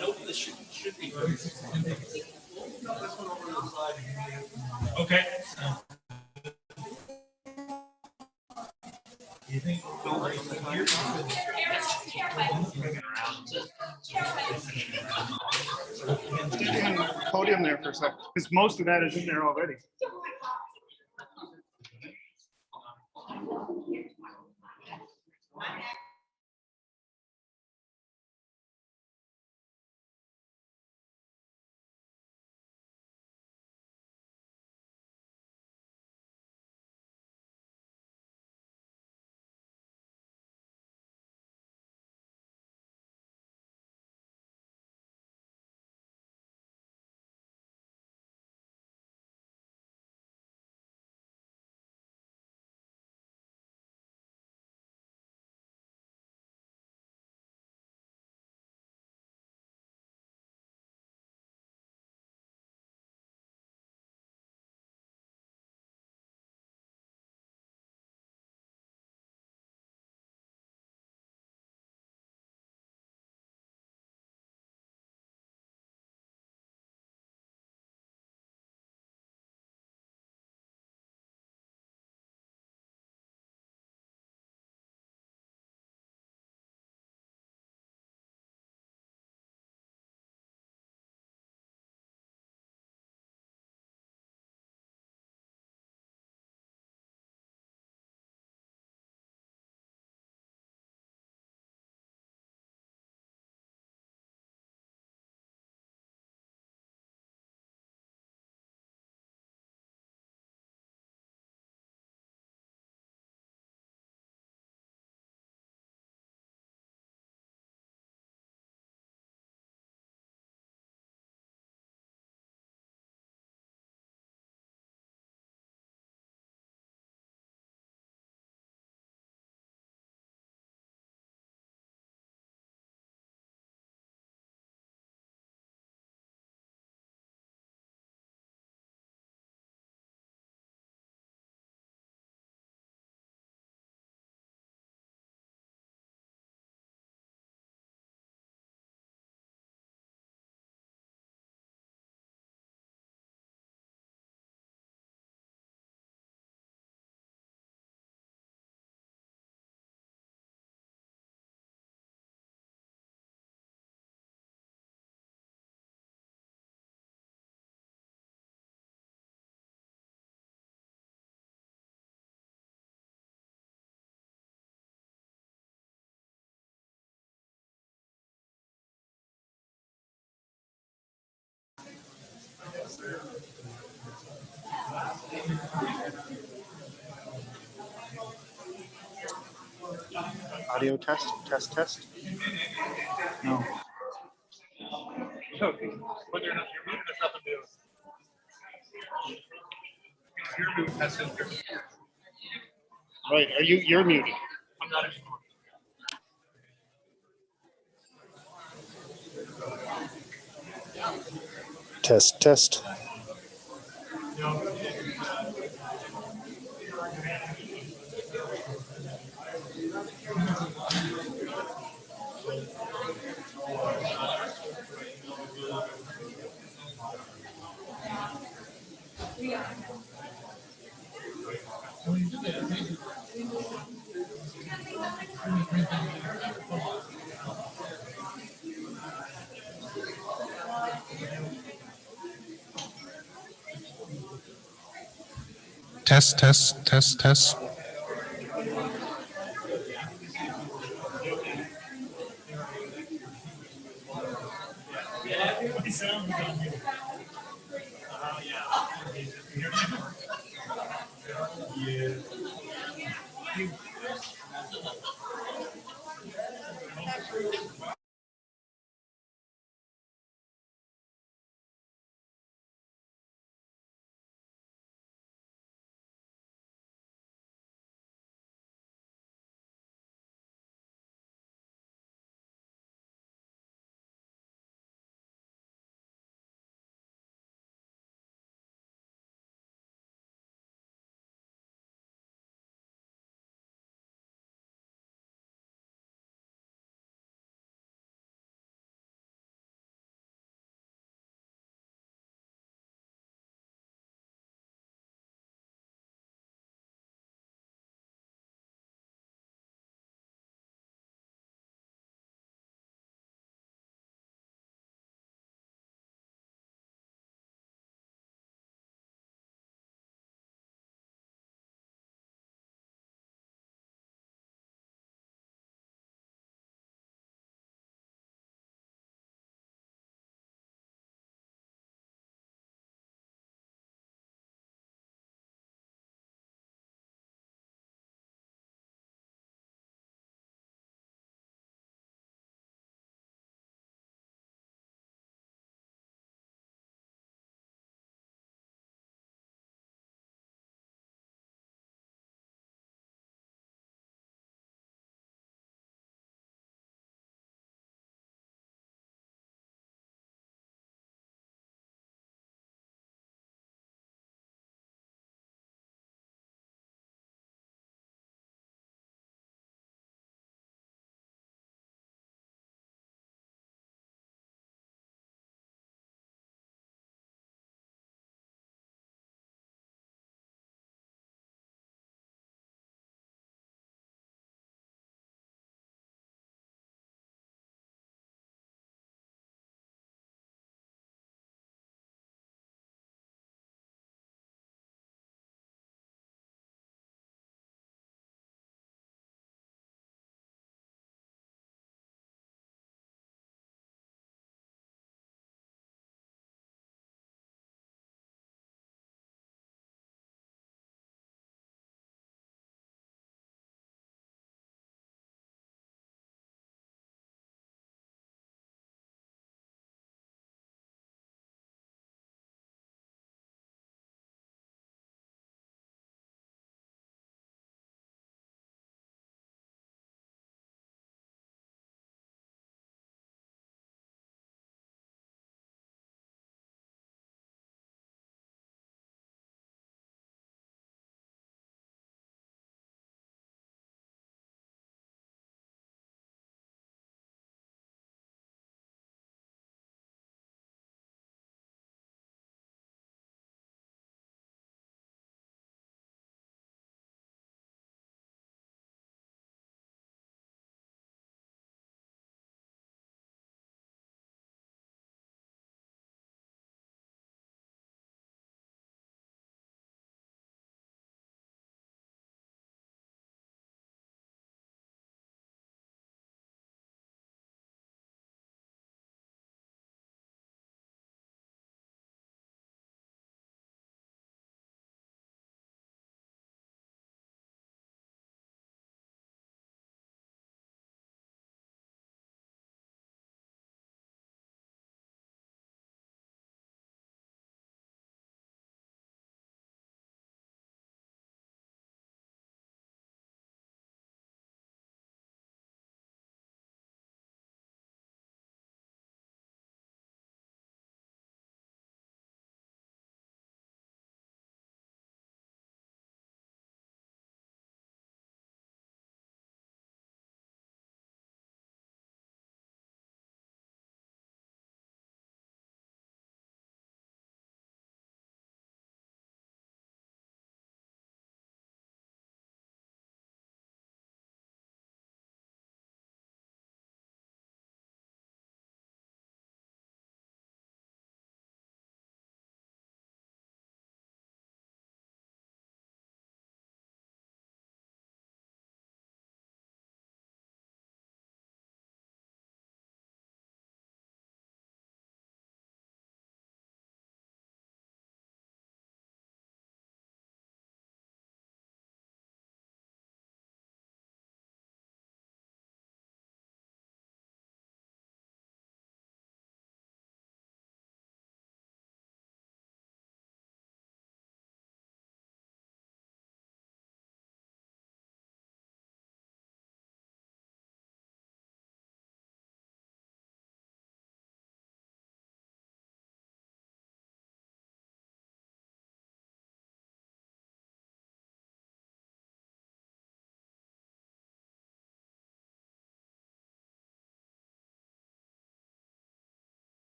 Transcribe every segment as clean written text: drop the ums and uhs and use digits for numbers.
Nope, this should be good. Okay. You think we'll go here? Podium there for a second, because most of that is in there already. Audio test, test, test. No. Okay. Whether or not you're muted has nothing to do with it. You're muted has to do with it. Right, you're muted. I'm not anymore. Test, test. Test, test, test, test.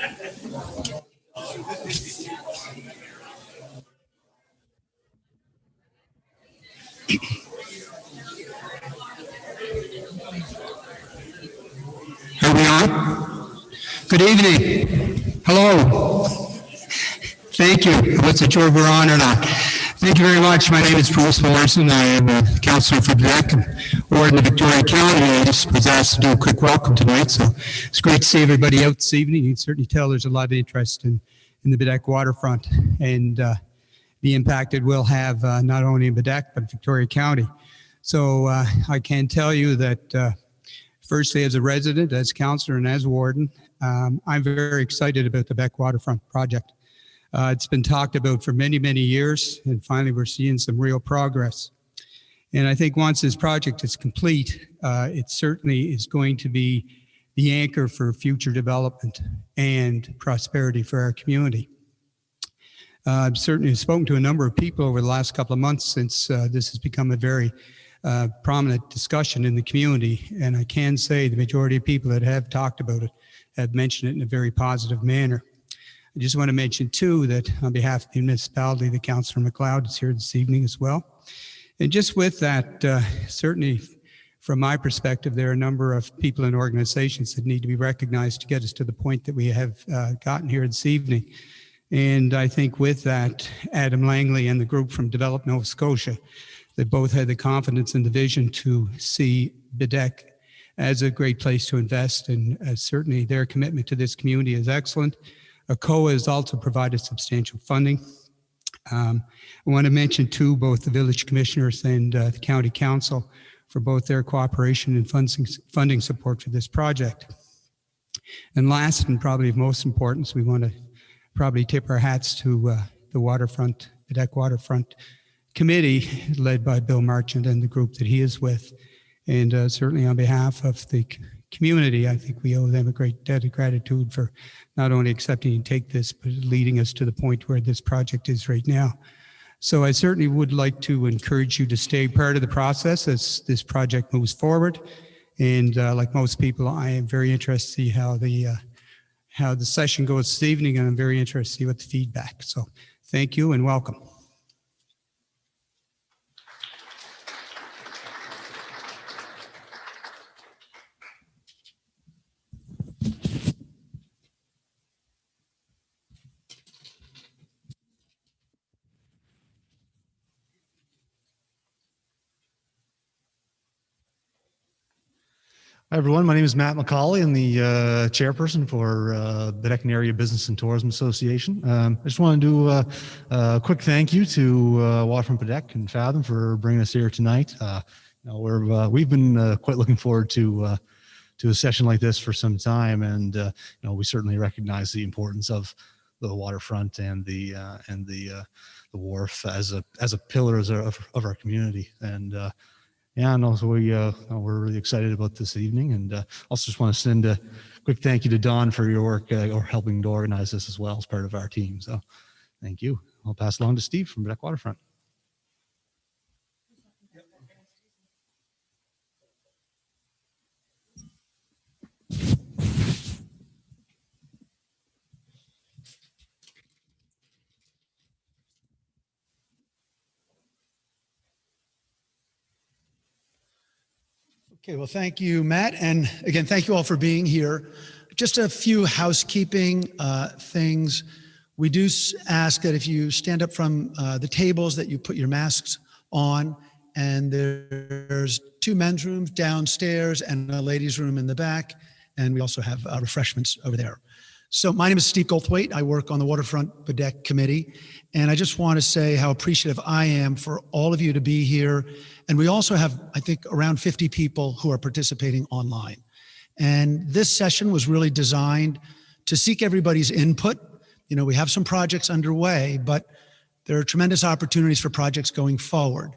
Are we on? Good evening. Hello. Thank you. What's it, you're on or not? Thank you very much. My name is Bruce Morrison. I am a counselor for Baddeck and Warden of Victoria County. I just was asked to do a quick welcome tonight, so it's great to see everybody out this evening. You can certainly tell there's a lot of interest in the Baddeck waterfront and the impact it will have not only in Baddeck but Victoria County. So I can tell you that firstly, as a resident, as counselor, and as warden, I'm very excited about the Baddeck waterfront project. It's been talked about for many, many years, and finally we're seeing some real progress. And I think once this project is complete, it certainly is going to be the anchor for future development and prosperity for our community. I've certainly spoken to a number of people over the last couple of months since this has become a very prominent discussion in the community, and I can say the majority of people that have talked about it have mentioned it in a very positive manner. I just want to mention too that on behalf of the municipality, the Councillor McLeod is here this evening as well. And just with that, certainly from my perspective, there are a number of people and organizations that need to be recognized to get us to the point that we have gotten here this evening. And I think with that, Adam Langley and the group from Develop Nova Scotia, they both had the confidence and the vision to see Baddeck as a great place to invest, and certainly their commitment to this community is excellent. ACOA has also provided substantial funding. I want to mention too, both the village commissioners and the county council for both their cooperation and funding support for this project. And last, and probably of most importance, we want to probably tip our hats to the Baddeck Waterfront Committee led by Bill Marchant and the group that he is with. And certainly on behalf of the community, I think we owe them a great debt of gratitude for not only accepting to take this, but leading us to the point where this project is right now. So I certainly would like to encourage you to stay part of the process as this project moves forward. And like most people, I am very interested to see how the session goes this evening, and I'm very interested to see what the feedback. So thank you and welcome. Hi, everyone. My name is Matt McCauley. I'm the chairperson for Baddeck Area Business and Tourism Association. I just want to do a quick thank you to Waterfront Baddeck and Fathom for bringing us here tonight. We've been quite looking forward to a session like this for some time, and we certainly recognize the importance of the waterfront and the wharf as a pillar of our community. And yeah, and also we're really excited about this evening, and also just want to send a quick thank you to Don for your work or helping to organize this as well as part of our team. So thank you. I'll pass along to Steve from Baddeck Waterfront. Okay, well, thank you, Matt. And again, thank you all for being here. Just a few housekeeping things. We do ask that if you stand up from the tables that you put your masks on, and there's 2 men's rooms downstairs and a ladies' room in the back. And we also have refreshments over there. So my name is Steve Goldthwaite. I work on the Waterfront Baddeck Committee. And I just want to say how appreciative I am for all of you to be here. And we also have, I think, around 50 people who are participating online. And this session was really designed to seek everybody's input. You know, we have some projects underway, but there are tremendous opportunities for projects going forward.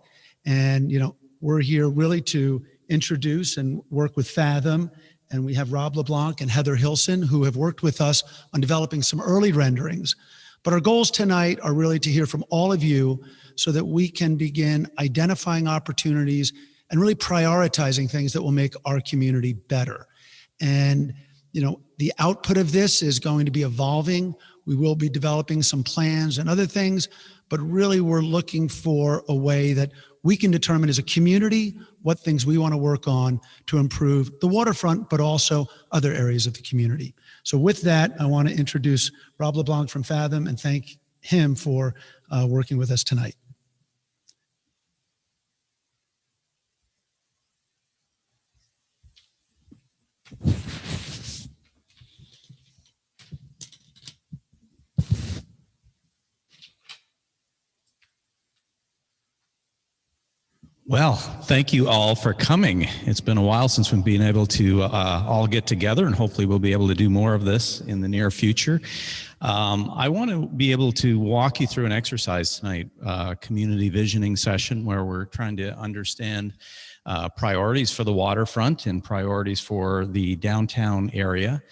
And, you know, we're here really to introduce and work with Fathom. And we have Rob LeBlanc and Heather Hilson who have worked with us on developing some early renderings. But our goals tonight are really to hear from all of you so that we can begin identifying opportunities and really prioritizing things that will make our community better. And the output of this is going to be evolving. We will be developing some plans and other things, but really we're looking for a way that we can determine as a community what things we want to work on to improve the waterfront, but also other areas of the community. So with that, I want to introduce Rob LeBlanc from Fathom and thank him for working with us tonight. Well, thank you all for coming. It's been a while since we've been able to all get together, and hopefully we'll be able to do more of this in the near future. I want to be able to walk you through an exercise tonight, community visioning session, where we're trying to understand priorities for the waterfront and priorities for the downtown area.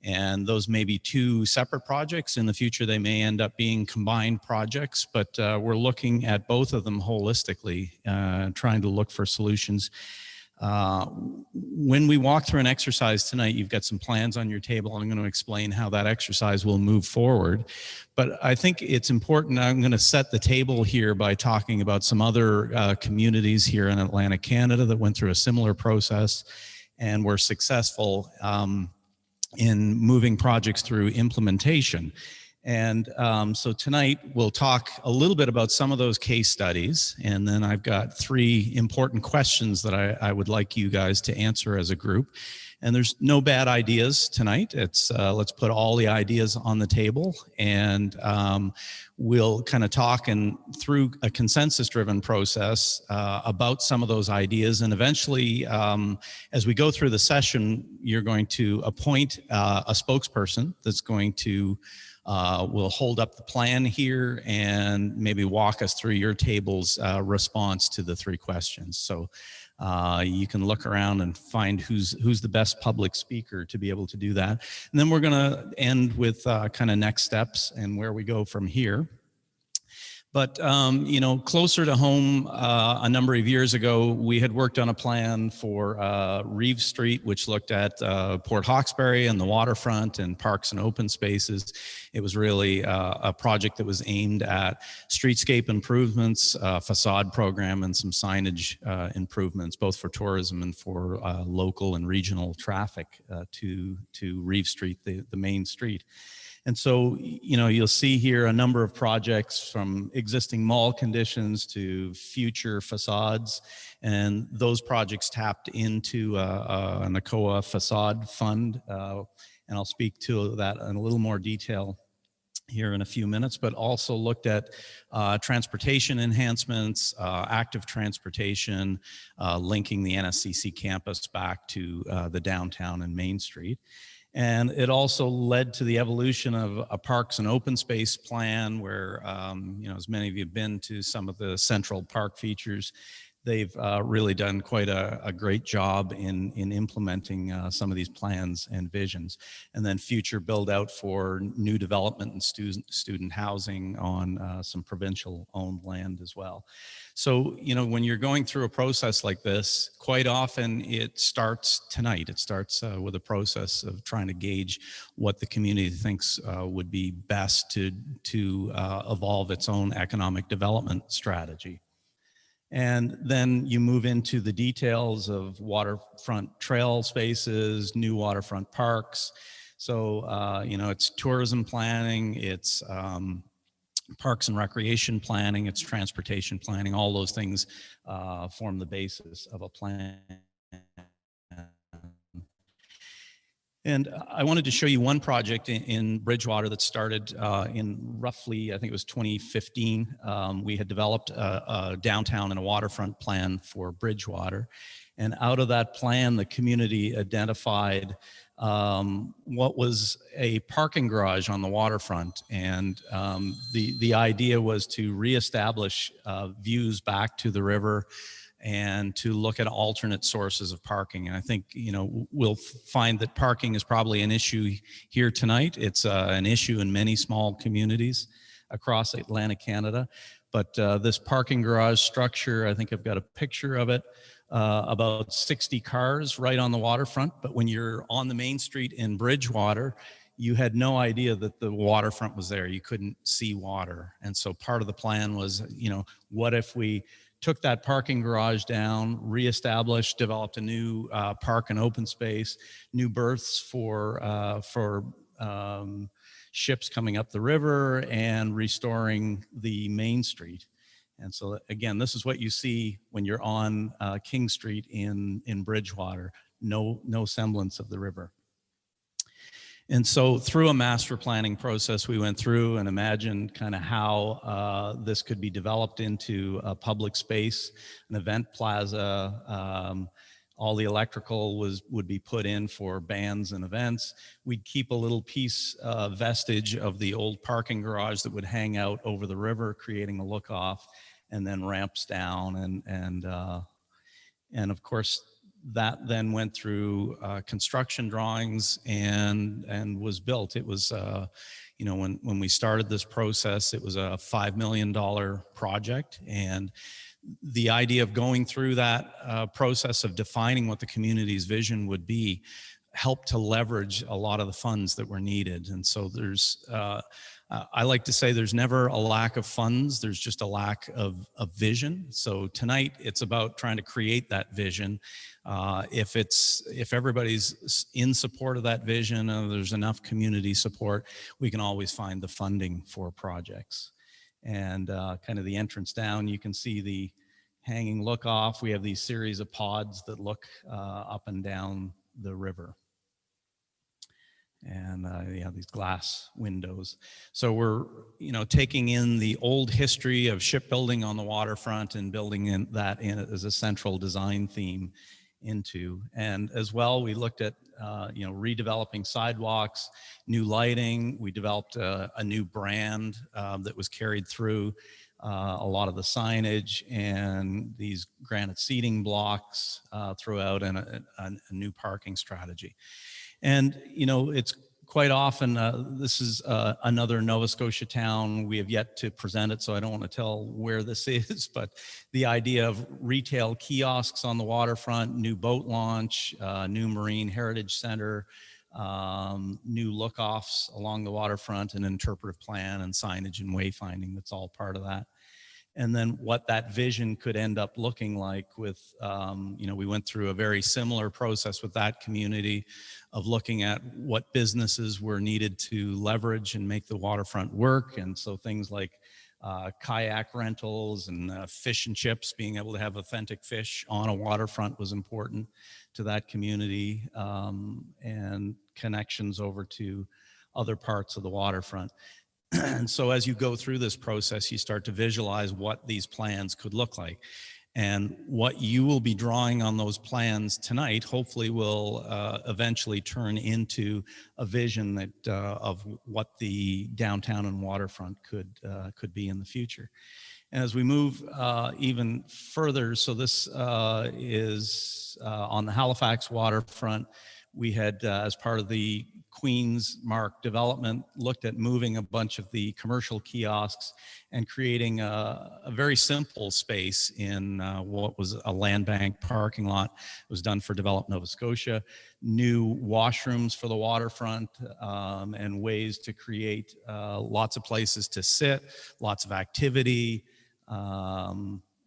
And those may be two separate projects. In the future, they may end up being combined projects, but we're looking at both of them holistically, trying to look for solutions. When we walk through an exercise tonight, you've got some plans on your table. I'm going to explain how that exercise will move forward. But I think it's important, I'm going to set the table here by talking about some other communities here in Atlantic Canada that went through a similar process and were successful in moving projects through implementation. And so tonight we'll talk a little bit about some of those case studies, and then I've got three important questions that I would like you guys to answer as a group. And there's no bad ideas tonight. It's let's put all the ideas on the table, and we'll kind of talk and through a consensus-driven process about some of those ideas. And eventually, as we go through the session, you're going to appoint a spokesperson that's going to will hold up the plan here and maybe walk us through your table's response to the three questions. So you can look around and find who's the best public speaker to be able to do that. And then we're going to end with kind of next steps and where we go from here. But, you know, closer to home, a number of years ago, we had worked on a plan for Reeve Street, which looked at Port Hawkesbury and the waterfront and parks and open spaces. It was really a project that was aimed at streetscape improvements, facade program, and some signage improvements, both for tourism and for local and regional traffic to Reeve Street, the main street. And so, you know, you'll see here a number of projects from existing mall conditions to future facades. And those projects tapped into an ACOA facade fund. And I'll speak to that in a little more detail here in a few minutes, but also looked at transportation enhancements, active transportation, linking the NSCC campus back to the downtown and Main Street. And it also led to the evolution of a parks and open space plan where, you know, as many of you have been to some of the central park features, they've really done quite a great job in implementing some of these plans and visions. And then future build out for new development and student housing on some provincial owned land as well. So, you know, when you're going through a process like this, quite often it starts tonight. It starts with a process of trying to gauge what the community thinks would be best to evolve its own economic development strategy. And then you move into the details of waterfront trail spaces, new waterfront parks. So, you know, it's tourism planning, it's parks and recreation planning, it's transportation planning, all those things form the basis of a plan. And I wanted to show you one project in Bridgewater that started in roughly, I think it was 2015. We had developed a downtown and a waterfront plan for Bridgewater. And out of that plan, the community identified what was a parking garage on the waterfront. And the idea was to reestablish views back to the river and to look at alternate sources of parking. And I think, you know, we'll find that parking is probably an issue here tonight. It's an issue in many small communities across Atlantic Canada. But this parking garage structure, I think I've got a picture of it, about 60 cars right on the waterfront. But when you're on the main street in Bridgewater, you had no idea that the waterfront was there. You couldn't see water. And so part of the plan was, you know, what if we took that parking garage down, reestablished, developed a new park and open space, new berths for ships coming up the river, and restoring the main street. And so again, this is what you see when you're on King Street in Bridgewater, no semblance of the river. And so through a master planning process, we went through and imagined kind of how this could be developed into a public space, an event plaza. All the electrical would be put in for bands and events. We'd keep a little piece vestige of the old parking garage that would hang out over the river, creating a look off, and then ramps down. And of course, that then went through construction drawings and was built. It was, you know, when we started this process, it was a $5 million project. And the idea of going through that process of defining what the community's vision would be helped to leverage a lot of the funds that were needed. And so there's, I like to say there's never a lack of funds, there's just a lack of vision. So tonight it's about trying to create that vision. If everybody's in support of that vision, there's enough community support, we can always find the funding for projects. And kind of the entrance down, you can see the hanging look off. We have these series of pods that look up and down the river. And yeah, these glass windows. So we're, you know, taking in the old history of shipbuilding on the waterfront and building that in as a central design theme into. And as well, we looked at, you know, redeveloping sidewalks, new lighting. We developed a new brand that was carried through a lot of the signage and these granite seating blocks throughout, and a new parking strategy. And, you know, it's quite often, this is another Nova Scotia town. We have yet to present it, so I don't want to tell where this is, but the idea of retail kiosks on the waterfront, new boat launch, new marine heritage center, new look-offs along the waterfront, an interpretive plan and signage and wayfinding, that's all part of that. And then what that vision could end up looking like with, you know, we went through a very similar process with that community of looking at what businesses were needed to leverage and make the waterfront work. And so things like kayak rentals and fish and chips, being able to have authentic fish on a waterfront was important to that community, and connections over to other parts of the waterfront. And so as you go through this process, you start to visualize what these plans could look like. And what you will be drawing on those plans tonight, hopefully will eventually turn into a vision that of what the downtown and waterfront could be in the future. And as we move even further, so this is on the Halifax waterfront. We had, as part of the Queen's Mark development, looked at moving a bunch of the commercial kiosks and creating a very simple space in what was a land bank parking lot. It was done for Develop Nova Scotia. New washrooms for the waterfront, and ways to create lots of places to sit, lots of activity.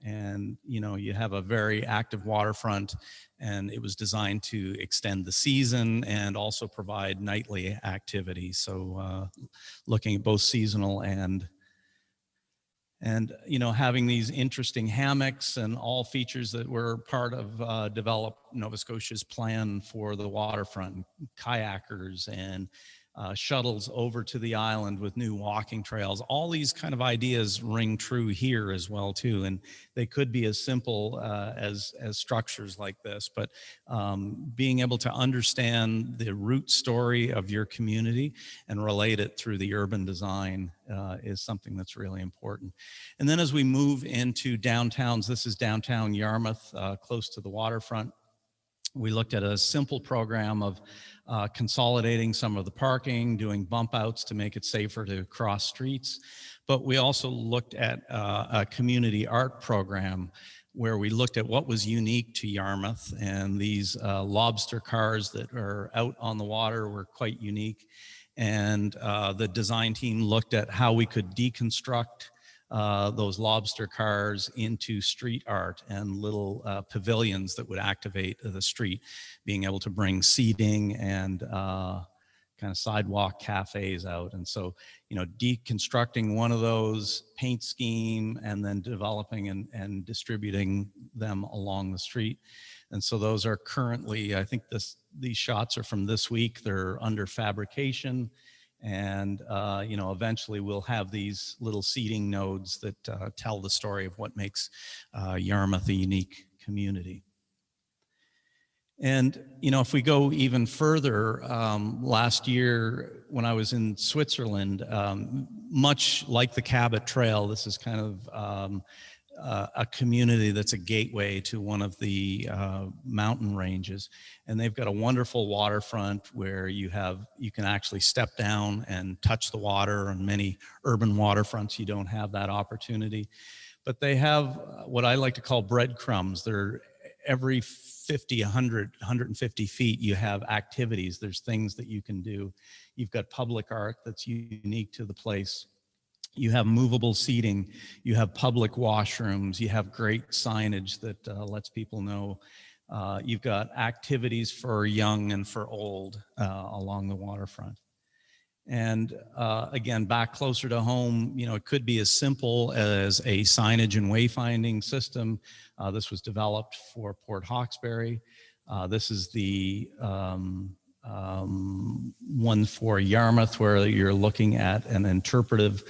And, you know, you have a very active waterfront, and it was designed to extend the season and also provide nightly activity. So looking at both seasonal and you know, having these interesting hammocks and all features that were part of Develop Nova Scotia's plan for the waterfront, kayakers and shuttles over to the island with new walking trails. All these kind of ideas ring true here as well too, and they could be as simple as structures like this, but being able to understand the root story of your community and relate it through the urban design is something that's really important. And then as we move into downtowns, this is downtown Yarmouth, close to the waterfront. We looked at a simple program of consolidating some of the parking, doing bump outs to make it safer to cross streets. But we also looked at a community art program where we looked at what was unique to Yarmouth, and these lobster cars that are out on the water were quite unique. And the design team looked at how we could deconstruct those lobster cars into street art and little pavilions that would activate the street, being able to bring seating and kind of sidewalk cafes out. And so, you know, deconstructing one of those paint scheme and then developing and distributing them along the street. And so those are currently, I think these shots are from this week. They're under fabrication. And, you know, eventually we'll have these little seating nodes that tell the story of what makes Yarmouth a unique community. And, you know, if we go even further, last year when I was in Switzerland, much like the Cabot Trail, this is kind of a community that's a gateway to one of the mountain ranges. And they've got a wonderful waterfront where you can actually step down and touch the water. On many urban waterfronts, you don't have that opportunity. But they have what I like to call breadcrumbs. They're every 50, 100, 150 feet, you have activities. There's things that you can do. You've got public art that's unique to the place. You have movable seating. You have public washrooms. You have great signage that lets people know. You've got activities for young and for old along the waterfront. And again, back closer to home, you know, it could be as simple as a signage and wayfinding system. This was developed for Port Hawkesbury. This is the one for Yarmouth, where you're looking at an interpretive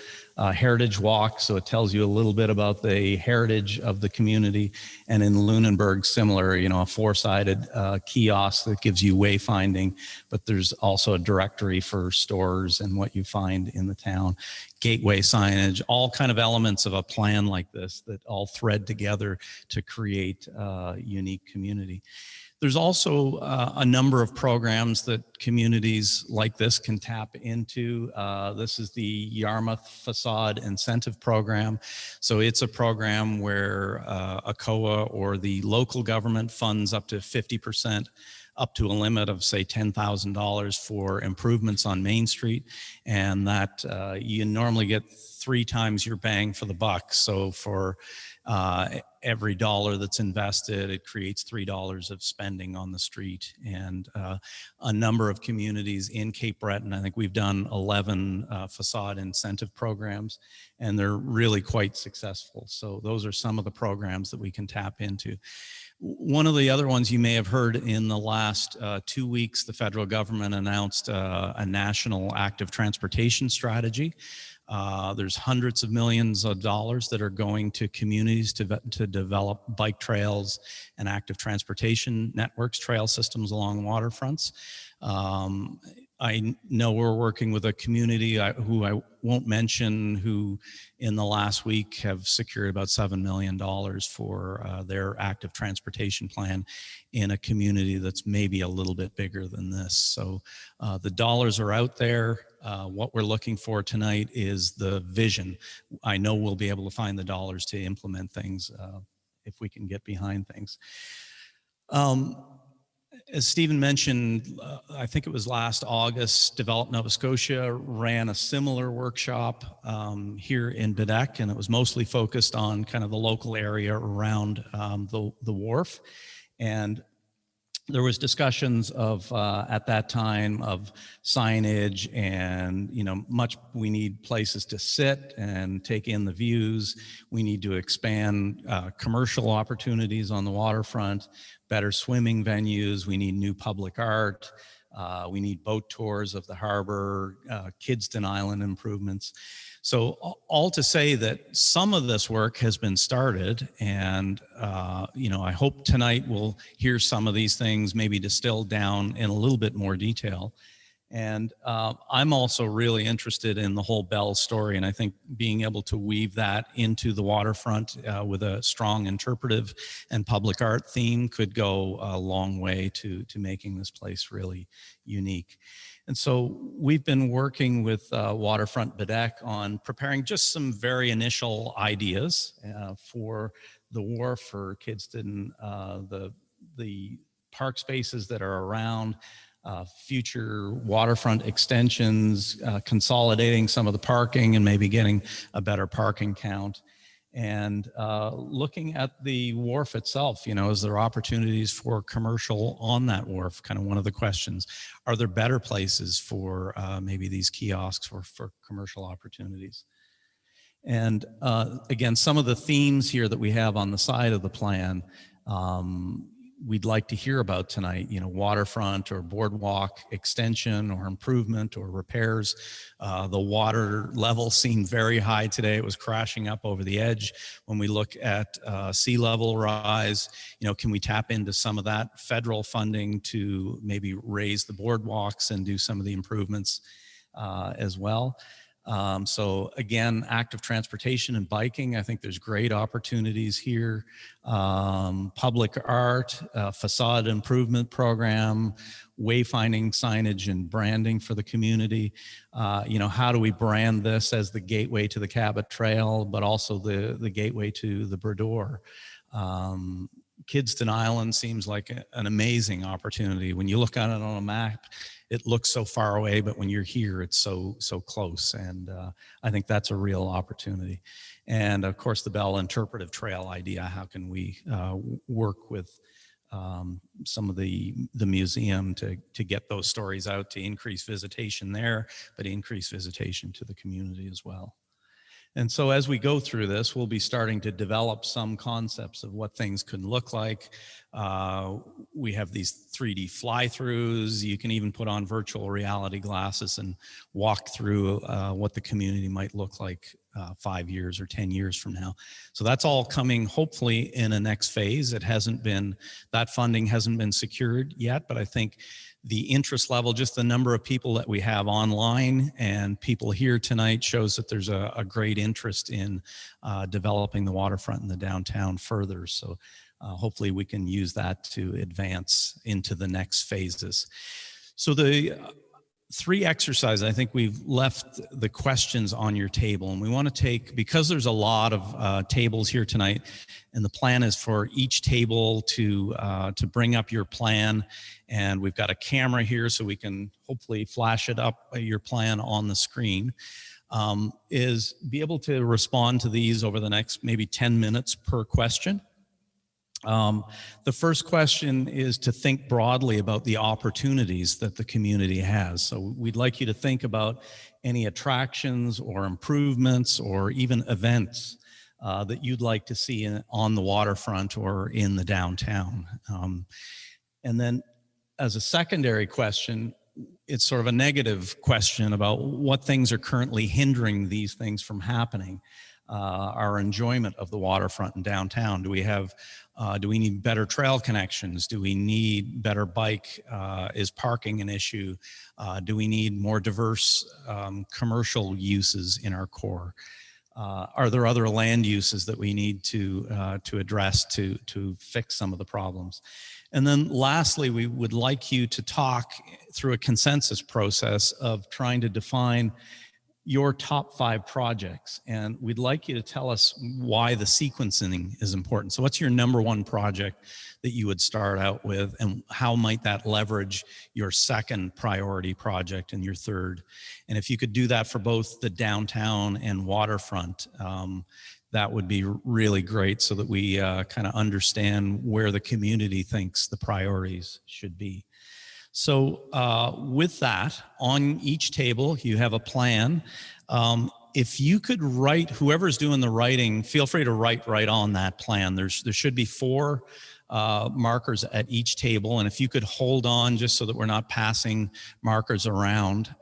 heritage walk. So it tells you a little bit about the heritage of the community. And in Lunenburg, similar, you know, a four-sided kiosk that gives you wayfinding, but there's also a directory for stores and what you find in the town. Gateway signage, all kind of elements of a plan like this that all thread together to create a unique community. There's also a number of programs that communities like this can tap into. This is the Yarmouth Facade Incentive Program. So it's a program where ACOA or the local government funds up to 50%, up to a limit of say $10,000 for improvements on Main Street. And that you normally get 3 times your bang for the buck. So for every dollar that's invested, it creates $3 of spending on the street. And a number of communities in Cape Breton, I think we've done 11 facade incentive programs, and they're really quite successful. So those are some of the programs that we can tap into. One of the other ones you may have heard in the last 2 weeks, the federal government announced a national active transportation strategy. There's hundreds of millions of dollars that are going to communities to develop bike trails and active transportation networks, trail systems along waterfronts. I know we're working with a community who I won't mention, who in the last week have secured about $7 million for their active transportation plan in a community that's maybe a little bit bigger than this. So the dollars are out there. What we're looking for tonight is the vision. I know we'll be able to find the dollars to implement things if we can get behind things. As Stephen mentioned, I think it was last August, Develop Nova Scotia ran a similar workshop here in Baddeck, and it was mostly focused on kind of the local area around the wharf. And there was discussions of at that time of signage and, you know, we need places to sit and take in the views. We need to expand commercial opportunities on the waterfront, better swimming venues. We need new public art. We need boat tours of the harbor, Kidston Island improvements. So all to say that some of this work has been started, and you know, I hope tonight we'll hear some of these things maybe distilled down in a little bit more detail. And I'm also really interested in the whole Bell story, and I think being able to weave that into the waterfront with a strong interpretive and public art theme could go a long way to making this place really unique. And so we've been working with Waterfront Baddeck on preparing just some very initial ideas for the wharf for Kidston, the park spaces that are around, future waterfront extensions, consolidating some of the parking and maybe getting a better parking count. And looking at the wharf itself, you know, is there opportunities for commercial on that wharf? Kind of one of the questions. Are there better places for maybe these kiosks or for commercial opportunities? And again, some of the themes here that we have on the side of the plan, we'd like to hear about tonight, you know, waterfront or boardwalk extension or improvement or repairs. The water level seemed very high today. It was crashing up over the edge. When we look at sea level rise, you know, can we tap into some of that federal funding to maybe raise the boardwalks and do some of the improvements as well? So again, active transportation and biking, I think there's great opportunities here. Public art, facade improvement program, wayfinding signage and branding for the community. You know, how do we brand this as the gateway to the Cabot Trail, but also the gateway to the Bredor? Kidston Island seems like an amazing opportunity. When you look at it on a map, it looks so far away, but when you're here, it's so close. And I think that's a real opportunity. And of course, the Bell Interpretive Trail idea, how can we work with some of the museum to get those stories out, to increase visitation there, but increase visitation to the community as well. And so as we go through this, we'll be starting to develop some concepts of what things could look like. We have these 3D fly-throughs. You can even put on virtual reality glasses and walk through what the community might look like 5 years or 10 years from now. So that's all coming hopefully in a next phase. It hasn't been, that funding hasn't been secured yet, but I think the interest level, just the number of people that we have online and people here tonight shows that there's a great interest in developing the waterfront and the downtown further. So hopefully we can use that to advance into the next phases. So the three exercises, I think we've left the questions on your table, and we want to take, because there's a lot of tables here tonight, and the plan is for each table to bring up your plan, and we've got a camera here so we can hopefully flash it up, your plan on the screen, is be able to respond to these over the next maybe 10 minutes per question. The first question is to think broadly about the opportunities that the community has. So we'd like you to think about any attractions or improvements or even events that you'd like to see on the waterfront or in the downtown. And then as a secondary question, it's sort of a negative question about what things are currently hindering these things from happening. Our enjoyment of the waterfront and downtown. Do we need better trail connections? Do we need better bike? Is parking an issue? Do we need more diverse commercial uses in our core? Are there other land uses that we need to address to fix some of the problems? And then lastly, we would like you to talk through a consensus process of trying to define your top 5 projects. And we'd like you to tell us why the sequencing is important. So what's your number 1 project that you would start out with, and how might that leverage your second priority project and your third? And if you could do that for both the downtown and waterfront, that would be really great, so that we kind of understand where the community thinks the priorities should be. So with that, on each table, you have a plan. If you could write, whoever's doing the writing, feel free to write right on that plan. There should be 4 markers at each table. And if you could hold on just so that we're not passing markers around,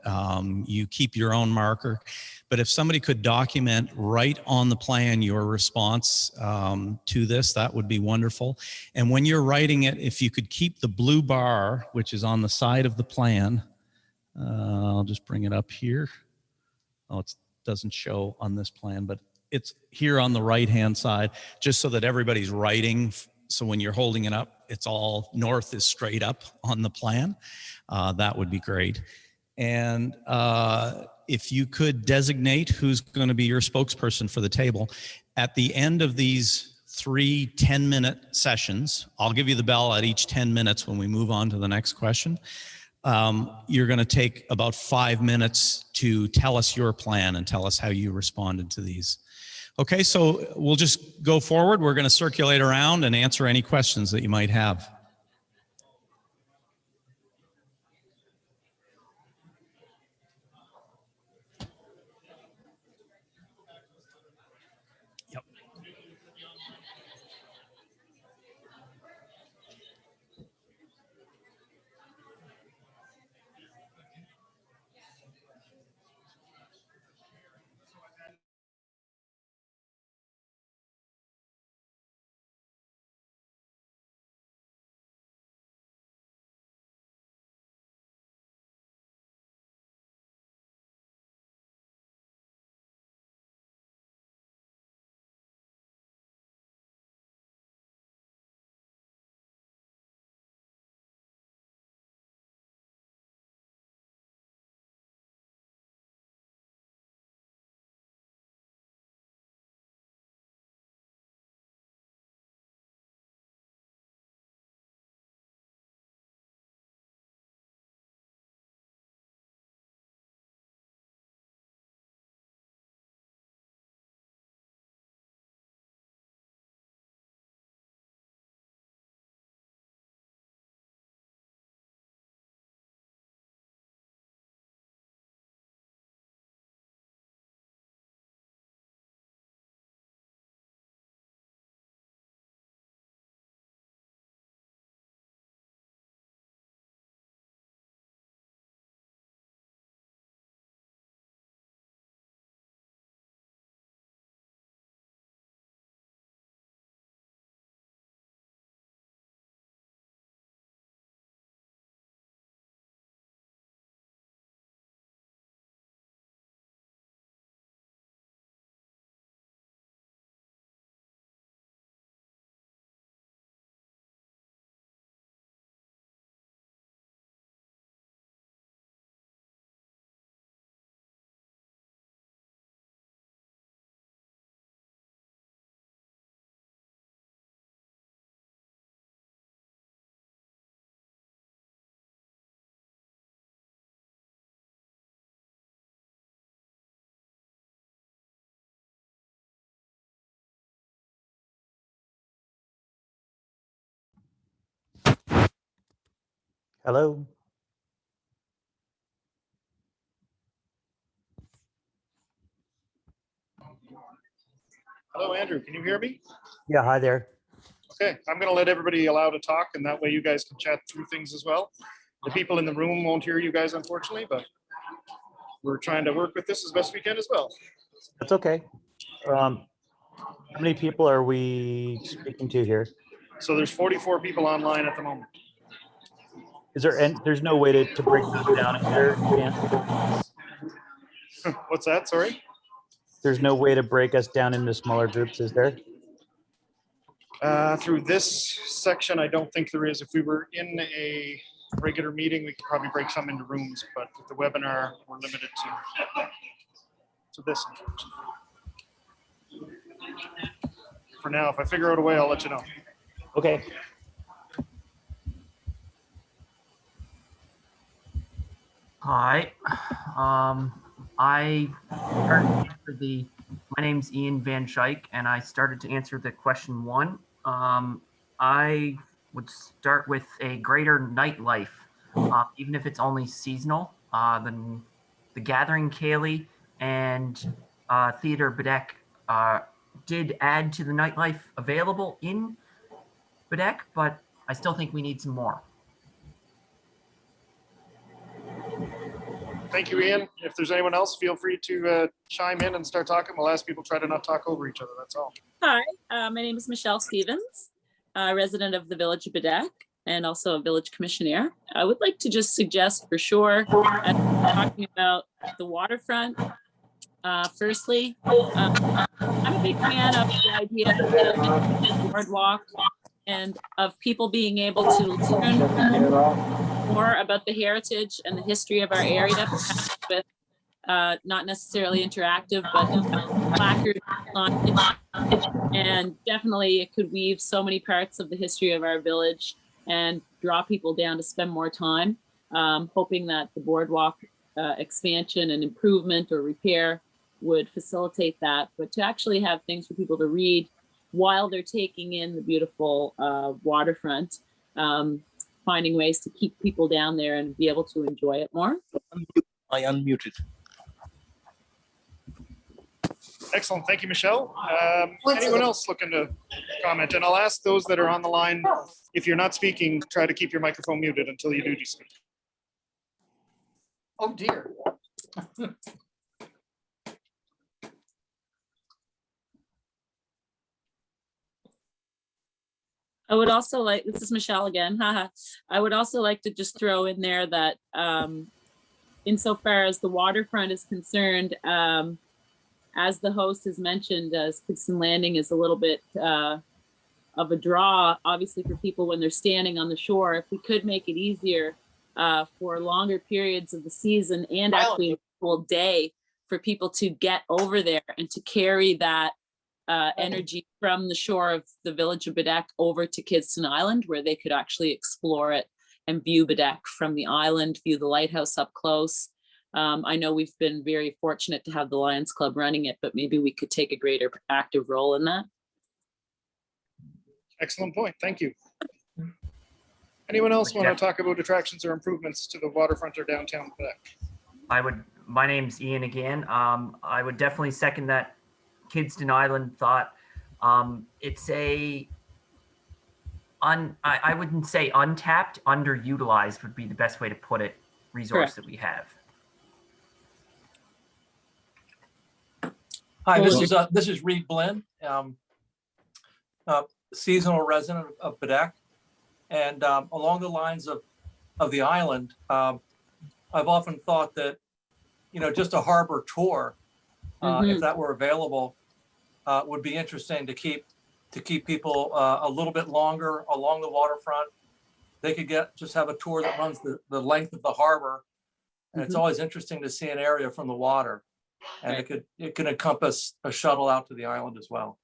you keep your own marker. But if somebody could document right on the plan your response to this, that would be wonderful. And when you're writing it, if you could keep the blue bar, which is on the side of the plan, I'll just bring it up here. Oh, it doesn't show on this plan, but it's here on the right-hand side, just so that everybody's writing. So when you're holding it up, it's all north is straight up on the plan. That would be great. And if you could designate who's going to be your spokesperson for the table. At the end of these 3 10-minute sessions. I'll give you the bell at each 10 minutes when we move on to the next question. You're going to take about 5 minutes to tell us your plan and tell us how you responded to these. Okay, so we'll just go forward. We're going to circulate around and answer any questions that you might have. Yep. Hello. Hello, Andrew. Can you hear me? Yeah, hi there. Okay, I'm going to let everybody allow to talk, and that way you guys can chat through things as well. The people in the room won't hear you guys, unfortunately, but we're trying to work with this as best we can as well. That's okay. How many people are we speaking to here? So there's 44 people online at the moment. Is there any, there's no way to break this down in there, Dan? What's that? Sorry? There's no way to break us down into smaller groups, is there? Through this section, I don't think there is. If we were in a regular meeting, we could probably break some into rooms, but with the webinar, we're limited to this. For now, if I figure out a way, I'll let you know. Okay. Hi. I started to answer my name's Ian Van Schaik, and I started to answer the question 1. I would start with a greater nightlife, even if it's only seasonal. The Gathering Cayley and Theater Baddeck did add to the nightlife available in Baddeck, but I still think we need some more. Thank you, Ian. If there's anyone else, feel free to chime in and start talking. We'll ask people try to not talk over each other. That's all. Hi, my name is Michelle Stevens, resident of the Village of Baddeck and also a village commissioner. I would like to just suggest for sure, as we're talking about the waterfront, firstly, I'm a big fan of the idea of the boardwalk and of people being able to learn more about the heritage and the history of our area, perhaps with not necessarily interactive, but placards on it. And definitely it could weave so many parts of the history of our village and draw people down to spend more time. Hoping that the boardwalk expansion and improvement or repair would facilitate that, but to actually have things for people to read while they're taking in the beautiful waterfront, finding ways to keep people down there and be able to enjoy it more. I unmuted. Excellent. Thank you, Michelle. Anyone else looking to comment? And I'll ask those that are on the line, if you're not speaking, try to keep your microphone muted until you do speak. Oh dear. I would also like, this is Michelle again, haha. I would also like to just throw in there that insofar as the waterfront is concerned, as the host has mentioned, Kidston Landing is a little bit of a draw, obviously, for people when they're standing on the shore. If we could make it easier for longer periods of the season and actually a full day for people to get over there and to carry that energy from the shore of the village of Baddeck over to Kidston Island, where they could actually explore it and view Baddeck from the island, view the lighthouse up close. I know we've been very fortunate to have the Lions Club running it, but maybe we could take a greater active role in that. Excellent point. Thank you. Anyone else want to talk about attractions or improvements to the waterfront or downtown Baddeck? My name's Ian again. I would definitely second that Kidston Island thought. It's I wouldn't say untapped, underutilized would be the best way to put it, resource that we have. Hi, this is Reed Blinn, seasonal resident of Baddeck, and along the lines of the island, I've often thought that, just a harbor tour, if that were available, would be interesting to keep people a little bit longer along the waterfront. They could just have a tour that runs the length of the harbor, and it's always interesting to see an area from the water. And it can encompass a shuttle out to the island as well.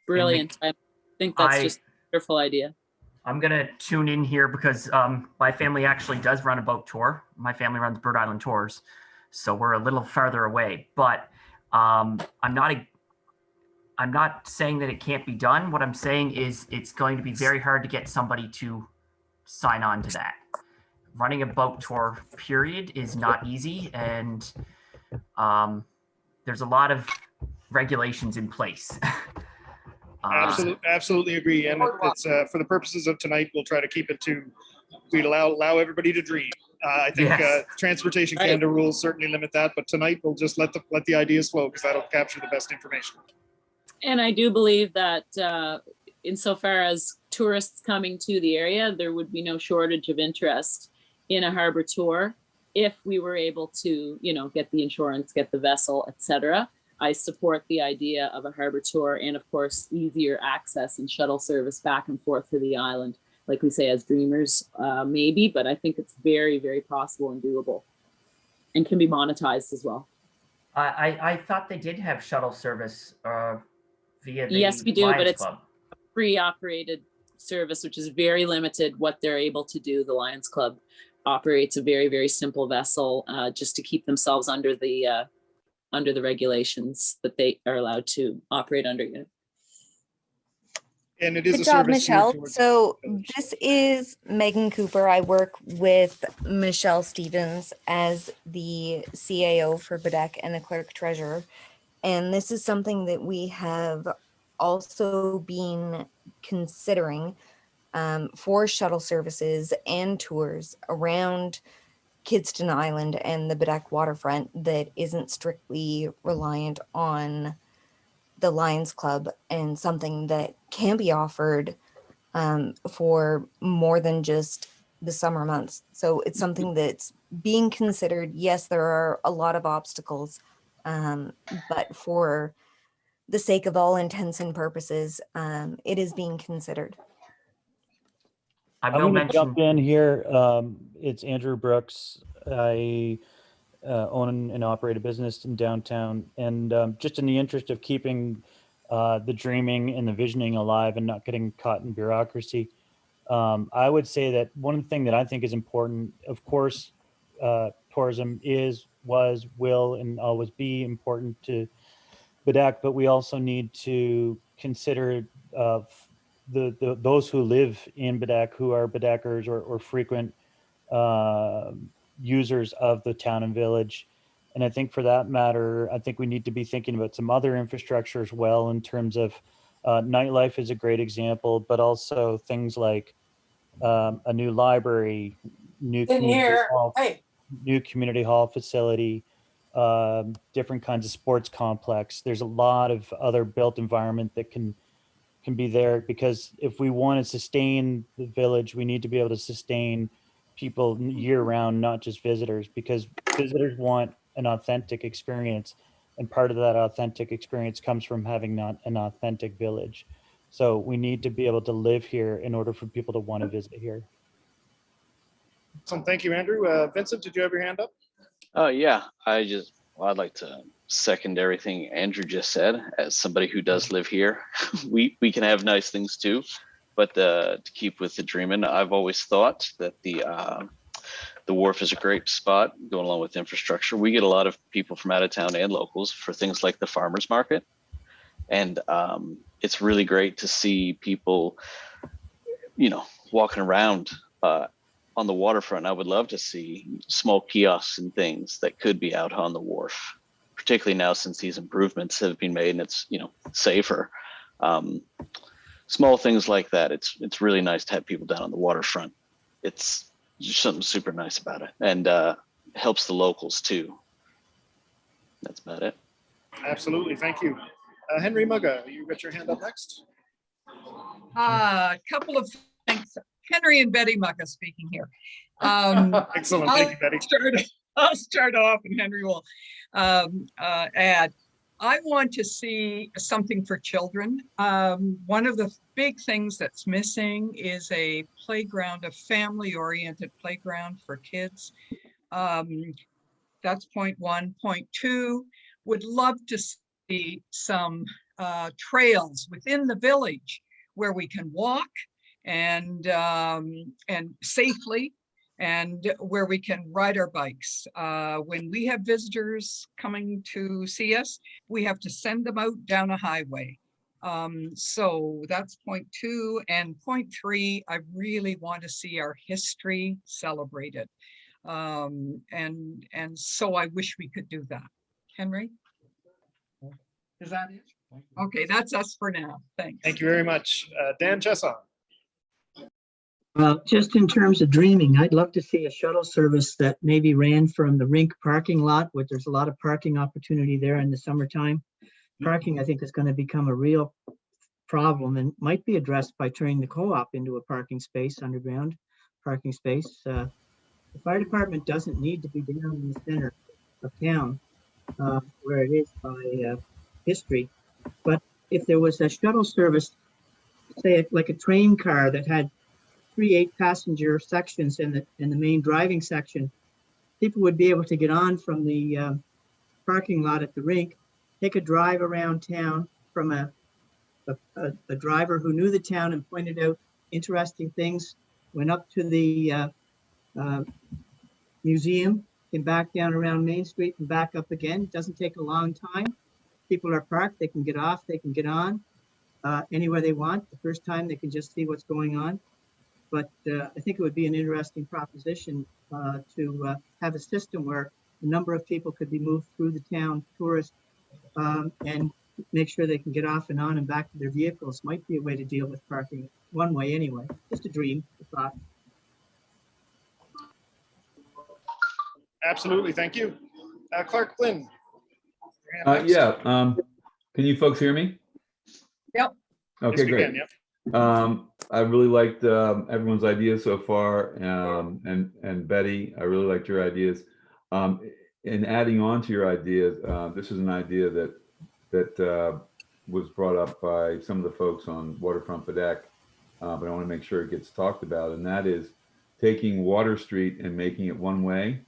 Brilliant. I think that's just a wonderful idea. I'm going to tune in here because my family actually does run a boat tour. My family runs Bird Island Tours, so we're a little farther away. But I'm not saying that it can't be done. What I'm saying is it's going to be very hard to get somebody to sign on to that. Running a boat tour, period, is not easy, and there's a lot of regulations in place. Absolutely agree. And it's for the purposes of tonight, we'll try to keep it to, we'd allow everybody to dream. I think Transportation Canada rules certainly limit that, but tonight we'll just let the ideas flow because that'll capture the best information. And I do believe that insofar as tourists coming to the area, there would be no shortage of interest in a harbor tour if we were able to, get the insurance, get the vessel, etc. I support the idea of a harbor tour and, of course, easier access and shuttle service back and forth to the island. Like we say, as dreamers, maybe, but I think it's very, very possible and doable and can be monetized as well. I thought they did have shuttle service via the Yes, we do, Lions but it's Club. a pre-operated service, which is very limited what they're able to do. The Lions Club operates a very, very simple vessel just to keep themselves under the regulations that they are allowed to operate under. And it is Good a job, service Michelle. towards- So this is Megan Cooper. I work with Michelle Stevens as the CAO for Baddeck and the clerk treasurer. And this is something that we have also been considering for shuttle services and tours around Kidston Island and the Baddeck waterfront that isn't strictly reliant on the Lions Club, and something that can be offered for more than just the summer months. So it's something that's being considered. Yes, there are a lot of obstacles, but for the sake of all intents and purposes, it is being considered. I'm going to jump in here. It's Andrew Brooks. I own and operate a business in downtown. And just in the interest of keeping the dreaming and the visioning alive and not getting caught in bureaucracy, I would say that one thing that I think is important, of course, tourism was, will, and always be important to Baddeck, but we also need to consider those who live in Baddeck, who are Baddeckers or frequent users of the town and village. And I think for that matter, I think we need to be thinking about some other infrastructure as well in terms of nightlife is a great example, but also things like a new library, new community hall facility, different kinds of sports complex. There's a lot of other built environment that can be there, because if we want to sustain the village, we need to be able to sustain people year round, not just visitors, because visitors want an authentic experience. And part of that authentic experience comes from having not an authentic village. So we need to be able to live here in order for people to want to visit here. So thank you, Andrew. Vincent, did you have your hand up? Oh yeah, I'd like to second everything Andrew just said. As somebody who does live here, we can have nice things too, but to keep with the dreaming, I've always thought that the wharf is a great spot going along with infrastructure. We get a lot of people from out of town and locals for things like the farmers market, and it's really great to see people, walking around on the waterfront. I would love to see small kiosks and things that could be out on the wharf, particularly now since these improvements have been made and it's, safer. Small things like that. It's really nice to have people down on the waterfront. It's just something super nice about it, and helps the locals too. That's about it. Absolutely. Thank you. Henry Mugga, you got your hand up next. A couple of things. Henry and Betty Mugga speaking here. Excellent. Thank you, Betty. I'll start off and Henry will add. I want to see something for children. One of the big things that's missing is a playground, a family-oriented playground for kids. That's point one. Point two, would love to see some trails within the village where we can walk and safely, and where we can ride our bikes. When we have visitors coming to see us, we have to send them out down a highway. So that's point two. And point three, I really want to see our history celebrated. And so I wish we could do that. Henry? Is that it? Okay, that's us for now. Thanks. Thank you very much. Dan Chesson. Just in terms of dreaming, I'd love to see a shuttle service that maybe ran from the rink parking lot, where there's a lot of parking opportunity there in the summertime. Parking, I think, is going to become a real problem and might be addressed by turning the co-op into a parking space, underground parking space. The fire department doesn't need to be down in the center of town where it is by history. But if there was a shuttle service, say like a train car that had 3 8-passenger sections in the main driving section, people would be able to get on from the parking lot at the rink, take a drive around town from a driver who knew the town and pointed out interesting things, went up to the museum, came back down around Main Street and back up again. It doesn't take a long time. People are parked, they can get off, they can get on anywhere they want. The first time they can just see what's going on. But I think it would be an interesting proposition to have a system where a number of people could be moved through the town, tourists, and make sure they can get off and on and back to their vehicles. Might be a way to deal with parking, one way anyway. Just a dream, a thought. Absolutely. Thank you. Clark Flynn. Yeah. Can you folks hear me? Yep. Okay, Yes, we great. can, yep. I really liked everyone's ideas so far, and Betty, I really liked your ideas. And adding on to your ideas, this is an idea that was brought up by some of the folks on Waterfront Baddeck, but I want to make sure it gets talked about, and that is taking Water Street and making it one way,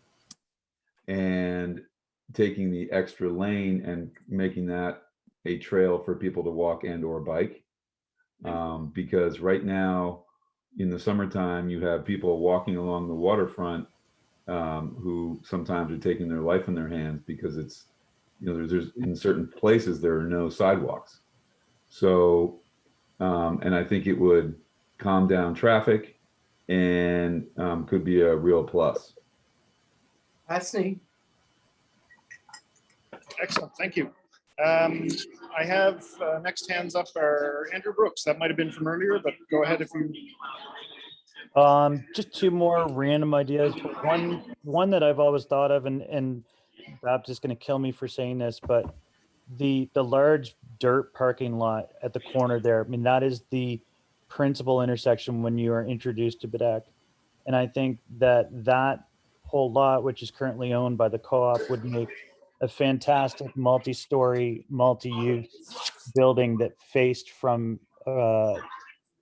and taking the extra lane and making that a trail for people to walk and or bike. Because right now in the summertime, you have people walking along the waterfront who sometimes are taking their life in their hands because it's, you know, there's in certain places there are no sidewalks. So, and I think it would calm down traffic and could be a real plus. That's neat. Excellent, thank you. I have next hands up are Andrew Brooks. That might have been from earlier, but go ahead if you. Just two more random ideas. One that I've always thought of, and Bab's just going to kill me for saying this, but the large dirt parking lot at the corner there. I mean, that is the principal intersection when you are introduced to Baddeck, and I think that whole lot, which is currently owned by the co-op, would make a fantastic multi-story, multi-use building that faced from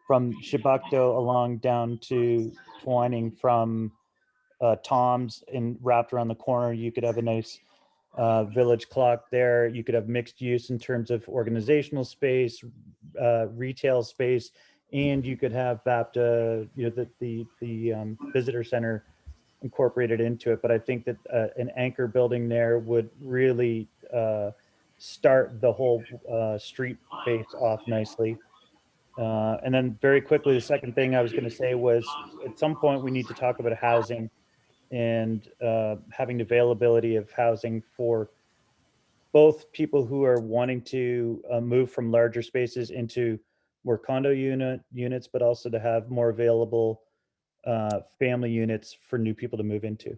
Shibukto along down to Twining from Tom's and wrapped around the corner. You could have a nice village clock there. You could have mixed use in terms of organizational space, retail space, and you could have BABTA, you know, the visitor center incorporated into it. But I think that an anchor building there would really start the whole street face off nicely. And then very quickly, the second thing I was going to say was at some point we need to talk about housing and having availability of housing for both people who are wanting to move from larger spaces into more condo units, but also to have more available family units for new people to move into.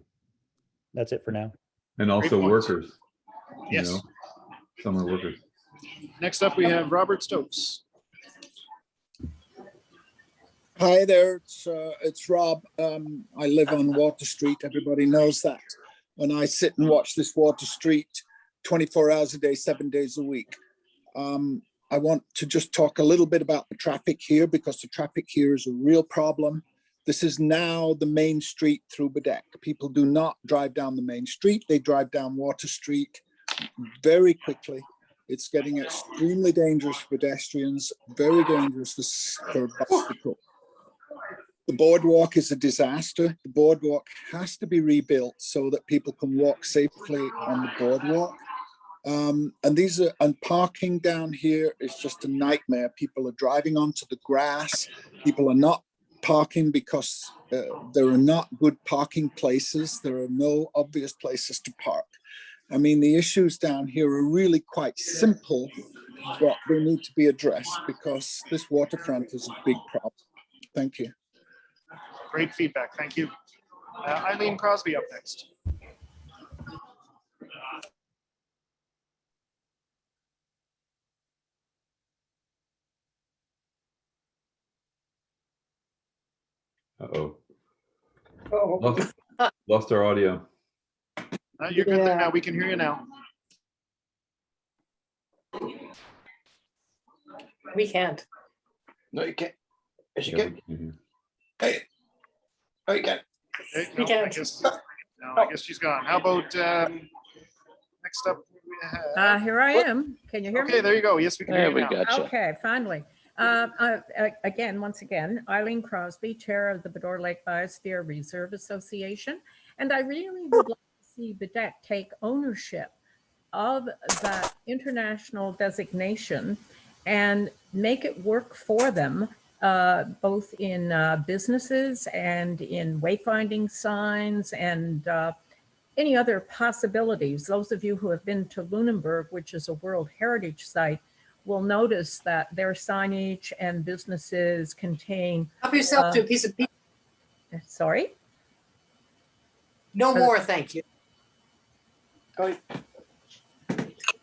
That's it for now. And also workers. You Yes. know, summer workers. Next up, we have Robert Stokes. Hi there, it's Rob. I live on Water Street. Everybody knows that. And I sit and watch this Water Street 24 hours a day, 7 days a week. I want to just talk a little bit about the traffic here because the traffic here is a real problem. This is now the main street through Baddeck. People do not drive down the main street. They drive down Water Street very quickly. It's getting extremely dangerous for pedestrians, very dangerous for bicycles. The boardwalk is a disaster. The boardwalk has to be rebuilt so that people can walk safely on the boardwalk. And parking down here is just a nightmare. People are driving onto the grass. People are not parking because there are not good parking places. There are no obvious places to park. I mean, the issues down here are really quite simple, but they need to be addressed because this waterfront is a big problem. Thank you. Great feedback, thank you. Eileen Crosby up next. Uh-oh. Oh. Lost our audio. You're good there now. We can hear you now. We can't. No, you can't. Yes, you Yeah, can. we can hear. Hey. Oh, you can. Okay, We no, can't. I guess she's gone. How about next up? We have, Here I am. Can you hear me? okay, there you go. Yes, we can hear There you we now. gotcha. Okay, finally. Once again, Eileen Crosby, Chair of the Badore Lake Biosphere Reserve Association. And I really would like to see Baddeck take ownership of that international designation and make it work for them, both in businesses and in wayfinding signs and any other possibilities. Those of you who have been to Lunenburg, which is a World Heritage Site, will notice that their signage and businesses contain. Help yourself to a piece of pizza. Sorry? No more, thank you. Go.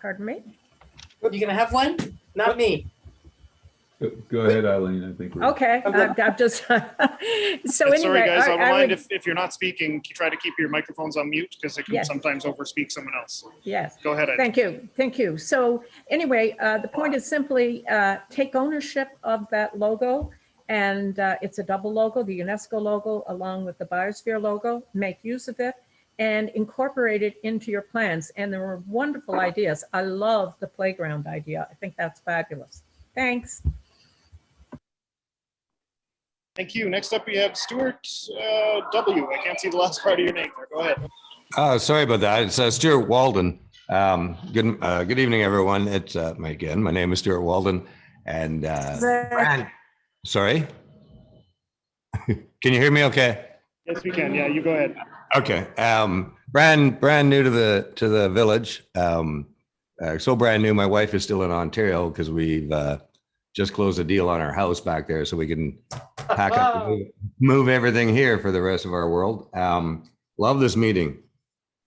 Pardon me? You gonna have one? Not me. Go ahead, Eileen. I think we're Okay, I'm just, so And anyway. sorry, guys, I I remind would- if you're not speaking, try to keep your microphones on mute because it can Yes. sometimes overspeak someone else. Yes. Go ahead, Ed. Thank you. Thank you. So anyway, the point is simply take ownership of that logo. And it's a double logo, the UNESCO logo, along with the Biosphere logo. Make use of it and incorporate it into your plans. And there were wonderful ideas. I love the playground idea. I think that's fabulous. Thanks. Thank you. Next up, we have Stuart W. I can't see the last part of your name there. Go ahead. Sorry about that. It's Stuart Walden. Good evening, everyone. It's again. My name is Stuart Walden, and sorry. Can you hear me? Okay. Yes, we can. Yeah, you go ahead. Okay. Brand new to the village. So brand new. My wife is still in Ontario because we've just closed a deal on our house back there, so we can pack up and move everything here for the rest of our world. Love this meeting.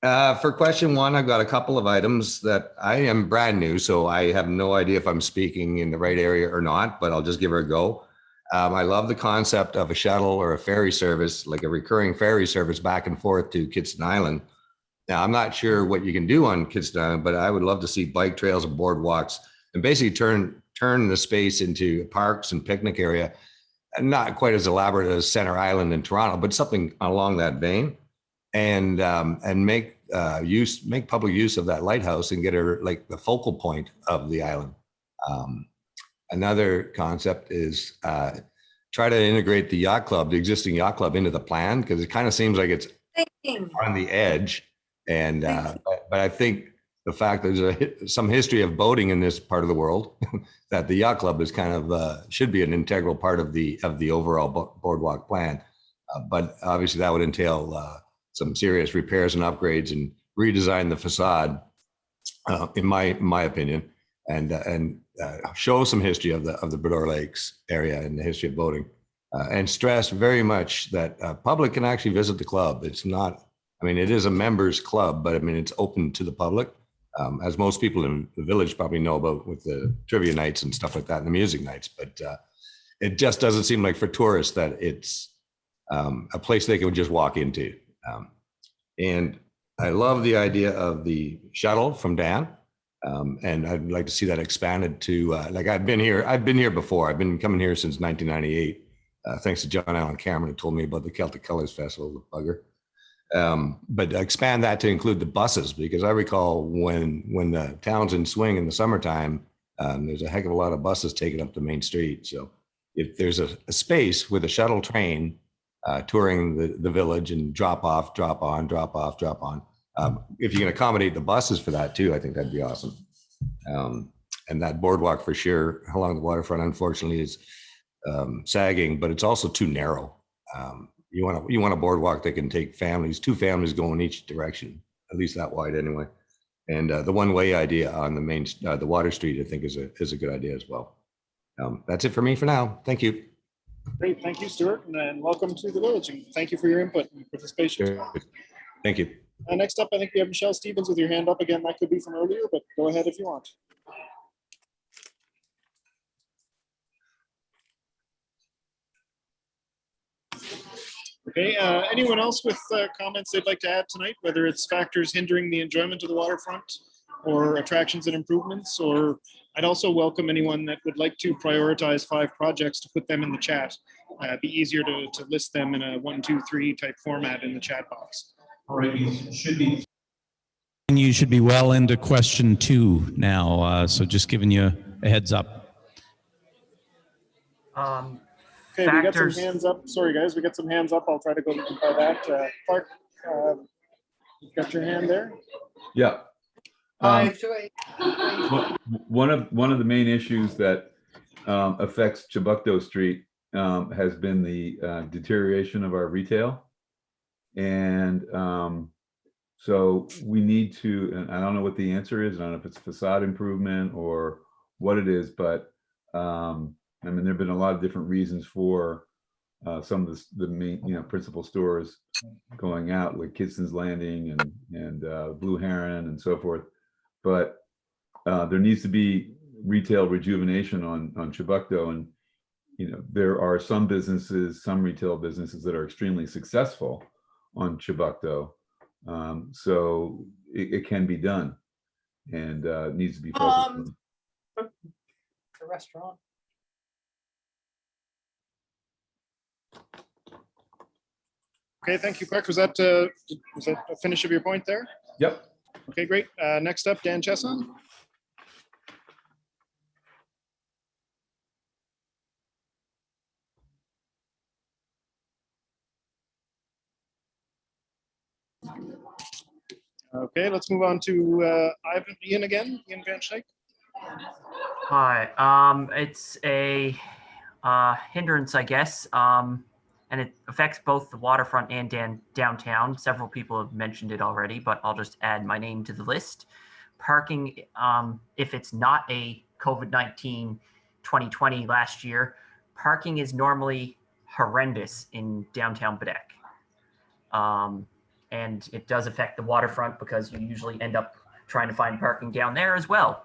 For question one, I've got a couple of items that I am brand new, so I have no idea if I'm speaking in the right area or not, but I'll just give her a go. I love the concept of a shuttle or a ferry service, like a recurring ferry service back and forth to Kidston Island. Now, I'm not sure what you can do on Kidston Island, but I would love to see bike trails and boardwalks and basically turn the space into parks and picnic area. Not quite as elaborate as Center Island in Toronto, but something along that vein, and make public use of that lighthouse and get her like the focal point of the island. Another concept is try to integrate the yacht club, the existing yacht club, into the plan, because it kind of seems like it's on the edge. And but I think the fact that there's some history of boating in this part of the world, that the yacht club is kind of should be an integral part of the overall boardwalk plan. But obviously that would entail some serious repairs and upgrades and redesign the facade, in my opinion, and show some history of the Bredor Lakes area and the history of boating, and stress very much that public can actually visit the club. It's not, I mean, it is a members club, but I mean, it's open to the public, as most people in the village probably know about with the trivia nights and stuff like that and the music nights. But it just doesn't seem like for tourists that it's a place they can just walk into. And I love the idea of the shuttle from Dan. And I'd like to see that expanded to, like I've been here before. I've been coming here since 1998, thanks to John Allen Cameron, who told me about the Celtic Colors Festival, the bugger. But expand that to include the buses, because I recall when the town's in swing in the summertime, there's a heck of a lot of buses taking up the main street. So if there's a space with a shuttle train touring the village and drop off, drop on, drop off, drop on, if you can accommodate the buses for that too, I think that'd be awesome. And that boardwalk for sure along the waterfront, unfortunately, is sagging, but it's also too narrow. You want a boardwalk that can take two families going each direction, at least that wide anyway. And the one-way idea on the main, the Water Street, I think is a good idea as well. That's it for me for now. Thank you. Great, thank you, Stuart, and welcome to the village, and thank you for your input and participation. Sure. Thank you. Next up, I think we have Michelle Stevens with your hand up again. That could be from earlier, but go ahead if you want. Okay, anyone else with comments they'd like to add tonight, whether it's factors hindering the enjoyment of the waterfront or attractions and improvements, or I'd also welcome anyone that would like to prioritize 5 projects to put them in the chat. It'd be easier to list them in a 1, 2, 3 type format in the chat box. All right, you should be well into question 2 now, so just giving you a heads up. Okay, we got some hands up. Sorry, guys, we got some hands up. I'll try to go by that. Clark, you've got your hand there. Yeah. 5 to 8. One of the main issues that affects Chubbucto Street has been the deterioration of our retail, and so we need to. And I don't know what the answer is. I don't know if it's facade improvement or what it is, but I mean, there've been a lot of different reasons for some of the main, principal stores going out, like Kidston's Landing and Blue Heron and so forth. But there needs to be retail rejuvenation on Chubbucto, and there are some retail businesses that are extremely successful on Chubbucto, so it can be done, and needs to be focused on. The restaurant. Okay, thank you, Clark. Was that a finish of your point there? Yep. Okay, great. Next up, Dan Chesson. Okay, let's move on to Ian again, Ian Van Schaik. Hi, it's a hindrance, I guess, and it affects both the waterfront and downtown. Several people have mentioned it already, but I'll just add my name to the list. Parking, if it's not a COVID-19 2020 last year, parking is normally horrendous in downtown Baddeck. And it does affect the waterfront because you usually end up trying to find parking down there as well.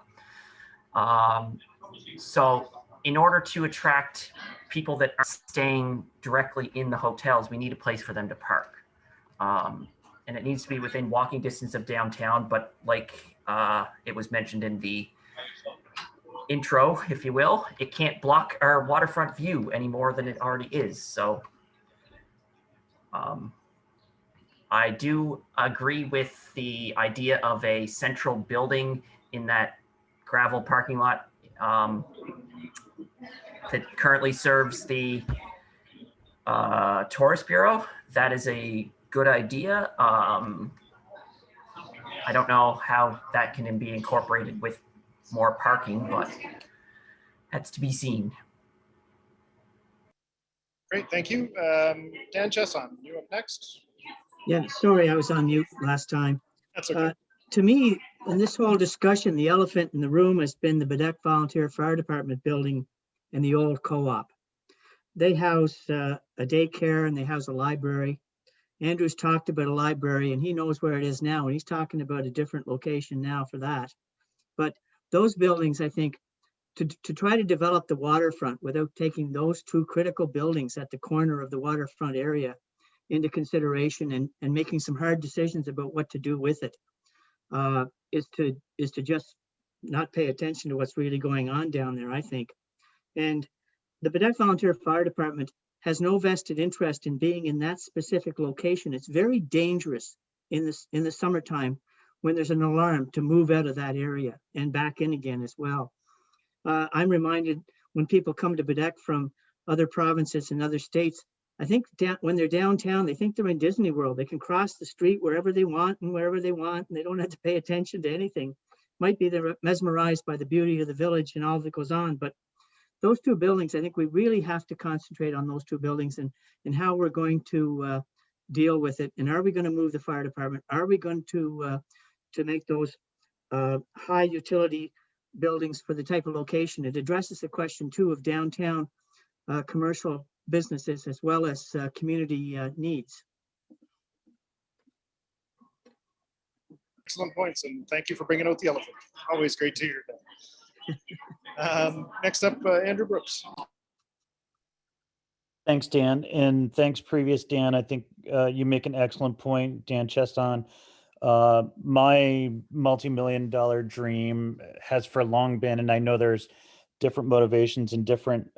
So in order to attract people that are staying directly in the hotels, we need a place for them to park. And it needs to be within walking distance of downtown, but like it was mentioned in the intro, if you will, it can't block our waterfront view any more than it already is. So I do agree with the idea of a central building in that gravel parking lot that currently serves the Tourist Bureau. That is a good idea. I don't know how that can be incorporated with more parking, but that's to be seen. Great, thank you. Dan Chesson, you up next? Yeah, sorry, I was on mute last time. That's okay. To me, in this whole discussion, the elephant in the room has been the Baddeck Volunteer Fire Department building and the old co-op. They house a daycare and they house a library. Andrew's talked about a library and he knows where it is now, and he's talking about a different location now for that. But those buildings, I think, to try to develop the waterfront without taking those two critical buildings at the corner of the waterfront area into consideration and making some hard decisions about what to do with it, is to just not pay attention to what's really going on down there, I think. And the Baddeck Volunteer Fire Department has no vested interest in being in that specific location. It's very dangerous in the summertime when there's an alarm to move out of that area and back in again as well. I'm reminded when people come to Baddeck from other provinces and other states, I think when they're downtown, they think they're in Disney World. They can cross the street wherever they want and wherever they want, and they don't have to pay attention to anything. Might be they're mesmerized by the beauty of the village and all that goes on, but those two buildings, I think we really have to concentrate on those two buildings and how we're going to deal with it. And are we going to move the fire department? Are we going to make those high utility buildings for the type of location? It addresses the question too of downtown commercial businesses as well as community needs. Excellent points, and thank you for bringing out the elephant. Always great to hear that. Next up, Andrew Brooks. Thanks, Dan, and thanks, previous Dan. I think you make an excellent point, Dan Chesson. My multi-million-dollar dream has for long been, and I know there's different motivations and different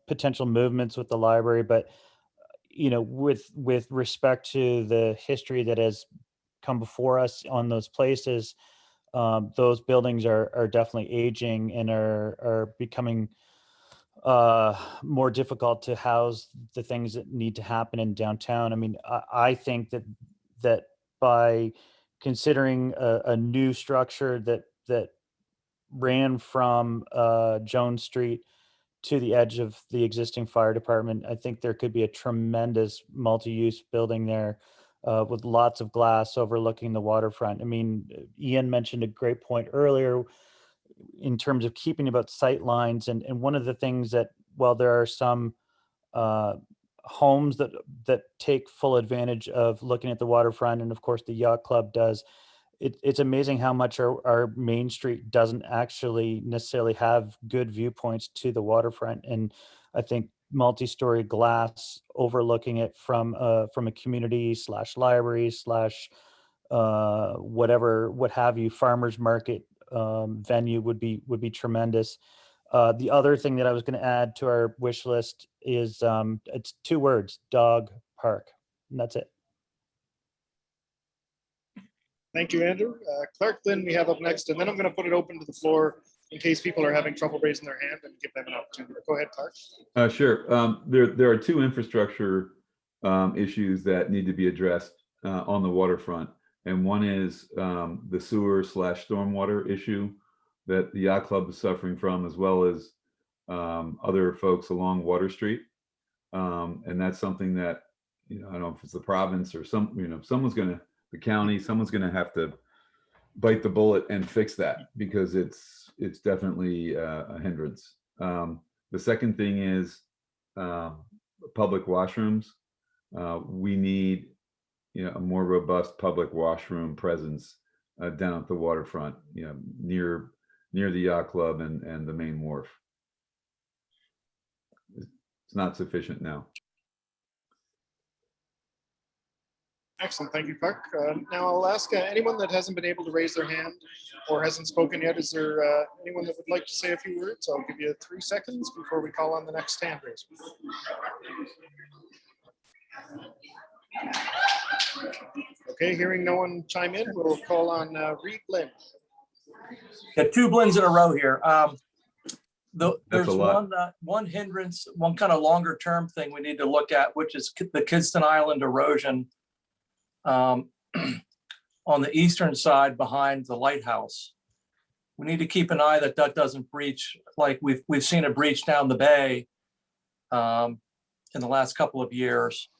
potential movements with the library, but you know, with respect to the history that has come before us on those places, those buildings are definitely aging and are becoming more difficult to house the things that need to happen in downtown. I mean, I think that by considering a new structure that ran from Jones Street to the edge of the existing fire department, I think there could be a tremendous multi-use building there with lots of glass overlooking the waterfront. I mean, Ian mentioned a great point earlier in terms of keeping about sight lines. And one of the things that, while there are some homes that take full advantage of looking at the waterfront, and of course the yacht club does, it's amazing how much our main street doesn't actually necessarily have good viewpoints to the waterfront. And I think multi-story glass overlooking it from a community / library / what have you, farmers market venue would be tremendous. The other thing that I was going to add to our wish list is it's 2 words: dog park, and that's it. Thank you, Andrew. Clark Lynn, we have up next, and then I'm going to put it open to the floor in case people are having trouble raising their hand and give them an opportunity. Go ahead, Clark. Sure. There are two infrastructure issues that need to be addressed on the waterfront. And one is the sewer/stormwater issue that the yacht club is suffering from, as well as other folks along Water Street. And that's something that, I don't know if it's the province or someone's going to, the county, someone's going to have to bite the bullet and fix that, because it's definitely a hindrance. The second thing is public washrooms. We need a more robust public washroom presence down at the waterfront, near the yacht club and the main wharf. It's not sufficient now. Excellent. Thank you, Clark. Now I'll ask anyone that hasn't been able to raise their hand or hasn't spoken yet, is there anyone that would like to say a few words? I'll give you 3 seconds before we call on the next hand raiser. Okay, hearing no one chime in, we'll call on Reed Lynn. Got 2 blends in a row here. There's a lot. one hindrance, one kind of longer term thing we need to look at, which is the Kidston Island erosion on the eastern side behind the lighthouse. We need to keep an eye that doesn't breach, like we've seen a breach down the bay in the last couple of years.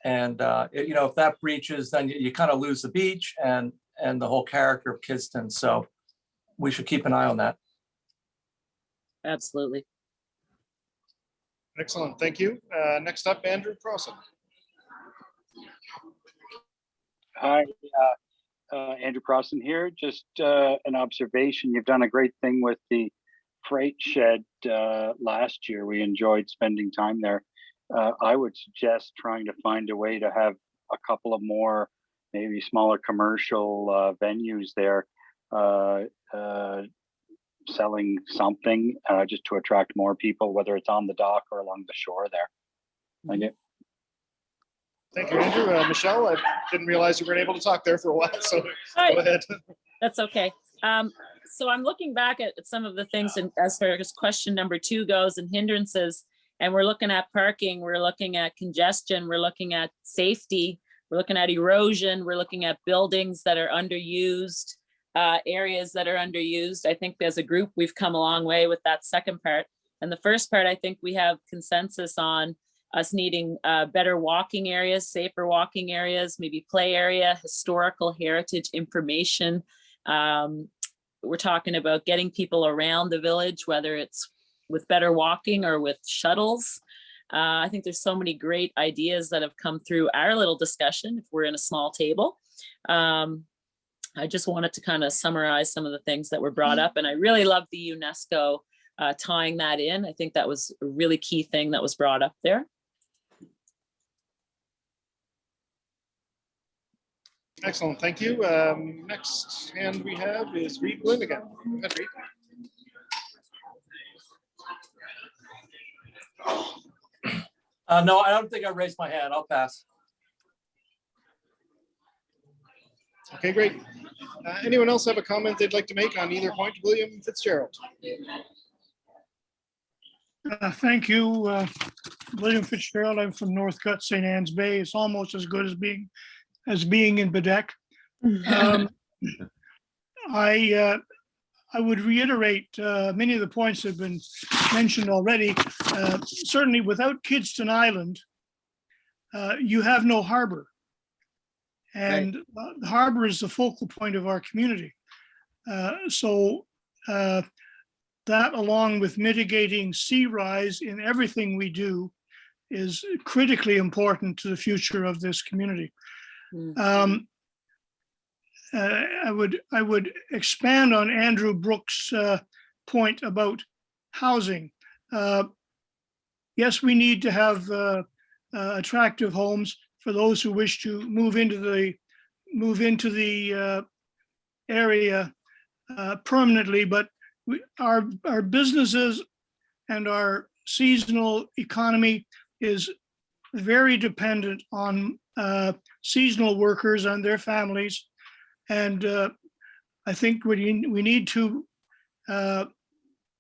And if that breaches, then you kind of lose the beach and the whole character of Kidston. So we should keep an eye on that. Absolutely. Excellent. Thank you. Next up, Andrew Crossan. Hi, Andrew Crossan here. Just an observation. You've done a great thing with the freight shed last year. We enjoyed spending time there. I would suggest trying to find a way to have a couple of more, maybe smaller commercial venues there, selling something just to attract more people, whether it's on the dock or along the shore there. Thank you. Thank you, Andrew. Michelle, I didn't realize you weren't able to talk there for a while, so Hi. go ahead. That's okay. So I'm looking back at some of the things, and as far as question number 2 goes, and hindrances, and we're looking at parking, we're looking at congestion, we're looking at safety, we're looking at erosion, we're looking at buildings that are underused, areas that are underused. I think as a group, we've come a long way with that second part. And the first part, I think we have consensus on us needing better walking areas, safer walking areas, maybe play area, historical heritage information. We're talking about getting people around the village, whether it's with better walking or with shuttles. I think there's so many great ideas that have come through our little discussion if we're in a small table. I just wanted to kind of summarize some of the things that were brought up, and I really love the UNESCO tying that in. I think that was a really key thing that was brought up there. Excellent, thank you. Next hand we have is Reed Lynn again. Go ahead, Reed. No, I don't think I raised my hand. I'll pass. Okay, great. Anyone else have a comment they'd like to make on either point? William Fitzgerald. Thank you, William Fitzgerald. I'm from Northcutt, St. Anne's Bay. It's almost as good as being in Baddeck. I would reiterate many of the points that have been mentioned already. Certainly, without Kidston Island, you have no harbor. And the harbor is the focal point of our community. So that, along with mitigating sea rise in everything we do, is critically important to the future of this community. I would expand on Andrew Brooks' point about housing. Yes, we need to have attractive homes for those who wish to move into the area permanently, but our businesses and our seasonal economy is very dependent on seasonal workers and their families. And I think we need to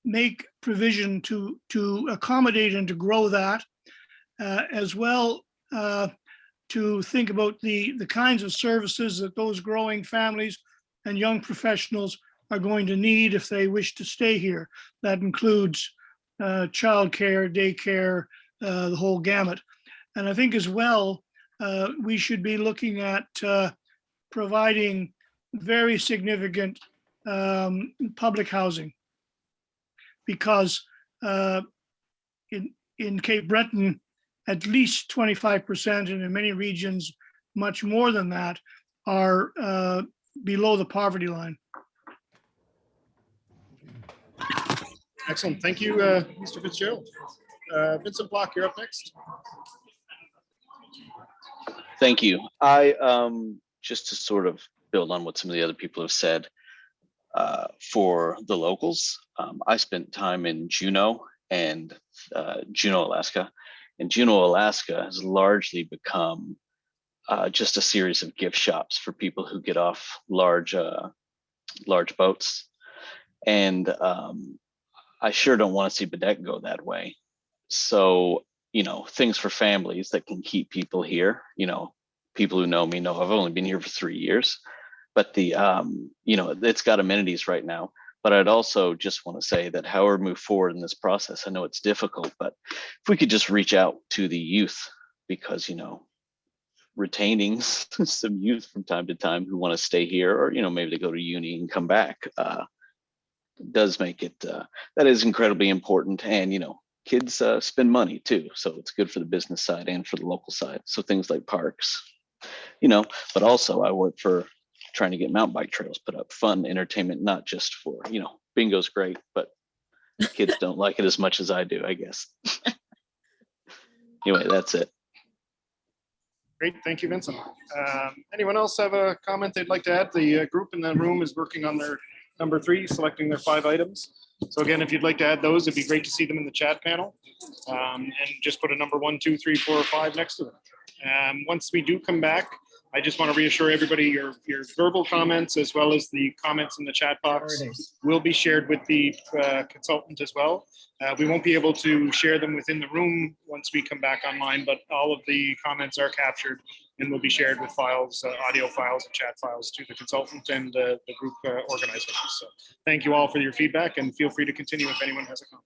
make provision to accommodate and to grow that, as well to think about the kinds of services that those growing families and young professionals are going to need if they wish to stay here. That includes childcare, daycare, the whole gamut. And I think as well, we should be looking at providing very significant public housing, because in Cape Breton, at least 25%, and in many regions, much more than that, are below the poverty line. Excellent. Thank you, Mr. Fitzgerald. Vincent Block, you're up next. Thank you. Just to sort of build on what some of the other people have said, for the locals, I spent time in Juneau and Juneau, Alaska. And Juneau, Alaska has largely become just a series of gift shops for people who get off large boats. And I sure don't want to see Baddeck go that way. So, things for families that can keep people here. People who know me know I've only been here for 3 years, but it's got amenities right now. But I'd also just want to say that however move forward in this process, I know it's difficult, but if we could just reach out to the youth, because, retaining some youth from time to time who want to stay here, or, maybe they go to uni and come back, does make it, that is incredibly important. And, kids spend money too. So it's good for the business side and for the local side. So things like parks, but also I work for trying to get mountain bike trails put up, fun entertainment, not just for, bingo's great, but kids don't like it as much as I do, I guess. Anyway, that's it. Great, thank you, Vincent. Anyone else have a comment they'd like to add? The group in the room is working on their number 3, selecting their 5 items. So again, if you'd like to add those, it'd be great to see them in the chat panel, and just put a number 1, 2, 3, 4, or 5 next to them. Once we do come back, I just want to reassure everybody your verbal comments as well as the comments in the chat box will be shared with the consultant as well. We won't be able to share them within the room once we come back online, but all of the comments are captured and will be shared with files, audio files and chat files to the consultant and the group organizers. So thank you all for your feedback, and feel free to continue if anyone has a comment.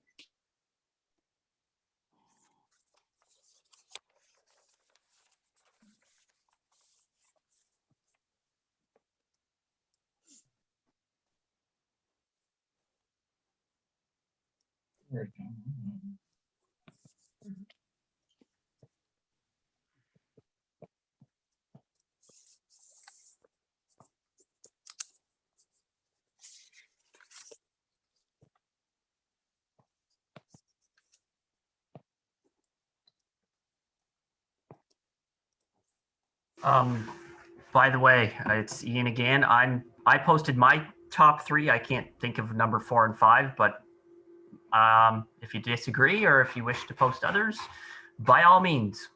By the way, it's Ian again. I posted my top 3. I can't think of number 4 and 5, but if you disagree or if you wish to post others, by all means.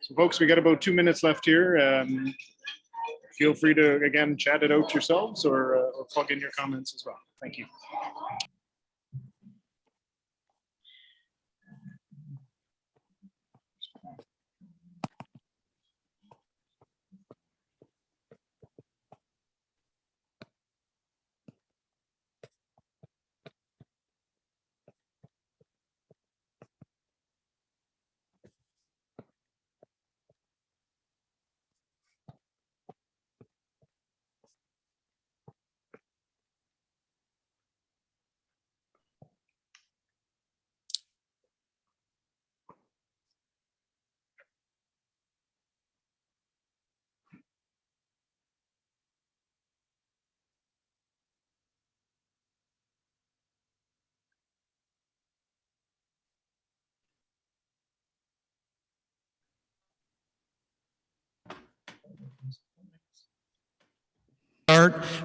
So folks, we got about 2 minutes left here. Feel free to, again, chat it out yourselves or plug in your comments as well. Thank you.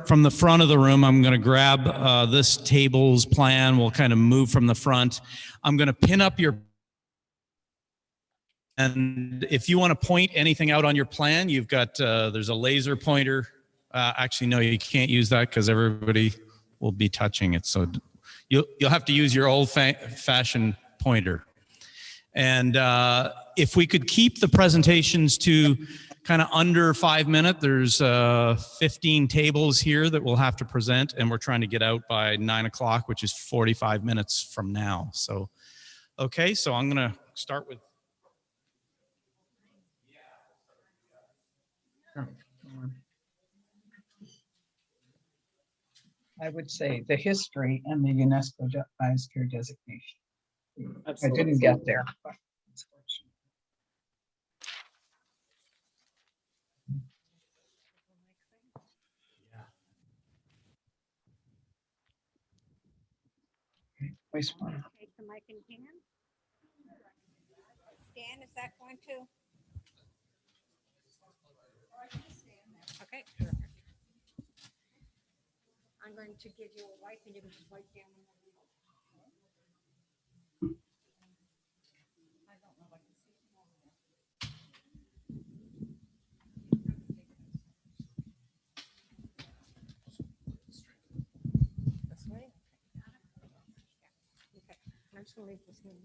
from the front of the room. I'm going to grab this table's plan. We'll kind of move from the front. I'm going to pin up your, and if you want to point anything out on your plan, you've got, there's a laser pointer. Actually, no, you can't use that because everybody will be touching it. So you'll have to use your old-fashioned pointer. And if we could keep the presentations to kind of under 5 minutes, there's 15 tables here that we'll have to present, and we're trying to get out by 9 o'clock, which is 45 minutes from now. So, okay, so I'm going to start with. I would say the history and the UNESCO biosphere designation. I didn't get there. But it's fortunate. Wastewater. Take the mic in hand. Dan, is that going to? Okay, perfect. I'm going to give you a wipe and you can just wipe down. I don't know what to see. This way? Okay, I'm just gonna leave this in.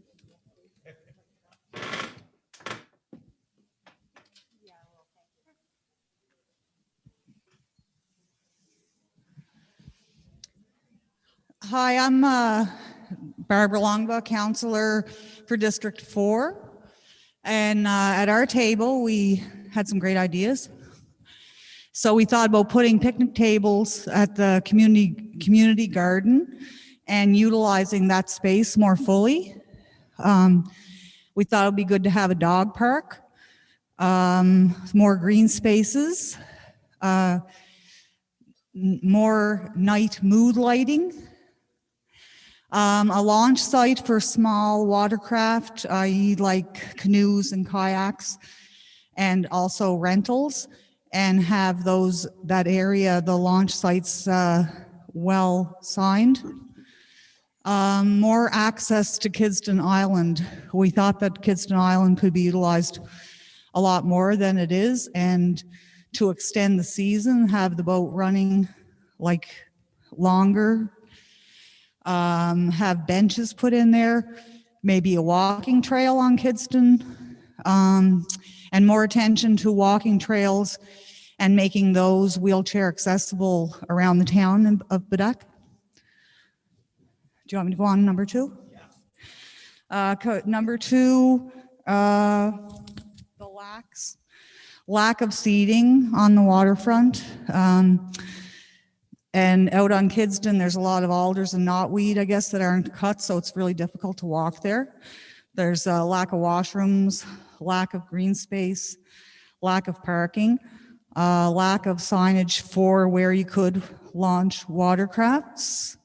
Hi, I'm Barbara Longbaugh, counselor for District 4. And at our table, we had some great ideas. So we thought about putting picnic tables at the community garden and utilizing that space more fully. We thought it would be good to have a dog park, more green spaces, more night mood lighting, a launch site for small watercraft, i.e. like canoes and kayaks, and also rentals, and have that area, the launch sites, well signed. More access to Kidston Island. We thought that Kidston Island could be utilized a lot more than it is, and to extend the season, have the boat running like longer. Have benches put in there, maybe a walking trail on Kidston, and more attention to walking trails and making those wheelchair accessible around the town of Baddeck. Do you want me to go on number 2? Yeah. Number 2, the lack of seating on the waterfront. And out on Kidston, there's a lot of alders and knotweed, I guess, that aren't cut, so it's really difficult to walk there. There's a lack of washrooms, lack of green space, lack of parking, lack of signage for where you could launch watercrafts.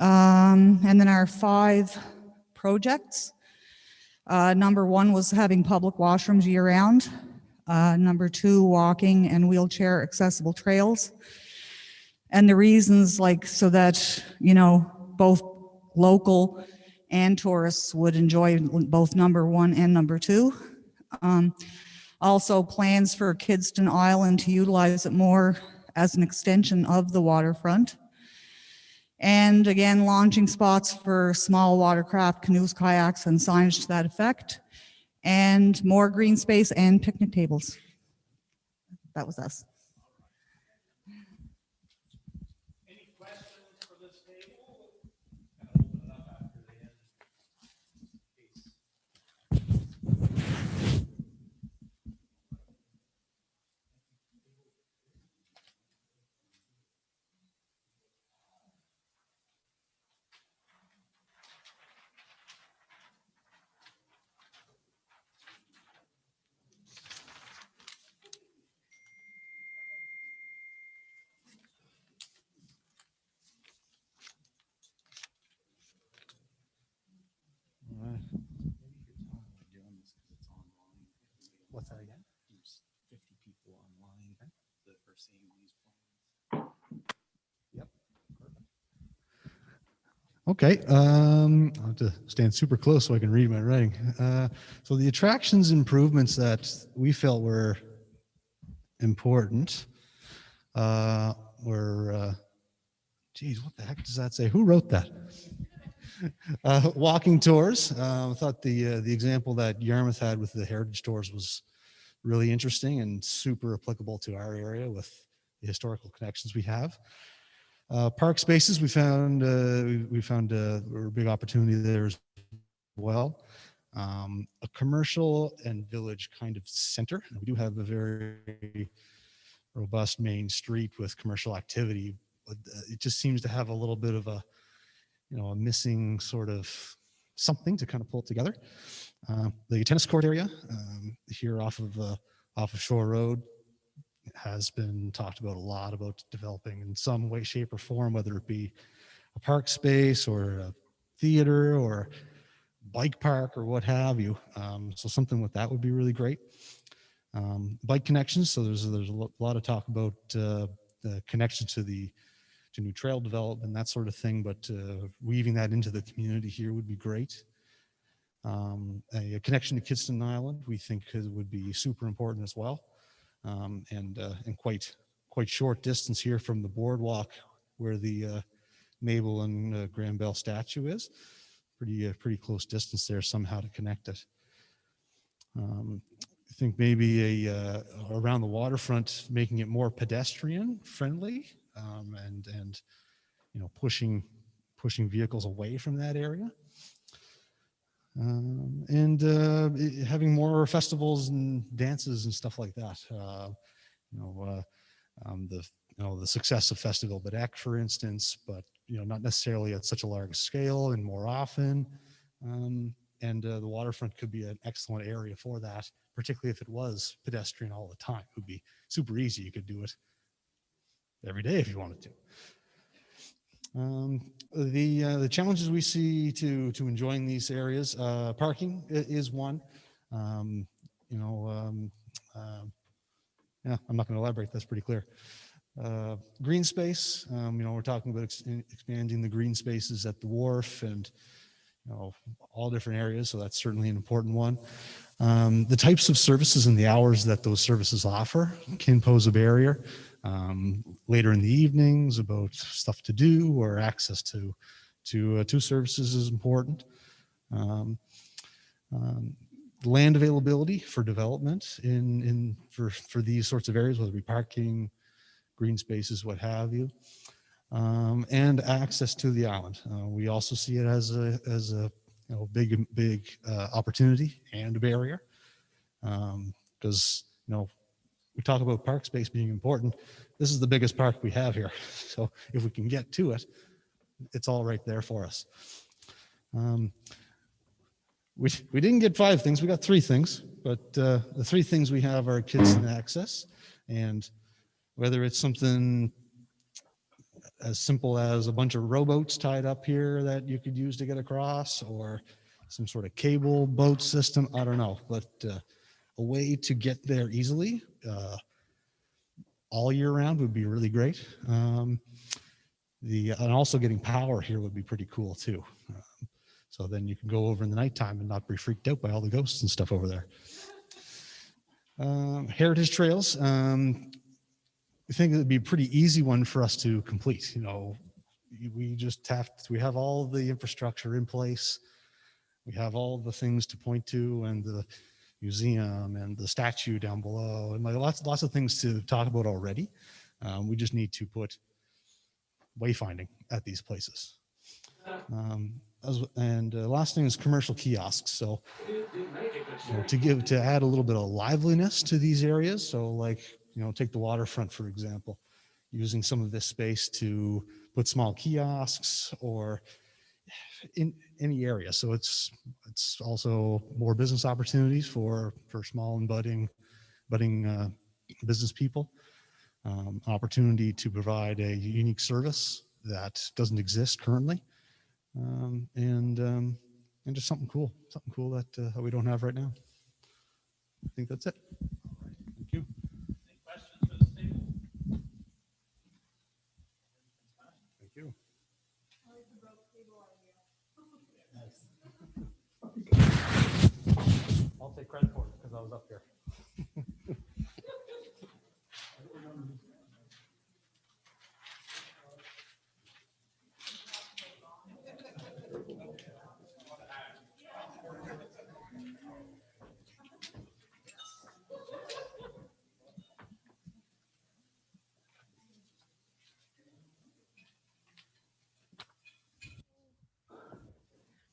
And then our 5 projects. Number 1 was having public washrooms year-round. Number 2, walking and wheelchair accessible trails. And the reasons, like, so that, you know, both local and tourists would enjoy both number 1 and number 2. Also plans for Kidston Island to utilize it more as an extension of the waterfront. And again, launching spots for small watercraft, canoes, kayaks, and signage to that effect. And more green space and picnic tables. That was us. What's that again? There's 50 people online that are seeing these plans. Okay, I'll have to stand super close so I can read my writing. So the attractions improvements that we felt were important were, geez, what the heck does that say? Who wrote that? Walking tours. I thought the example that Yarmouth had with the heritage tours was really interesting and super applicable to our area with the historical connections we have. Park spaces, we found were a big opportunity there as well. A commercial and village kind of center. We do have a very robust main street with commercial activity, but it just seems to have a little bit of a missing sort of something to kind of pull it together. The tennis court area here off of Shore Road has been talked about a lot about developing in some way, shape, or form, whether it be a park space or a theater or bike park or what have you. So something with that would be really great. Bike connections. So there's a lot of talk about the connection to new trail development, that sort of thing, but weaving that into the community here would be great. A connection to Kidston Island, we think would be super important as well. And quite short distance here from the boardwalk where the Mabel and Graham Bell statue is. Pretty close distance there somehow to connect it. I think maybe around the waterfront, making it more pedestrian friendly, and pushing vehicles away from that area. And having more festivals and dances and stuff like that. The success of Festival Baddeck, for instance, but not necessarily at such a large scale and more often. And the waterfront could be an excellent area for that, particularly if it was pedestrian all the time. It would be super easy. You could do it every day if you wanted to. The challenges we see to enjoying these areas, parking is one. Yeah, I'm not going to elaborate. That's pretty clear. Green space. We're talking about expanding the green spaces at the wharf and all different areas. So that's certainly an important one. The types of services and the hours that those services offer can pose a barrier. Later in the evenings, about stuff to do or access to services is important. Land availability for development for these sorts of areas, whether it be parking, green spaces, what have you, and access to the island. We also see it as a big opportunity and a barrier, because we talk about park space being important. This is the biggest park we have here. So if we can get to it, it's all right there for us. We didn't get 5 things, we got 3 things, but the 3 things we have are kids and access. And whether it's something as simple as a bunch of rowboats tied up here that you could use to get across, or some sort of cable boat system, I don't know, but a way to get there easily all year round would be really great. And also getting power here would be pretty cool too. So then you can go over in the nighttime and not be freaked out by all the ghosts and stuff over there. Heritage trails. I think it would be a pretty easy one for us to complete. We have all the infrastructure in place. We have all the things to point to, and the museum and the statue down below, and lots of things to talk about already. We just need to put wayfinding at these places. Last thing is commercial kiosks. So to add a little bit of liveliness to these areas. So take the waterfront, for example, using some of this space to put small kiosks or in any area. So it's also more business opportunities for small and budding business people. Opportunity to provide a unique service that doesn't exist currently. And just something cool that we don't have right now. I think that's it. Thank you. Thank you. because I was up here.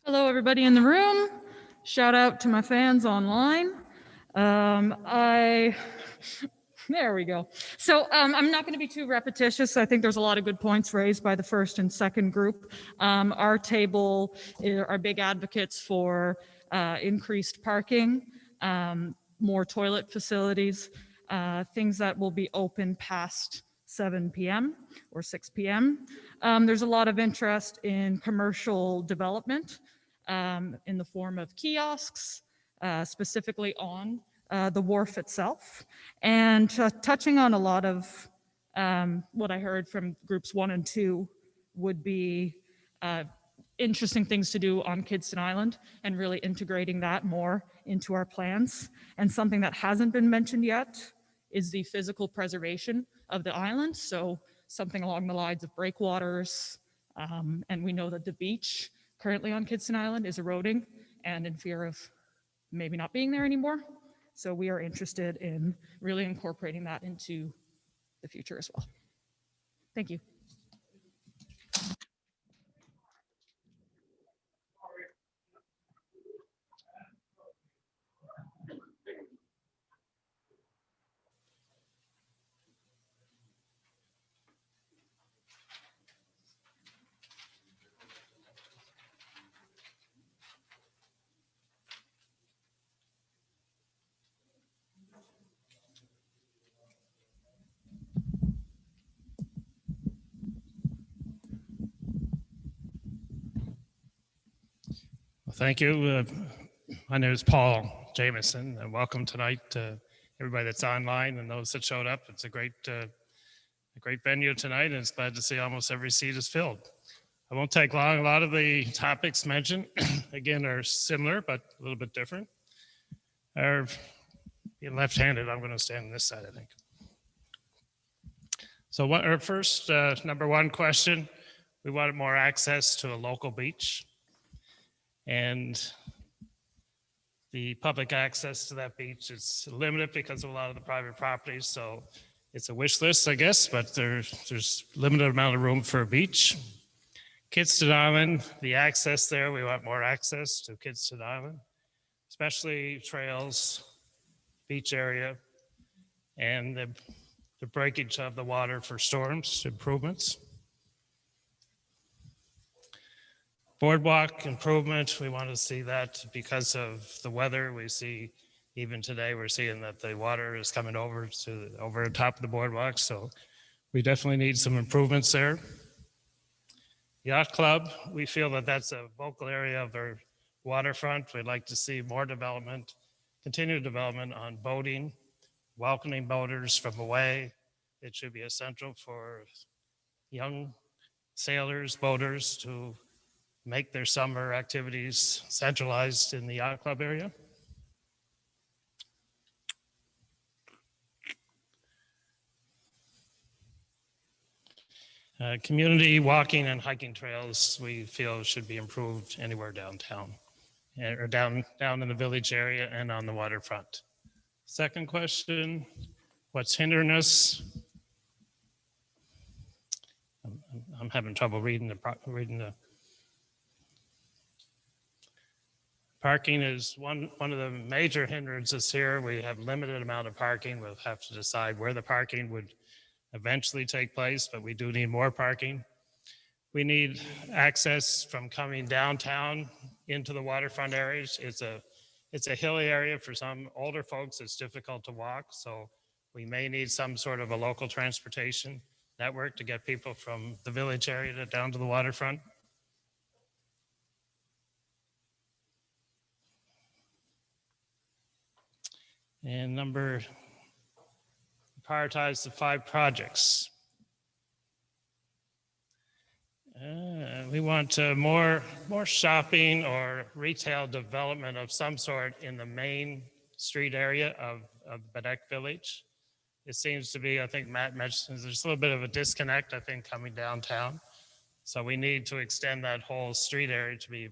Hello, everybody in the room. Shout out to my fans online. There we go. So I'm not going to be too repetitious. I think there's a lot of good points raised by the first and second group. Our table are big advocates for increased parking, more toilet facilities, things that will be open past 7 p.m. or 6 p.m. There's a lot of interest in commercial development in the form of kiosks, specifically on the wharf itself, and touching on a lot of what I heard from groups 1 and 2 would be interesting things to do on Kidston Island and really integrating that more into our plans. And something that hasn't been mentioned yet is the physical preservation of the island. So something along the lines of breakwaters, and we know that the beach currently on Kidston Island is eroding and in fear of maybe not being there anymore. So we are interested in really incorporating that into the future as well. Thank you. Well, thank you. My name is Paul Jamieson, and welcome tonight to everybody that's online and those that showed up. It's a great venue tonight, and it's glad to see almost every seat is filled. I won't take long. A lot of the topics mentioned, again, are similar, but a little bit different. Being left-handed, I'm going to stand on this side, I think. So what our first, number one question, we wanted more access to a local beach. And the public access to that beach is limited because of a lot of the private properties. So it's a wish list, I guess, but there's limited amount of room for a beach. Kidston Island, the access there, we want more access to Kidston Island, especially trails, beach area, and the breakage of the water for storms improvements. Boardwalk improvement, we want to see that because of the weather. We see, even today, we're seeing that the water is coming over the top of the boardwalk. So we definitely need some improvements there. Yacht Club, we feel that that's a vocal area of our waterfront. We'd like to see more development, continued development on boating, welcoming boaters from away. It should be essential for young sailors, boaters to make their summer activities centralized in the yacht club area. Community walking and hiking trails, we feel should be improved anywhere downtown or down in the village area and on the waterfront. Second question, what's hindering us? I'm having trouble reading the parking is one of the major hindrances here. We have limited amount of parking. We'll have to decide where the parking would eventually take place, but we do need more parking. We need access from coming downtown into the waterfront areas. It's a hilly area for some older folks. It's difficult to walk, so we may need some sort of a local transportation network to get people from the village area down to the waterfront. And prioritize the 5 projects. We want more shopping or retail development of some sort in the main street area of Baddeck Village. It seems to be, I think Matt mentioned, there's a little bit of a disconnect, I think, coming downtown. So we need to extend that whole street area to be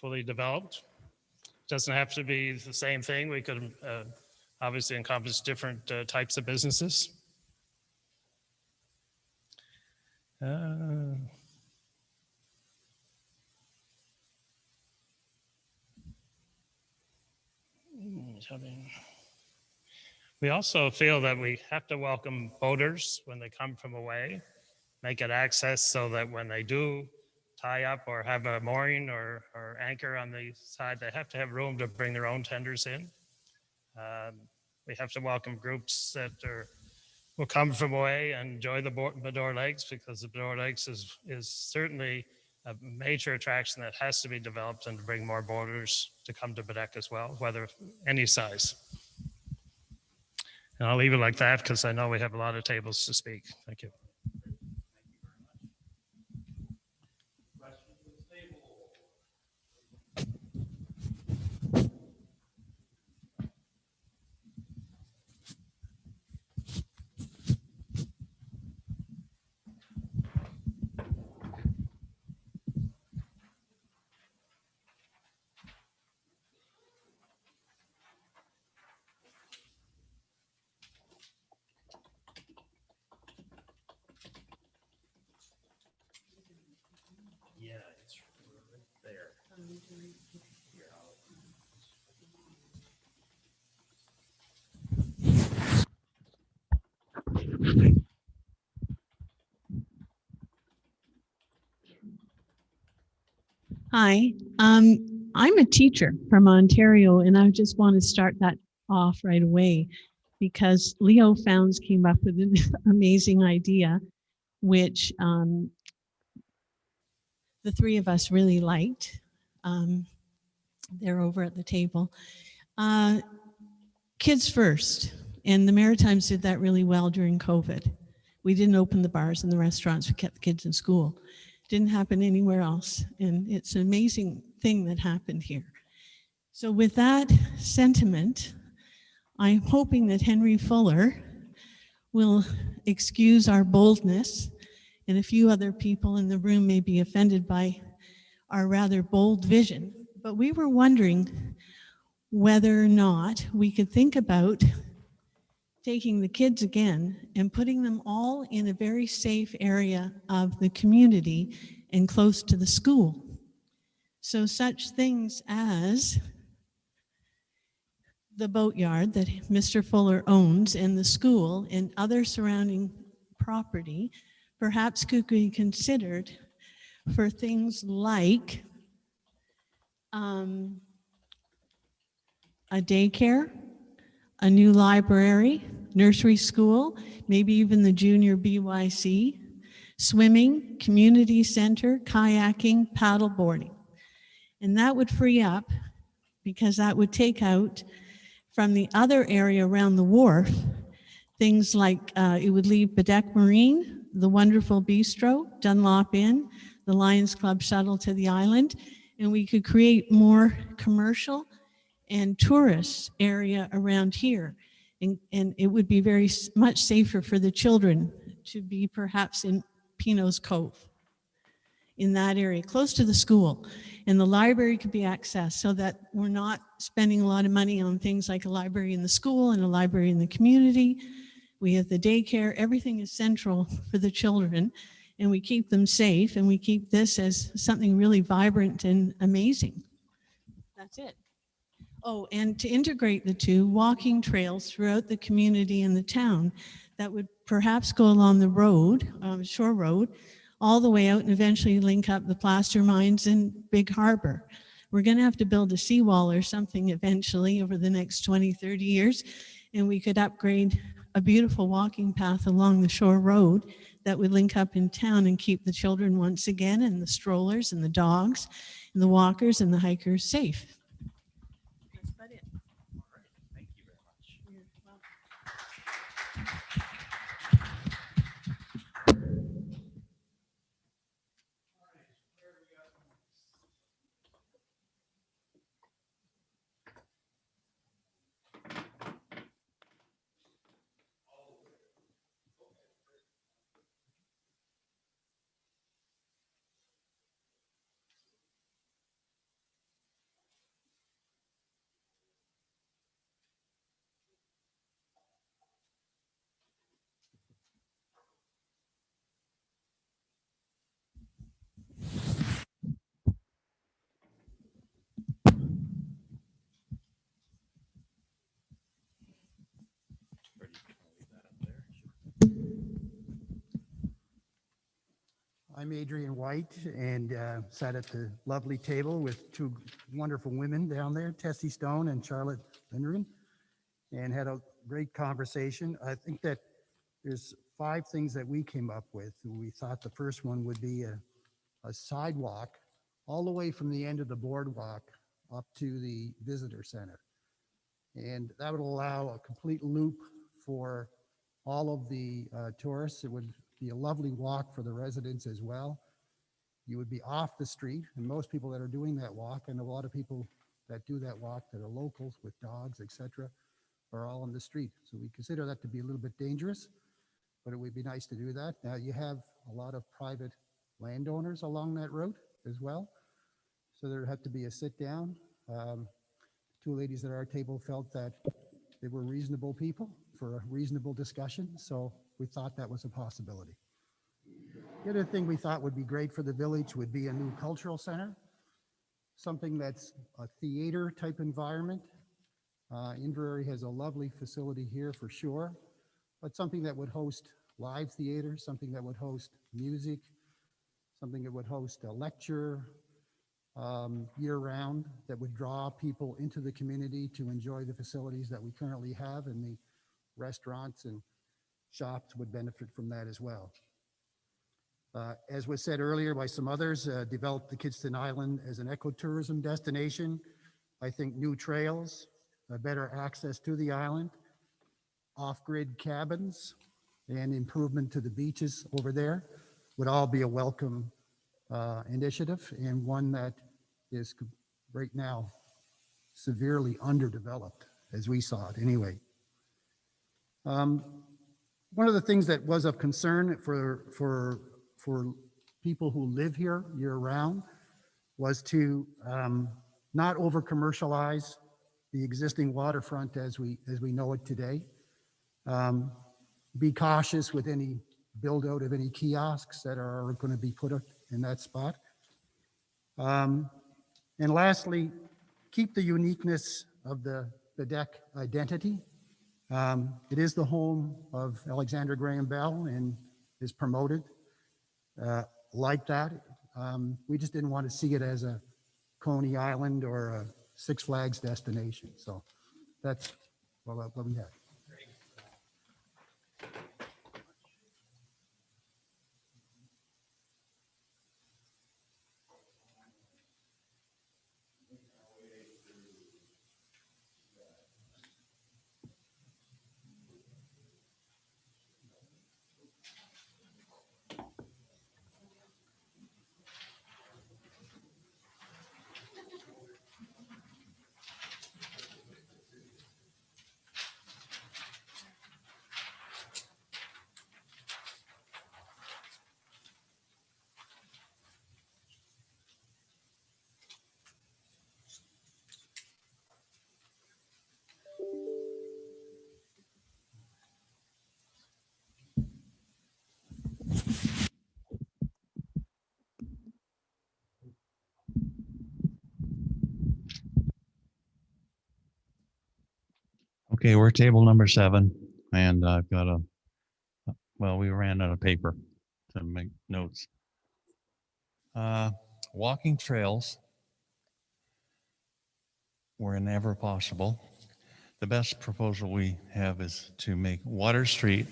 fully developed. Doesn't have to be the same thing. We could obviously encompass different types of businesses. We also feel that we have to welcome boaters when they come from away, make it access so that when they do tie up or have a mooring or anchor on the side, they have to have room to bring their own tenders in. We have to welcome groups that will come from away and enjoy the Bador Lakes, because the Bador Lakes is certainly a major attraction that has to be developed and to bring more boaters to come to Baddeck as well, whether any size. And I'll leave it like that because I know we have a lot of tables to speak. Thank you. Yeah, it's right there. Hi, I'm a teacher from Ontario, and I just want to start that off right away because Leo Founds came up with an amazing idea, which the three of us really liked. They're over at the table. Kids first, and the Maritimes did that really well during COVID. We didn't open the bars and the restaurants, we kept the kids in school. Didn't happen anywhere else, and it's an amazing thing that happened here. So with that sentiment, I'm hoping that Henry Fuller will excuse our boldness, and a few other people in the room may be offended by our rather bold vision, but we were wondering whether or not we could think about taking the kids again and putting them all in a very safe area of the community and close to the school. So such things as the boatyard that Mr. Fuller owns and the school and other surrounding property perhaps could be considered for things like a daycare, a new library, nursery school, maybe even the junior BYC, swimming, community center, kayaking, paddle boarding. And that would free up, because that would take out from the other area around the wharf, things like it would leave Baddeck Marine, the wonderful bistro, Dunlop Inn, the Lions Club shuttle to the island, and we could create more commercial and tourist area around here. And it would be very much safer for the children to be perhaps in Pino's Cove, in that area, close to the school. And the library could be accessed so that we're not spending a lot of money on things like a library in the school and a library in the community. We have the daycare, everything is central for the children, and we keep them safe, and we keep this as something really vibrant and amazing. That's it. Oh, and to integrate the two, walking trails throughout the community and the town that would perhaps go along the road, Shore Road, all the way out and eventually link up the plaster mines and Big Harbor. We're going to have to build a seawall or something eventually over the next 20, 30 years, and we could upgrade a beautiful walking path along the Shore Road that would link up in town and keep the children once again, and the strollers and the dogs and the walkers and the hikers safe. That's about it. All right. Thank you very much. You're welcome. I'm Adrian White and sat at the lovely table with two wonderful women down there, Tessie Stone and Charlotte Lindgren, and had a great conversation. I think that there's 5 things that we came up with. We thought the first one would be a sidewalk all the way from the end of the boardwalk up to the visitor center. And that would allow a complete loop for all of the tourists. It would be a lovely walk for the residents as well. You would be off the street, and most people that are doing that walk, and a lot of people that do that walk that are locals with dogs, etc., are all on the street. So we consider that to be a little bit dangerous, but it would be nice to do that. Now you have a lot of private landowners along that route as well. So there had to be a sit down. Two ladies at our table felt that they were reasonable people for a reasonable discussion. So we thought that was a possibility. The other thing we thought would be great for the village would be a new cultural center, something that's a theater type environment. Inverary has a lovely facility here for sure, but something that would host live theater, something that would host music, something that would host a lecture year-round, that would draw people into the community to enjoy the facilities that we currently have, and the restaurants and shops would benefit from that as well. As was said earlier by some others, develop the Kidston Island as an ecotourism destination. I think new trails, better access to the island, off-grid cabins, and improvement to the beaches over there would all be a welcome initiative, and one that is right now severely underdeveloped as we saw it anyway. One of the things that was of concern for people who live here year-round was to not over-commercialize the existing waterfront as we know it today. Be cautious with any build-out of any kiosks that are going to be put in that spot. And lastly, keep the uniqueness of the Baddeck identity. It is the home of Alexander Graham Bell and is promoted like that. We just didn't want to see it as a Coney Island or a Six Flags destination. So that's what we had. Okay, we're table number 7, and I've got well, we ran out of paper to make notes. Walking trails wherever possible. The best proposal we have is to make Water Street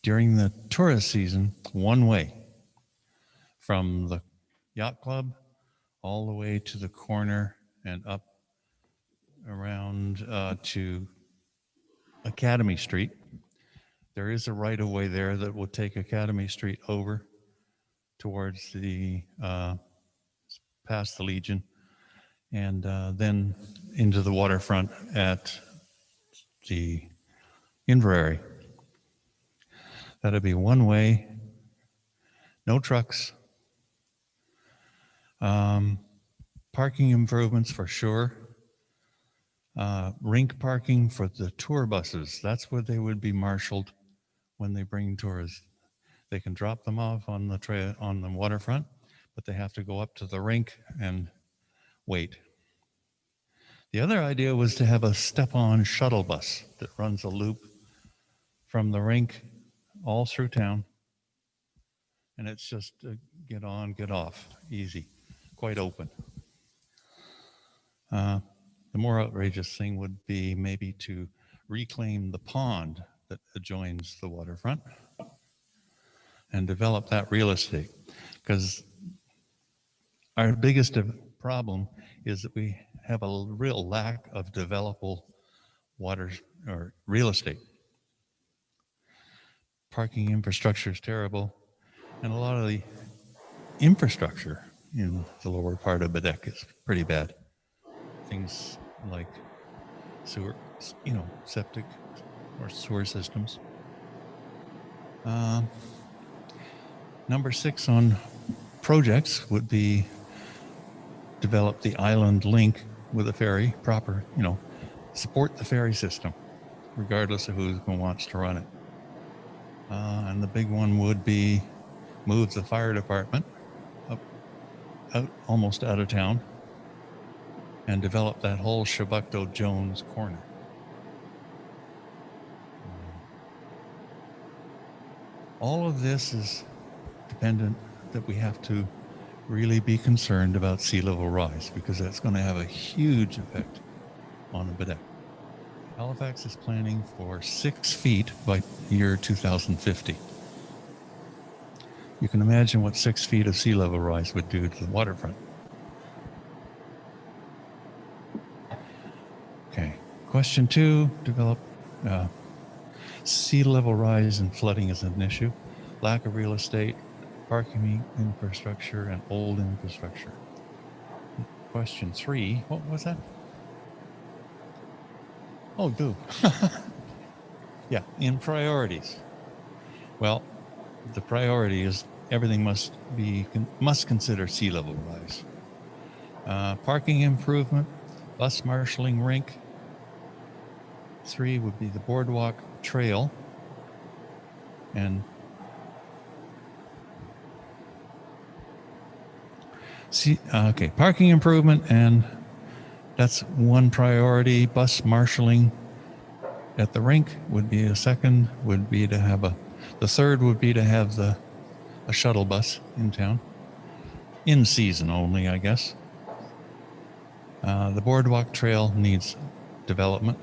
during the tourist season one way from the yacht club all the way to the corner and up around to Academy Street. There is a right of way there that will take Academy Street over towards the past the Legion, and then into the waterfront at the Inverary. That'd be one way, no trucks. Parking improvements for sure. Rink parking for the tour buses. That's where they would be marshaled when they bring tourists. They can drop them off on the trail on the waterfront, but they have to go up to the rink and wait. The other idea was to have a step-on shuttle bus that runs a loop from the rink all through town And it's just get on, get off, easy, quite open. The more outrageous thing would be maybe to reclaim the pond that adjoins the waterfront and develop that real estate. Because our biggest problem is that we have a real lack of developable water or real estate. Parking infrastructure is terrible, and a lot of the infrastructure in the lower part of Baddeck is pretty bad. Things like sewer, septic or sewer systems. Number 6 on projects would be develop the island link with a ferry, proper, support the ferry system, regardless of who wants to run it. And the big one would be move the fire department almost out of town and develop that whole Chebucto Jones corner. All of this is dependent that we have to really be concerned about sea level rise, because that's going to have a huge effect on Baddeck. Halifax is planning for 6 feet by year 2050. You can imagine what 6 feet of sea level rise would do to the waterfront. Okay, question 2, develop sea level rise and flooding is an issue. Lack of real estate, parking infrastructure, and old infrastructure. Question 3, what was that? Oh, do. Yeah, in priorities. Well, the priority is everything must consider sea level rise. Parking improvement, bus marshalling rink. 3 would be the boardwalk trail. And parking improvement, and that's one priority. Bus marshalling at the rink would be a second, would be to have the third would be to have a shuttle bus in town, in season only, I guess. The boardwalk trail needs development.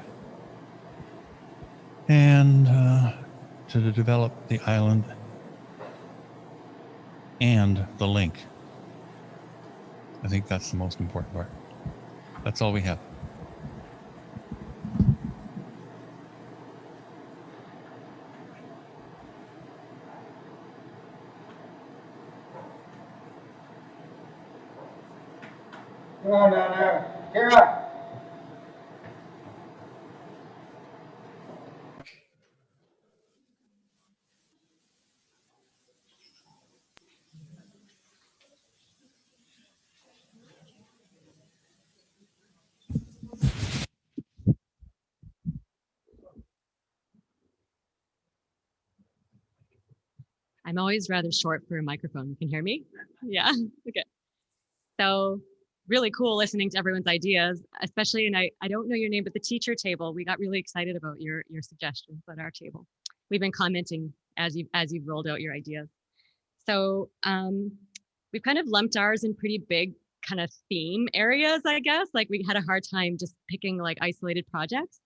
And to develop the island and the link. I think that's the most important part. That's all we have. Come on down there. Kara. I'm always rather short for a microphone. You can hear me? Yeah, okay. So really cool listening to everyone's ideas, especially, and I don't know your name, but the teacher table, we got really excited about your suggestions at our table. We've been commenting as you've rolled out your ideas. So we've kind of lumped ours in pretty big kind of theme areas, I guess. Like we had a hard time just picking like isolated projects.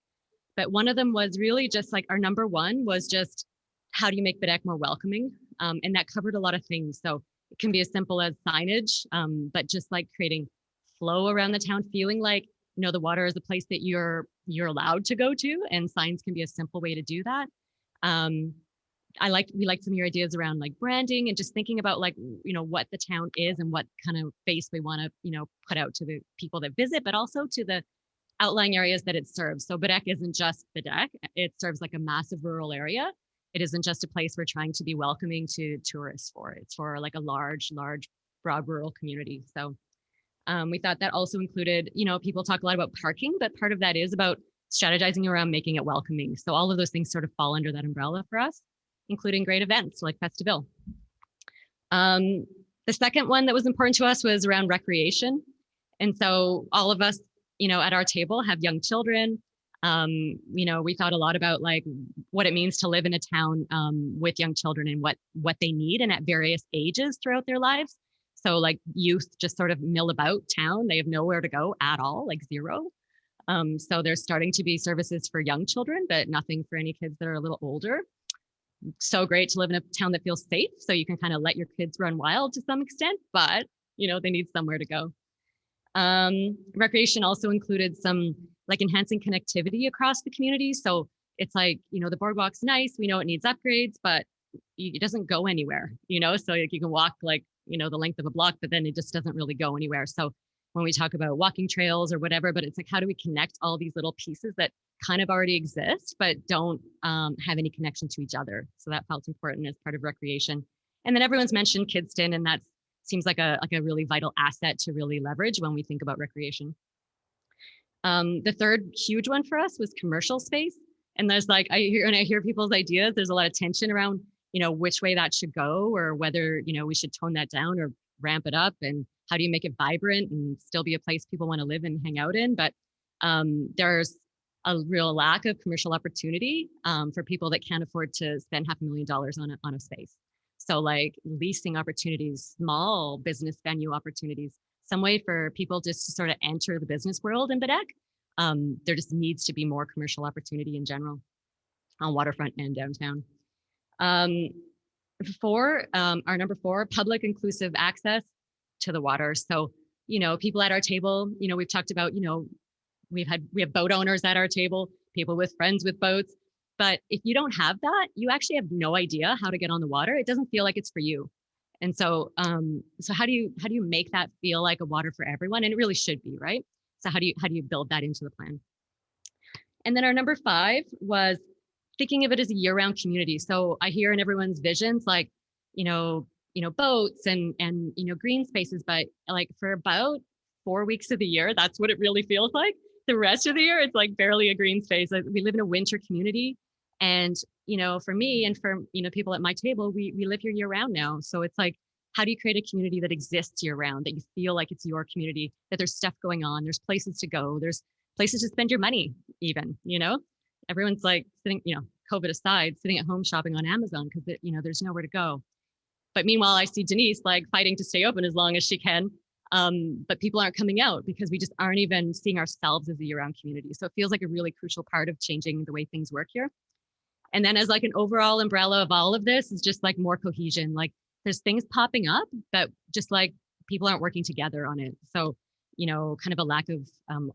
But one of them was really just like our number one was just how do you make Baddeck more welcoming? And that covered a lot of things. So it can be as simple as signage, but just like creating flow around the town, feeling like, the water is a place that you're allowed to go to, and signs can be a simple way to do that. We liked some of your ideas around like branding and just thinking about like, what the town is and what kind of face we want to, put out to the people that visit, but also to the outlying areas that it serves. So Baddeck isn't just Baddeck. It serves like a massive rural area. It isn't just a place we're trying to be welcoming to tourists for. It's for like a large, broad rural community. So we thought that also included, people talk a lot about parking, but part of that is about strategizing around making it welcoming. So all of those things sort of fall under that umbrella for us, including great events like Festival. The second one that was important to us was around recreation. And so all of us, at our table have young children. We thought a lot about like what it means to live in a town with young children and what they need and at various ages throughout their lives. So like youth just sort of mill about town. They have nowhere to go at all, like zero. So there's starting to be services for young children, but nothing for any kids that are a little older. So great to live in a town that feels safe. So you can kind of let your kids run wild to some extent, but they need somewhere to go. Recreation also included some like enhancing connectivity across the community. So it's like, the boardwalk's nice. We know it needs upgrades, but it doesn't go anywhere, so like you can walk like, the length of a block, but then it just doesn't really go anywhere. So when we talk about walking trails or whatever, but it's like, how do we connect all these little pieces that kind of already exist, but don't have any connection to each other? So that felt important as part of recreation. And then everyone's mentioned Kidston, and that seems like a really vital asset to really leverage when we think about recreation. The third huge one for us was commercial space. And there's like, when I hear people's ideas, there's a lot of tension around, which way that should go, or whether, we should tone that down or ramp it up, and how do you make it vibrant and still be a place people want to live and hang out in. But there's a real lack of commercial opportunity for people that can't afford to spend $500,000 on a space. So like leasing opportunities, small business venue opportunities, some way for people just to sort of enter the business world in Baddeck. There just needs to be more commercial opportunity in general on Waterfront and downtown. Our number 4, public inclusive access to the water. So, people at our table, we've talked about, we have boat owners at our table, people with friends with boats. But if you don't have that, you actually have no idea how to get on the water. It doesn't feel like it's for you. And so, so how do you make that feel like a water for everyone? And it really should be, right? So how do you build that into the plan? And then our number 5 was thinking of it as a year-round community. So I hear in everyone's visions, like, boats and green spaces, but like for about 4 weeks of the year, that's what it really feels like. The rest of the year, it's like barely a green space. Like, we live in a winter community. And, for me and for, people at my table, we live here year round now. So it's like, how do you create a community that exists year round, that you feel like it's your community, that there's stuff going on, there's places to go, there's places to spend your money even, everyone's like sitting, COVID aside, sitting at home shopping on Amazon because, there's nowhere to go. But meanwhile, I see Denise like fighting to stay open as long as she can. But people aren't coming out because we just aren't even seeing ourselves as a year-round community. So it feels like a really crucial part of changing the way things work here. And then as like an overall umbrella of all of this is just like more cohesion. Like there's things popping up that just like people aren't working together on it. So, kind of a lack of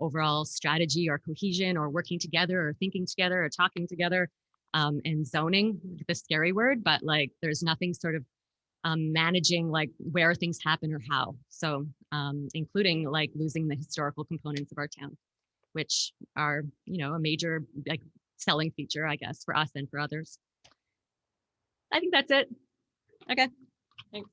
overall strategy or cohesion or working together or thinking together or talking together, and zoning, the scary word, but like there's nothing sort of managing like where things happen or how. So including like losing the historical components of our town, which are, a major like selling feature, I guess, for us and for others. I think that's it. Okay, thanks.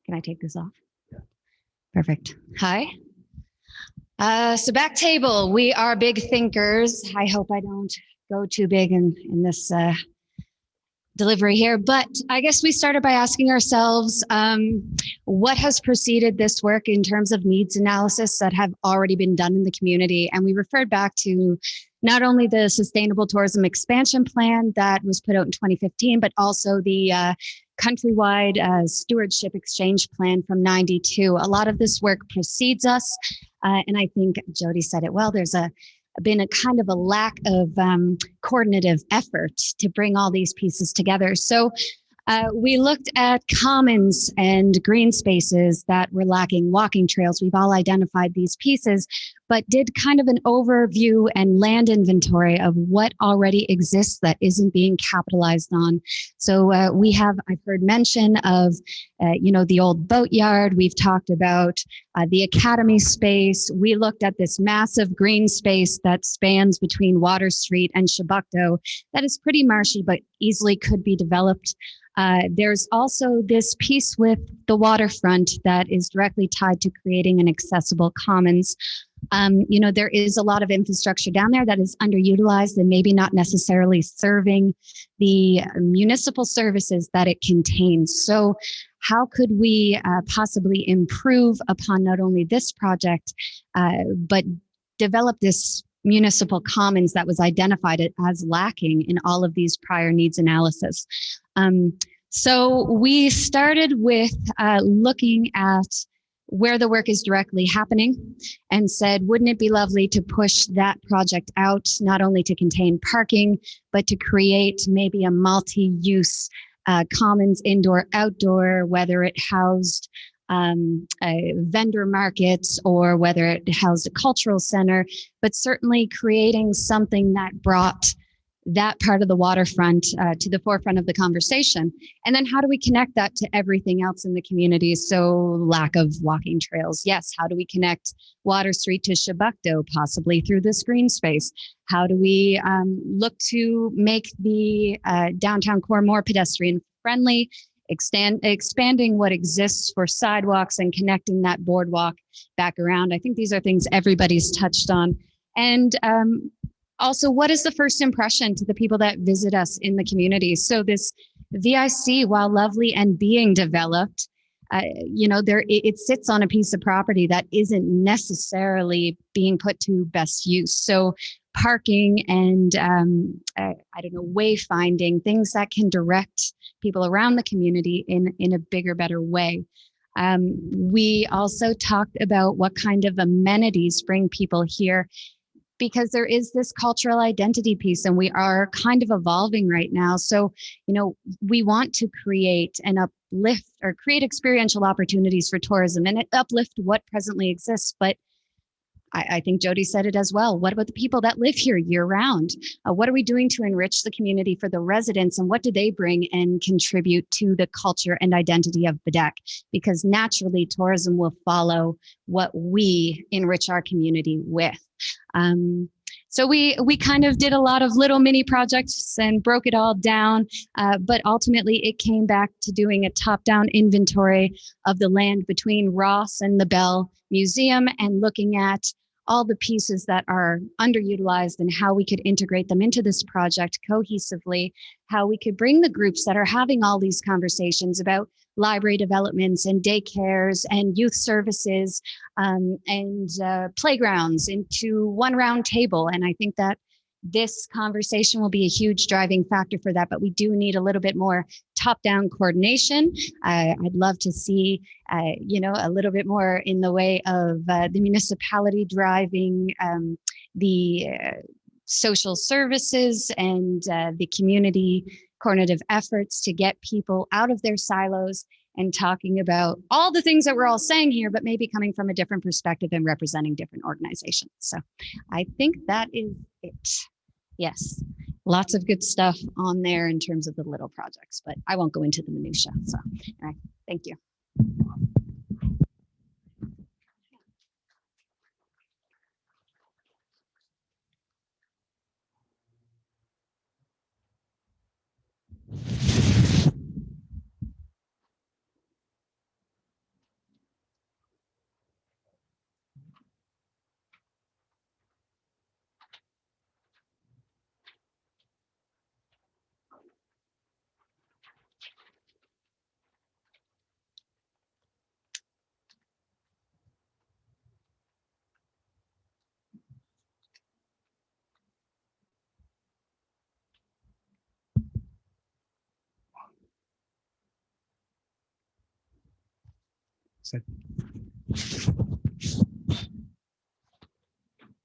Can I take this off? Perfect. Hi. So back table, we are big thinkers. I hope I don't go too big in this delivery here, but I guess we started by asking ourselves, what has preceded this work in terms of needs analysis that have already been done in the community? And we referred back to not only the Sustainable Tourism Expansion Plan that was put out in 2015, but also the countrywide stewardship exchange plan from 92. A lot of this work precedes us. And I think Jody said it well, there's been a kind of a lack of coordinative effort to bring all these pieces together. So we looked at commons and green spaces that were lacking, walking trails. We've all identified these pieces, but did kind of an overview and land inventory of what already exists that isn't being capitalized on. So I've heard mention of, the old boatyard. We've talked about the academy space. We looked at this massive green space that spans between Water Street and Shabukto that is pretty marshy, but easily could be developed. There's also this piece with the waterfront that is directly tied to creating an accessible commons. There is a lot of infrastructure down there that is underutilized and maybe not necessarily serving the municipal services that it contains. So how could we possibly improve upon not only this project, but develop this municipal commons that was identified as lacking in all of these prior needs analysis? So we started with looking at where the work is directly happening and said, wouldn't it be lovely to push that project out, not only to contain parking, but to create maybe a multi-use commons indoor, outdoor, whether it housed vendor markets or whether it housed a cultural center, but certainly creating something that brought that part of the waterfront to the forefront of the conversation. And then how do we connect that to everything else in the community? So lack of walking trails. Yes. How do we connect Water Street to Shabukto, possibly through this green space? How do we look to make the downtown core more pedestrian friendly, expanding what exists for sidewalks and connecting that boardwalk back around? I think these are things everybody's touched on. And also, what is the first impression to the people that visit us in the community? So this VIC, while lovely and being developed, it sits on a piece of property that isn't necessarily being put to best use. So parking and, wayfinding, things that can direct people around the community in a bigger, better way. We also talked about what kind of amenities bring people here, because there is this cultural identity piece and we are kind of evolving right now. So, we want to create and uplift or create experiential opportunities for tourism and uplift what presently exists. But I think Jody said it as well. What about the people that live here year round? What are we doing to enrich the community for the residents, and what do they bring and contribute to the culture and identity of Baddeck? Because naturally tourism will follow what we enrich our community with. So we kind of did a lot of little mini projects and broke it all down, but ultimately it came back to doing a top-down inventory of the land between Ross and the Bell Museum and looking at all the pieces that are underutilized and how we could integrate them into this project cohesively, how we could bring the groups that are having all these conversations about library developments and daycares and youth services and playgrounds into one round table. And I think that this conversation will be a huge driving factor for that, but we do need a little bit more top-down coordination. I'd love to see, a little bit more in the way of the municipality driving the social services and the community coordinative efforts to get people out of their silos and talking about all the things that we're all saying here, but maybe coming from a different perspective and representing different organizations. So I think that is it. Yes, lots of good stuff on there in terms of the little projects, but I won't go into the minutia. So, all right, thank you.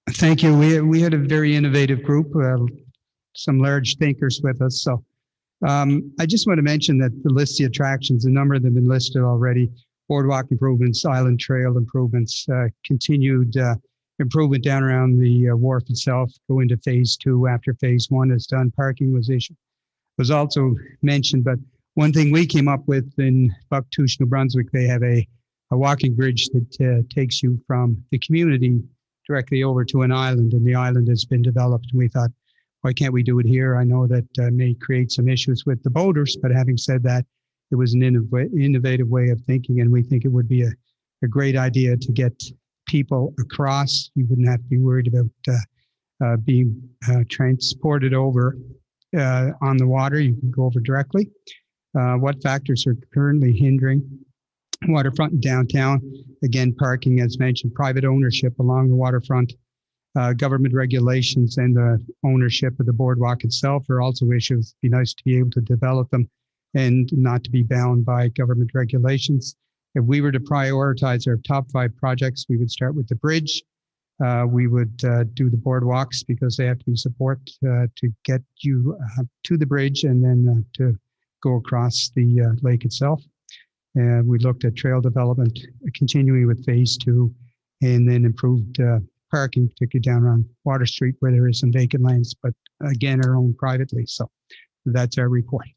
Thank you. We had a very innovative group, some large thinkers with us. So I just want to mention that the list of attractions, a number of them have been listed already: boardwalk improvements, island trail improvements, continued improvement down around the wharf itself, go into phase 2 after phase 1 is done. Parking was also mentioned, but one thing we came up with in Bucktouche, New Brunswick, they have a walking bridge that takes you from the community directly over to an island, and the island has been developed. And we thought, why can't we do it here? I know that may create some issues with the boaters, but having said that, it was an innovative way of thinking, and we think it would be a great idea to get people across. You wouldn't have to be worried about being transported over on the water. You can go over directly. What factors are currently hindering waterfront and downtown? Again, parking, as mentioned, private ownership along the waterfront, government regulations, and the ownership of the boardwalk itself are also issues. It'd be nice to be able to develop them and not to be bound by government regulations. If we were to prioritize our top 5 projects, we would start with the bridge. We would do the boardwalks because they have to be support to get you to the bridge and then to go across the lake itself. And we looked at trail development, continuing with phase 2, and then improved parking, particularly down around Water Street where there is some vacant lands, but again, are owned privately. So that's our report.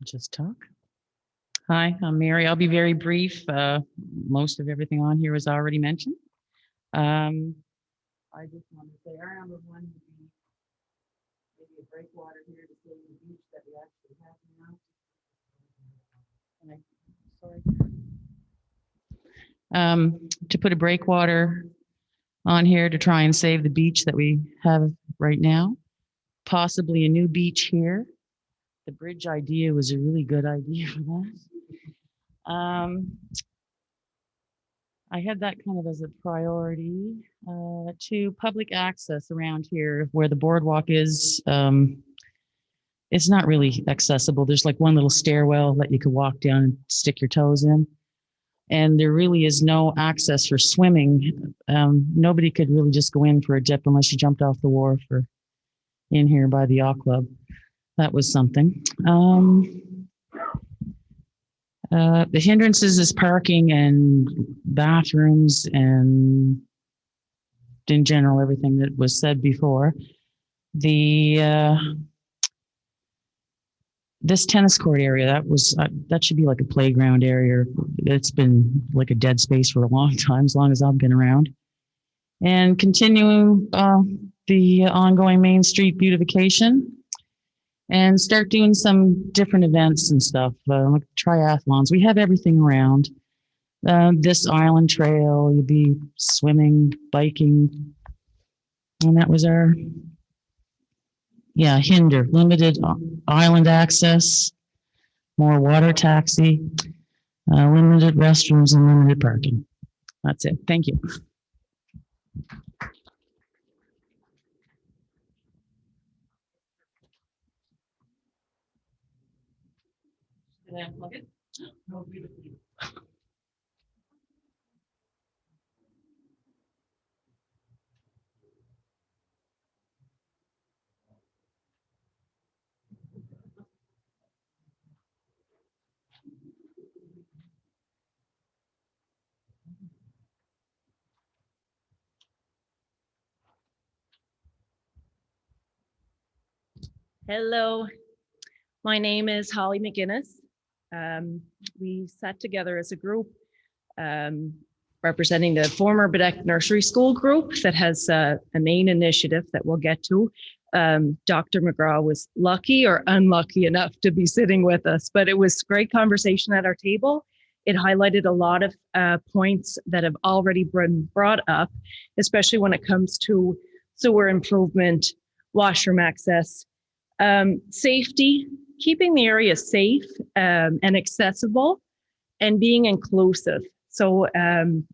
Just talk. Hi, I'm Mary. I'll be very brief. Most of everything on here was already mentioned. I just want to say our number one would be maybe a breakwater here to save the beach that we actually have now. To put a breakwater on here to try and save the beach that we have right now. Possibly a new beach here. The bridge idea was a really good idea for that. I had that kind of as a priority. To public access around here where the boardwalk is, it's not really accessible. There's like one little stairwell that you could walk down and stick your toes in. And there really is no access for swimming. Nobody could really just go in for a dip unless you jumped off the wharf or in here by the yacht club. That was something. The hindrances is parking and bathrooms and in general, everything that was said before. This tennis court area, that should be like a playground area. It's been like a dead space for a long time, as long as I've been around. And continuing the ongoing Main Street beautification. And start doing some different events and stuff, like triathlons. We have everything around. This island trail, you'll be swimming, biking. And that was our, limited island access, more water taxi, limited restrooms, and limited parking. That's it. Thank you. Did I unplug it? No. Hello, my name is Holly McGinnis. We sat together as a group representing the former Baddeck Nursery School group that has a main initiative that we'll get to. Dr. McGraw was lucky or unlucky enough to be sitting with us, but it was great conversation at our table. It highlighted a lot of points that have already been brought up, especially when it comes to sewer improvement, washroom access, safety, keeping the area safe and accessible and being inclusive. So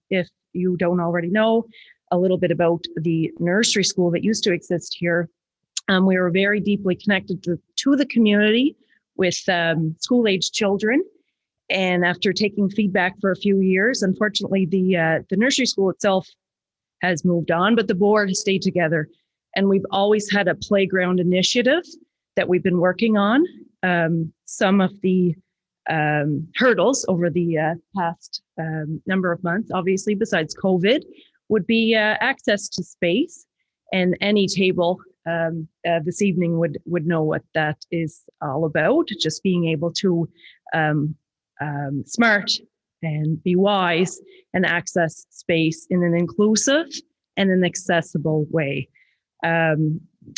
if you don't already know a little bit about the nursery school that used to exist here, we were very deeply connected to the community with school-aged children. And after taking feedback for a few years, unfortunately, the nursery school itself has moved on, but the board has stayed together. And we've always had a playground initiative that we've been working on. Some of the hurdles over the past number of months, obviously, besides COVID, would be access to space. And any table this evening would know what that is all about, just being able to smart and be wise and access space in an inclusive and an accessible way.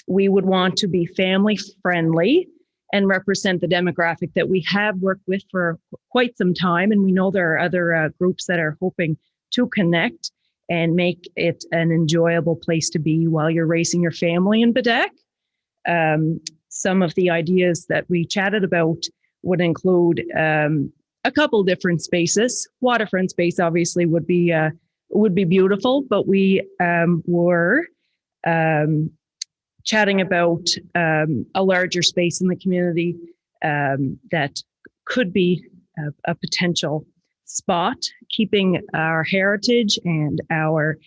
We would want to be family friendly and represent the demographic that we have worked with for quite some time. And we know there are other groups that are hoping to connect and make it an enjoyable place to be while you're raising your family in Baddeck. Some of the ideas that we chatted about would include a couple different spaces. Waterfront space obviously would be beautiful, but we were chatting about a larger space in the community that could be a potential spot, keeping our heritage and our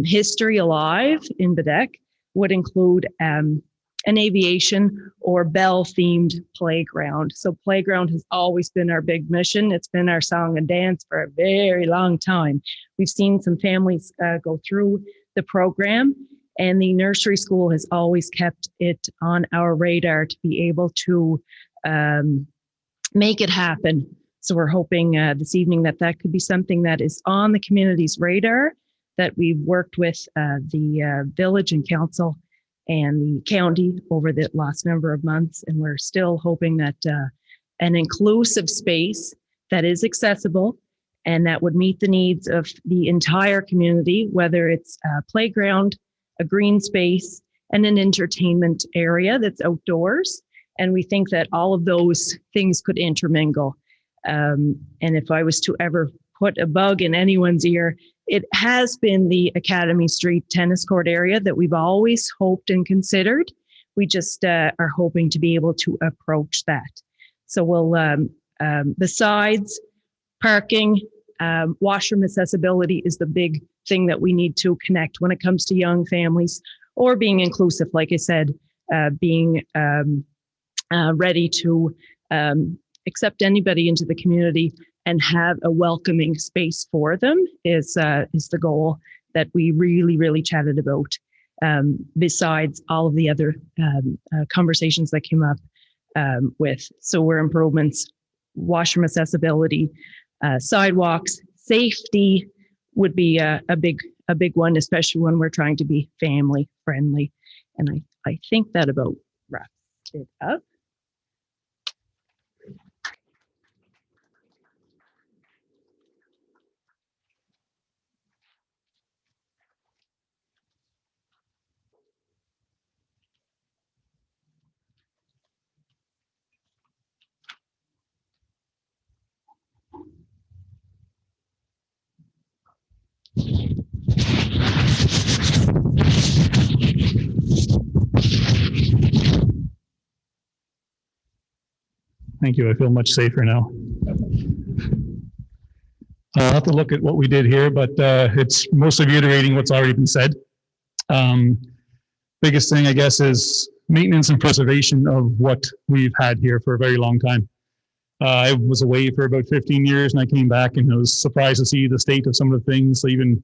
history alive in Baddeck would include an aviation or bell-themed playground. So playground has always been our big mission. It's been our song and dance for a very long time. We've seen some families go through the program, and the nursery school has always kept it on our radar to be able to make it happen. So we're hoping this evening that could be something that is on the community's radar, that we've worked with the village and council and the county over the last number of months. And we're still hoping that an inclusive space that is accessible and that would meet the needs of the entire community, whether it's a playground, a green space, and an entertainment area that's outdoors. And we think that all of those things could intermingle. And if I was to ever put a bug in anyone's ear, it has been the Academy Street tennis court area that we've always hoped and considered. We just are hoping to be able to approach that. So we'll, besides parking, washroom accessibility is the big thing that we need to connect when it comes to young families, or being inclusive, like I said, being ready to accept anybody into the community and have a welcoming space for them is the goal that we really chatted about. Besides all of the other conversations that came up with sewer improvements, washroom accessibility, sidewalks, safety would be a big one, especially when we're trying to be family friendly. And I think that about wraps it up. Thank you. I feel much safer now. I'll have to look at what we did here, but it's mostly reiterating what's already been said. Biggest thing, I guess, is maintenance and preservation of what we've had here for a very long time. I was away for about 15 years and I came back and I was surprised to see the state of some of the things, even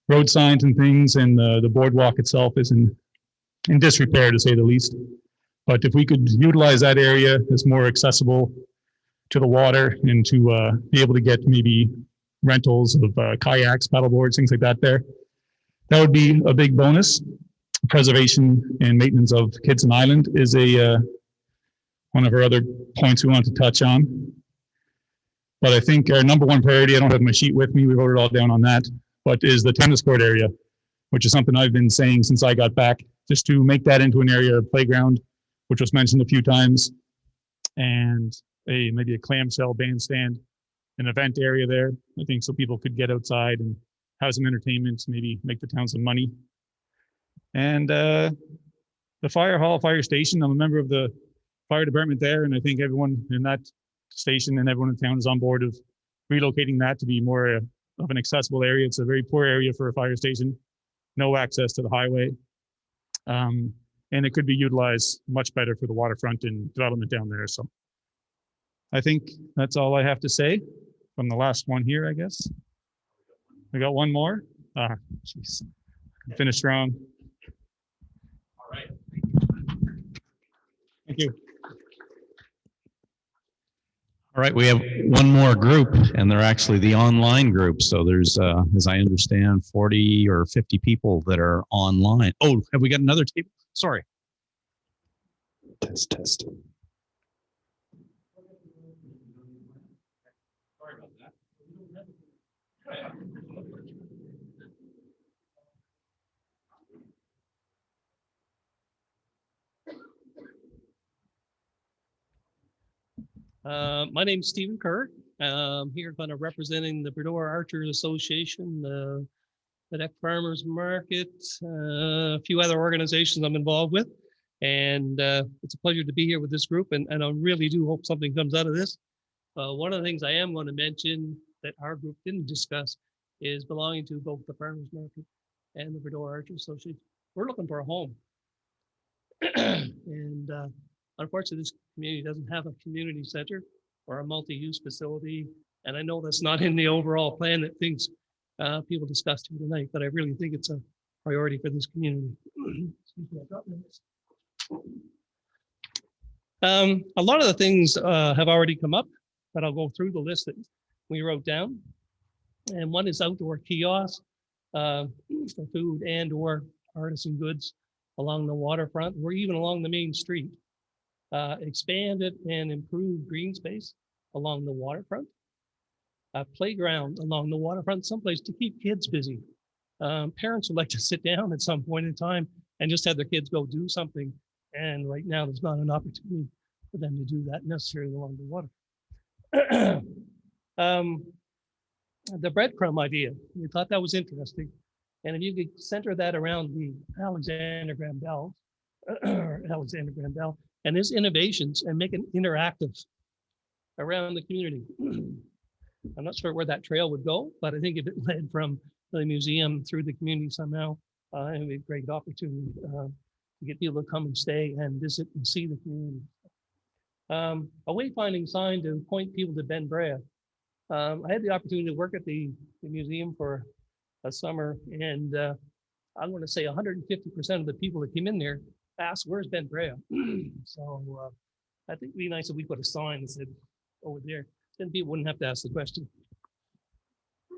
road signs and things, and the boardwalk itself is in disrepair, to say the least. But if we could utilize that area as more accessible to the water and to be able to get maybe rentals of kayaks, paddleboards, things like that there, that would be a big bonus. Preservation and maintenance of Kitson Island is one of our other points we want to touch on. But I think our number one priority, I don't have my sheet with me, we wrote it all down on that, but is the tennis court area, which is something I've been saying since I got back, just to make that into an area of playground, which was mentioned a few times. and maybe a clamshell bandstand, an event area there. I think so people could get outside and have some entertainment, maybe make the town some money. And the fire station, I'm a member of the fire department there, and I think everyone in that station and everyone in town is on board of relocating that to be more of an accessible area. It's a very poor area for a fire station, no access to the highway. And it could be utilized much better for the waterfront and development down there. So I think that's all I have to say from the last one here, I guess. We got one more. Jeez, finish strong. All right. Thank you. All right, we have one more group, and they're actually the online group. So there's, as I understand, 40 or 50 people that are online. Oh, have we got another table? Sorry. Test. Sorry about that. My name's Stephen Kerr. I'm here kind of representing the Bredor Archers Association, the Baddeck Farmers Market, a few other organizations I'm involved with. And it's a pleasure to be here with this group. And I really do hope something comes out of this. One of the things I am going to mention that our group didn't discuss is belonging to both the Farmers Market and the Bredor Archers Association. We're looking for a home. And unfortunately, this community doesn't have a community center or a multi-use facility. And I know that's not in the overall plan that things people discussed here tonight, but I really think it's a priority for this community. A lot of the things have already come up, but I'll go through the list that we wrote down. And one is outdoor kiosks for food and or artisan goods along the waterfront or even along the main street. Expanded and improved green space along the waterfront. A playground along the waterfront, someplace to keep kids busy. Parents would like to sit down at some point in time and just have their kids go do something. And right now, there's not an opportunity for them to do that necessarily along the water. The breadcrumb idea, we thought that was interesting. And if you could center that around the Alexander Graham Bell, and his innovations and make it interactive around the community. I'm not sure where that trail would go, but I think if it led from the museum through the community somehow, it would be a great opportunity to get people to come and stay and visit and see the community. A wayfinding sign to point people to Ben Brea. I had the opportunity to work at the museum for a summer, and I'm going to say 150% of the people that came in there asked, "Where's Ben Brea?" So I think it'd be nice if we put a sign that said over there, then people wouldn't have to ask the question.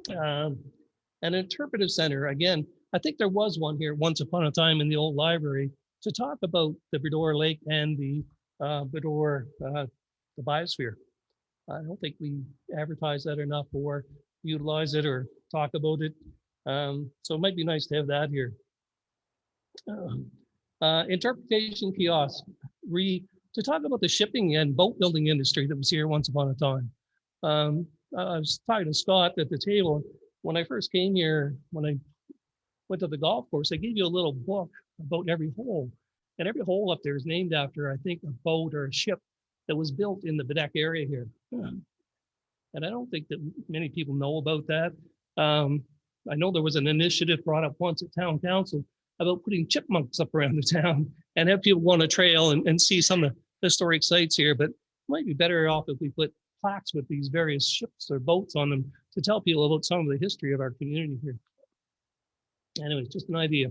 An interpretive center, again, I think there was one here once upon a time in the old library to talk about the Bredor Lake and the Bredor, the biosphere. I don't think we advertise that enough or utilize it or talk about it. So it might be nice to have that here. Interpretation kiosk, to talk about the shipping and boat building industry that was here once upon a time. I was talking to Scott at the table. When I first came here, when I went to the golf course, they gave you a little book about every hole. And every hole up there is named after, I think, a boat or a ship that was built in the Baddeck area here. And I don't think that many people know about that. I know there was an initiative brought up once at town council about putting chipmunks up around the town and have people go on a trail and see some of the historic sites here, but it might be better off if we put plaques with these various ships or boats on them to tell people about some of the history of our community here. Anyway, just an idea.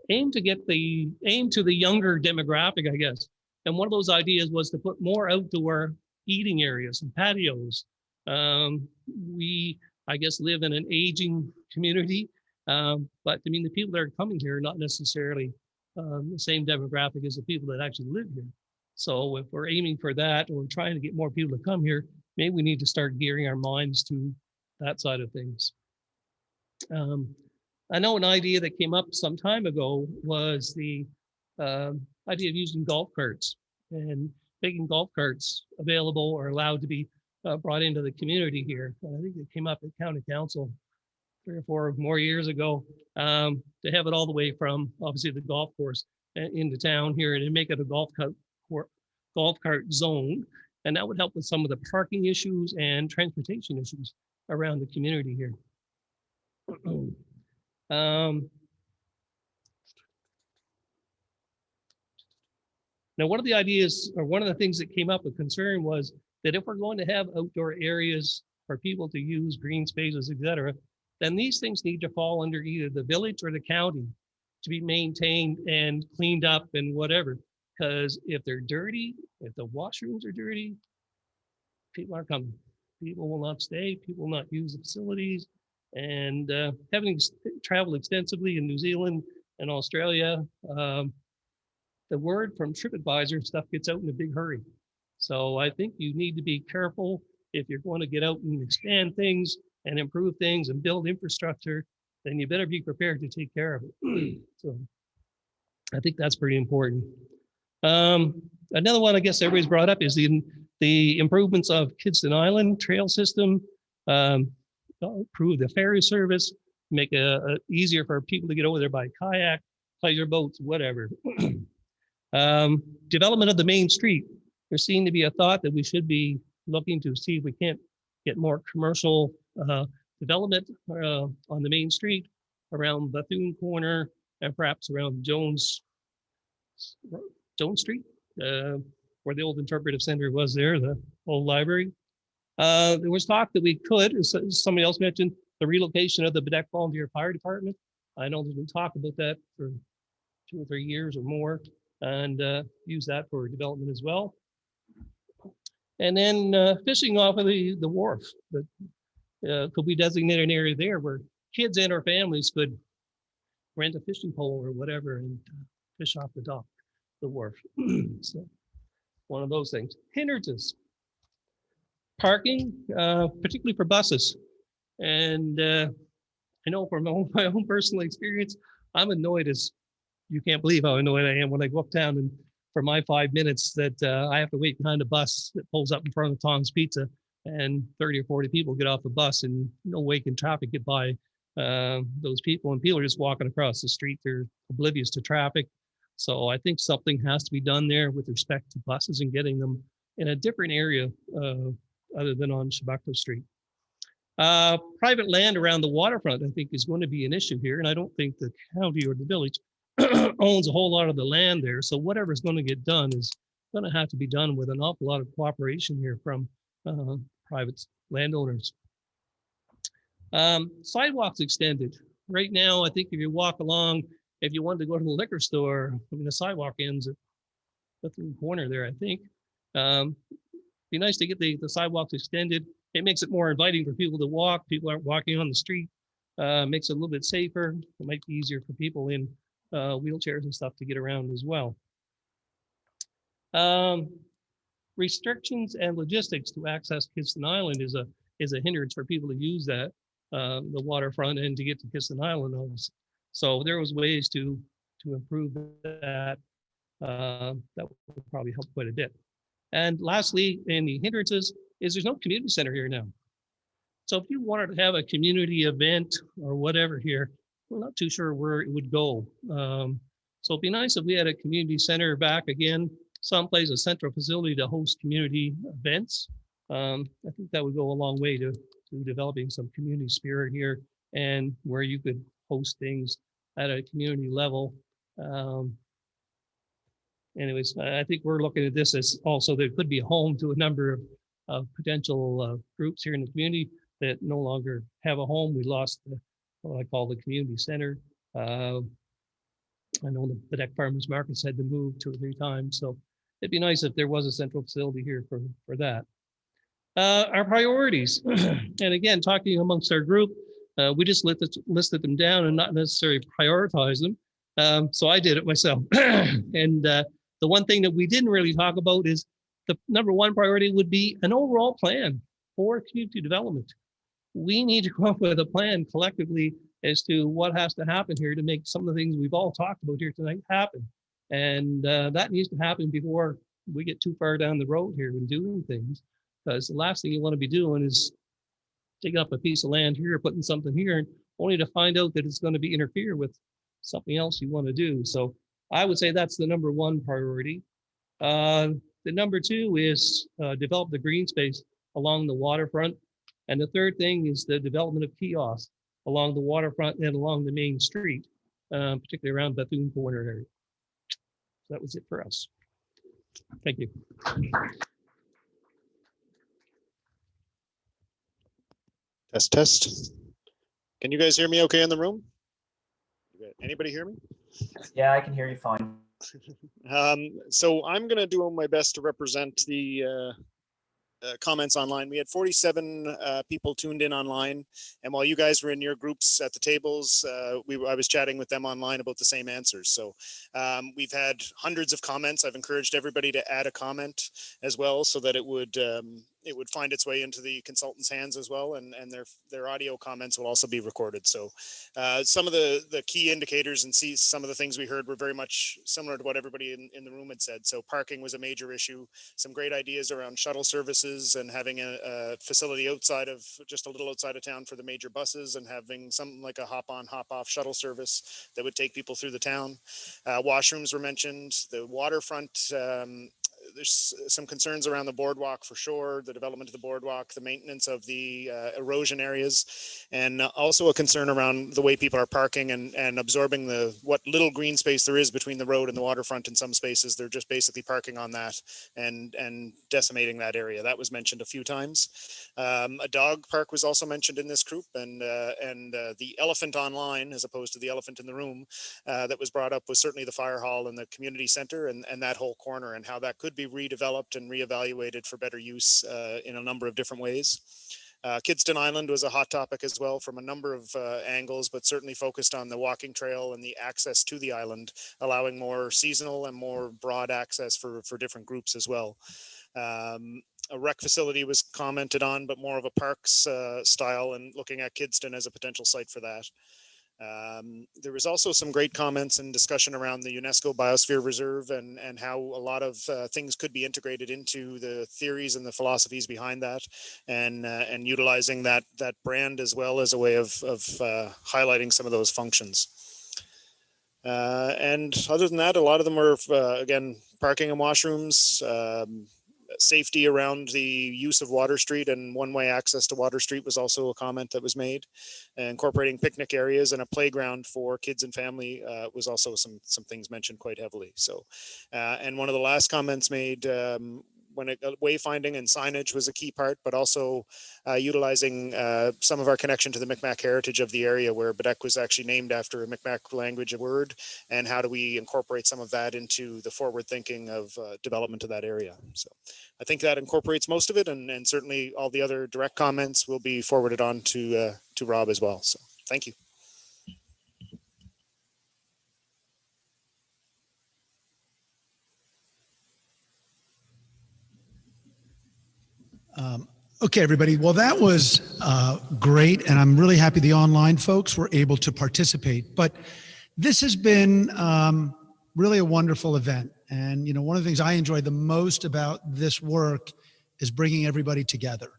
Aim to the younger demographic, I guess. And one of those ideas was to put more outdoor eating areas and patios. We, I guess, live in an aging community, but I mean, the people that are coming here are not necessarily the same demographic as the people that actually live here. So if we're aiming for that or trying to get more people to come here, maybe we need to start gearing our minds to that side of things. I know an idea that came up some time ago was the idea of using golf carts and making golf carts available or allowed to be brought into the community here. And I think it came up at county council 3 or 4 more years ago, to have it all the way from obviously the golf course into town here and make it a golf cart zone. And that would help with some of the parking issues and transportation issues around the community here. Now, one of the ideas, or one of the things that came up with concern was that if we're going to have outdoor areas for people to use, green spaces, et cetera, then these things need to fall under either the village or the county to be maintained and cleaned up and whatever. Because if they're dirty, if the washrooms are dirty, people aren't coming. People will not stay, people will not use the facilities. And having traveled extensively in New Zealand and Australia, the word from TripAdvisor stuff gets out in a big hurry. So I think you need to be careful if you're going to get out and expand things and improve things and build infrastructure, then you better be prepared to take care of it. So I think that's pretty important. Another one I guess everybody's brought up is the improvements of Kidston Island trail system, improve the ferry service, make it easier for people to get over there by kayak, pleasure boats, whatever. Development of the main street. There seemed to be a thought that we should be looking to see if we can't get more commercial development on the main street around Bethune Corner and perhaps around Jones Street, where the old interpretive center was there, the old library. There was talk that we could, as somebody else mentioned, the relocation of the Baddeck Volunteer Fire Department. I know there's been talk about that for 2 or 3 years or more, and use that for development as well. And then fishing off of the wharf. Could we designate an area there where kids and our families could rent a fishing pole or whatever and fish off the dock, the wharf. So one of those things. Hindrances. Parking, particularly for buses. And I know from my own personal experience, I'm annoyed as you can't believe how annoyed I am when I go uptown and for my 5 minutes that I have to wait behind a bus that pulls up in front of Tom's Pizza and 30 or 40 people get off the bus and no way can traffic get by those people, and people are just walking across the street. They're oblivious to traffic. So I think something has to be done there with respect to buses and getting them in a different area other than on Shabaka Street. Private land around the waterfront, I think, is going to be an issue here. And I don't think the county or the village owns a whole lot of the land there. So whatever's going to get done is going to have to be done with an awful lot of cooperation here from private landowners. Sidewalks extended. Right now, I think if you walk along, if you wanted to go to the liquor store, I mean, the sidewalk ends at the corner there, I think. Be nice to get the sidewalks extended. It makes it more inviting for people to walk. People aren't walking on the street. Makes it a little bit safer. It might be easier for people in wheelchairs and stuff to get around as well. Restrictions and logistics to access Kidston Island is a hindrance for people to use that, the waterfront, and to get to Kidston Island. So there was ways to improve that. That would probably help quite a bit. And lastly, in the hindrances, is there's no community center here now. So if you wanted to have a community event or whatever here, we're not too sure where it would go. So it'd be nice if we had a community center back again, someplace, a central facility to host community events. I think that would go a long way to developing some community spirit here, and where you could host things at a community level. Anyways, I think we're looking at this as also there could be a home to a number of potential groups here in the community that no longer have a home. We lost what I call the community center. I know the Baddeck Farmers Markets had to move 2 or 3 times, so it'd be nice if there was a central facility here for that. Our priorities, and again, talking amongst our group, we just listed them down and not necessarily prioritize them. So I did it myself. And the one thing that we didn't really talk about is the number 1 priority would be an overall plan for community development. We need to come up with a plan collectively as to what has to happen here to make some of the things we've all talked about here tonight happen. And that needs to happen before we get too far down the road here in doing things, because the last thing you want to be doing is taking up a piece of land here, putting something here, only to find out that it's going to be interfere with something else you want to do. So I would say that's the number one priority. The number two is develop the green space along the waterfront. And the third thing is the development of kiosks along the waterfront and along the main street, particularly around Bethune Corner area. So that was it for us. Thank you. Test, test. Can you guys hear me okay in the room? Anybody hear me? Yeah, I can hear you fine. So I'm going to do my best to represent the comments online. We had 47 people tuned in online, and while you guys were in your groups at the tables, I was chatting with them online about the same answers. So we've had hundreds of comments. I've encouraged everybody to add a comment as well, so that it would find its way into the consultants' hands as well, and their audio comments will also be recorded. So some of the key indicators and see some of the things we heard were very much similar to what everybody in the room had said. So parking was a major issue. Some great ideas around shuttle services and having a facility just a little outside of town for the major buses, and having something like a hop-on, hop-off shuttle service that would take people through the town. Washrooms were mentioned. The waterfront, there's some concerns around the boardwalk for sure, the development of the boardwalk, the maintenance of the erosion areas, and also a concern around the way people are parking and absorbing what little green space there is between the road and the waterfront. In some spaces, they're just basically parking on that and decimating that area. That was mentioned a few times. A dog park was also mentioned in this group, and the elephant online, as opposed to the elephant in the room, that was brought up was certainly the fire hall and the community center and that whole corner, and how that could be redeveloped and reevaluated for better use in a number of different ways. Kidston Island was a hot topic as well from a number of angles, but certainly focused on the walking trail and the access to the island, allowing more seasonal and more broad access for different groups as well. A rec facility was commented on, but more of a parks style, and looking at Kidston as a potential site for that. There was also some great comments and discussion around the UNESCO Biosphere Reserve and how a lot of things could be integrated into the theories and the philosophies behind that, and utilizing that brand as well as a way of highlighting some of those functions. And other than that, a lot of them were, again, parking and washrooms, safety around the use of Water Street and one-way access to Water Street was also a comment that was made. Incorporating picnic areas and a playground for kids and family was also some things mentioned quite heavily. So, and one of the last comments made when wayfinding and signage was a key part, but also utilizing some of our connection to the Mi'kmaq heritage of the area, where Baddeck was actually named after a Mi'kmaq language, a word, and how do we incorporate some of that into the forward thinking of development of that area. So I think that incorporates most of it, and certainly all the other direct comments will be forwarded on to Rob as well. So thank you. Okay, everybody. Well, that was great, and I'm really happy the online folks were able to participate. But this has been really a wonderful event. And, you know, one of the things I enjoy the most about this work is bringing everybody together.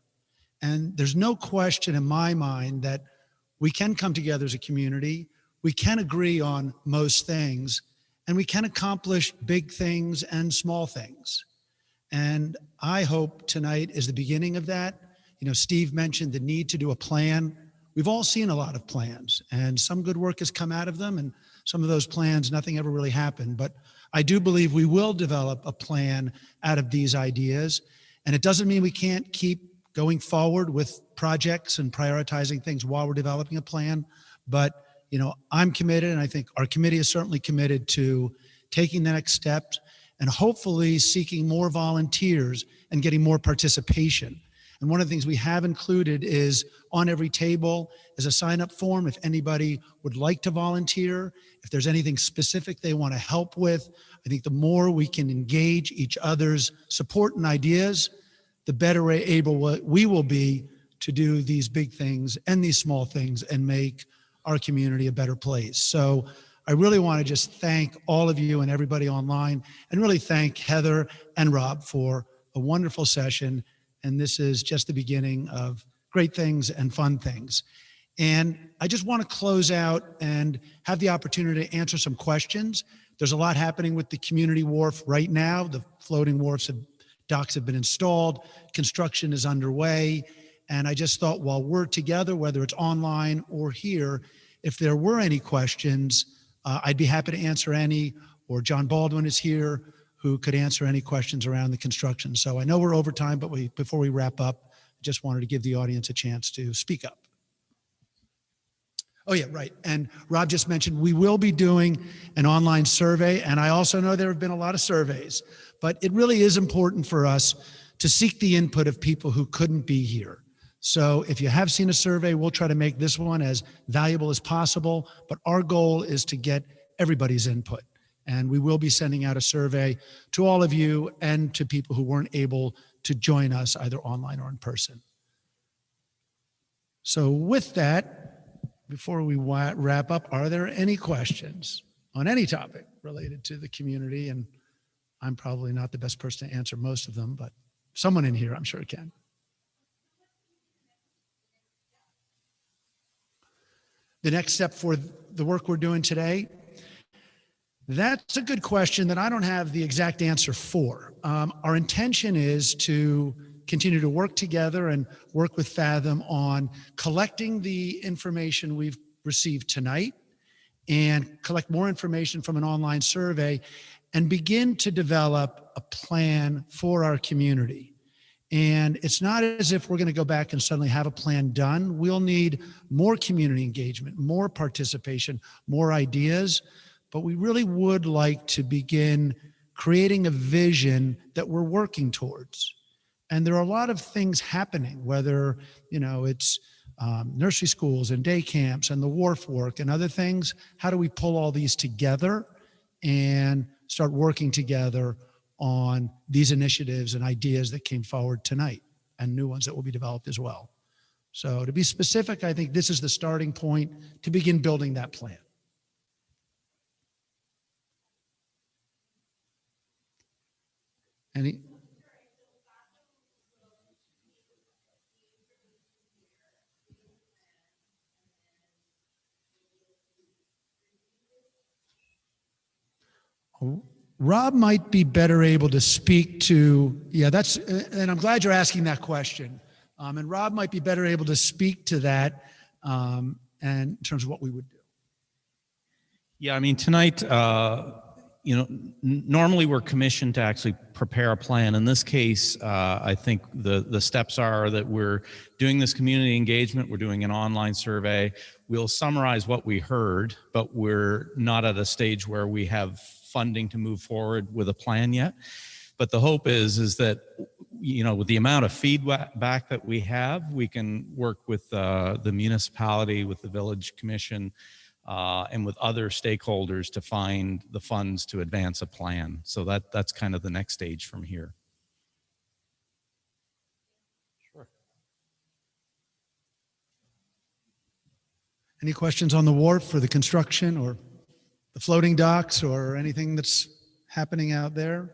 And there's no question in my mind that we can come together as a community, we can agree on most things, and we can accomplish big things and small things. And I hope tonight is the beginning of that. You know, Steve mentioned the need to do a plan. We've all seen a lot of plans, and some good work has come out of them, and some of those plans, nothing ever really happened. But I do believe we will develop a plan out of these ideas. And it doesn't mean we can't keep going forward with projects and prioritizing things while we're developing a plan. But, you know, I'm committed, and I think our committee is certainly committed to taking the next steps and hopefully seeking more volunteers and getting more participation. And one of the things we have included is on every table is a sign-up form if anybody would like to volunteer, if there's anything specific they want to help with. I think the more we can engage each other's support and ideas, the better able we will be to do these big things and these small things and make our community a better place. So I really want to just thank all of you and everybody online, and really thank Heather and Rob for a wonderful session. And this is just the beginning of great things and fun things. And I just want to close out and have the opportunity to answer some questions. There's a lot happening with the community wharf right now. The floating docks have been installed. Construction is underway. And I just thought while we're together, whether it's online or here, if there were any questions, I'd be happy to answer any, or John Baldwin is here who could answer any questions around the construction. So I know we're over time, but before we wrap up, I just wanted to give the audience a chance to speak up. Oh yeah, right. And Rob just mentioned we will be doing an online survey. And I also know there have been a lot of surveys, but it really is important for us to seek the input of people who couldn't be here. So if you have seen a survey, we'll try to make this one as valuable as possible, but our goal is to get everybody's input. And we will be sending out a survey to all of you and to people who weren't able to join us either online or in person. So with that, before we wrap up, are there any questions on any topic related to the community? And I'm probably not the best person to answer most of them, but someone in here I'm sure can. The next step for the work we're doing today, that's a good question that I don't have the exact answer for. Our intention is to continue to work together and work with Fathom on collecting the information we've received tonight and collect more information from an online survey and begin to develop a plan for our community. And it's not as if we're going to go back and suddenly have a plan done. We'll need more community engagement, more participation, more ideas, but we really would like to begin creating a vision that we're working towards. And there are a lot of things happening, whether, it's nursery schools and day camps and the wharf work and other things. How do we pull all these together and start working together on these initiatives and ideas that came forward tonight and new ones that will be developed as well? So to be specific, I think this is the starting point to begin building that plan. Any? Rob might be better able to speak to, and I'm glad you're asking that question. And Rob might be better able to speak to that and in terms of what we would do. Yeah, I mean, tonight, normally we're commissioned to actually prepare a plan. In this case, I think the steps are that we're doing this community engagement, we're doing an online survey, we'll summarize what we heard, but we're not at a stage where we have funding to move forward with a plan yet. But the hope is that, with the amount of feedback that we have, we can work with the municipality, with the village commission, and with other stakeholders to find the funds to advance a plan. So that's kind of the next stage from here. Sure. Any questions on the wharf for the construction or the floating docks or anything that's happening out there?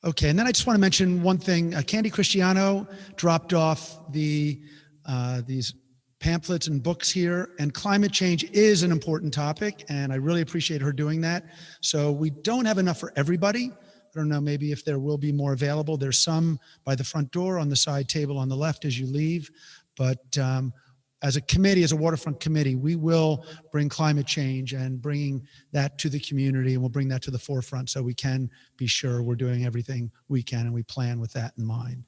Okay, and then I just want to mention one thing. Candy Cristiano dropped off these pamphlets and books here, and climate change is an important topic, and I really appreciate her doing that. So we don't have enough for everybody. I don't know, maybe if there will be more available. There's some by the front door on the side table on the left as you leave, but as a committee, as a waterfront committee, we will bring climate change and bringing that to the community, and we'll bring that to the forefront so we can be sure we're doing everything we can and we plan with that in mind.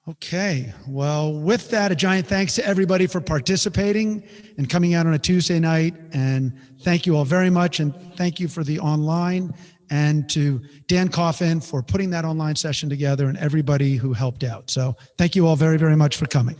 Okay, well, with that, a giant thanks to everybody for participating and coming out on a Tuesday night. And thank you all very much. And thank you for the online, and to Dan Coffin for putting that online session together and everybody who helped out. So thank you all very, very much for coming.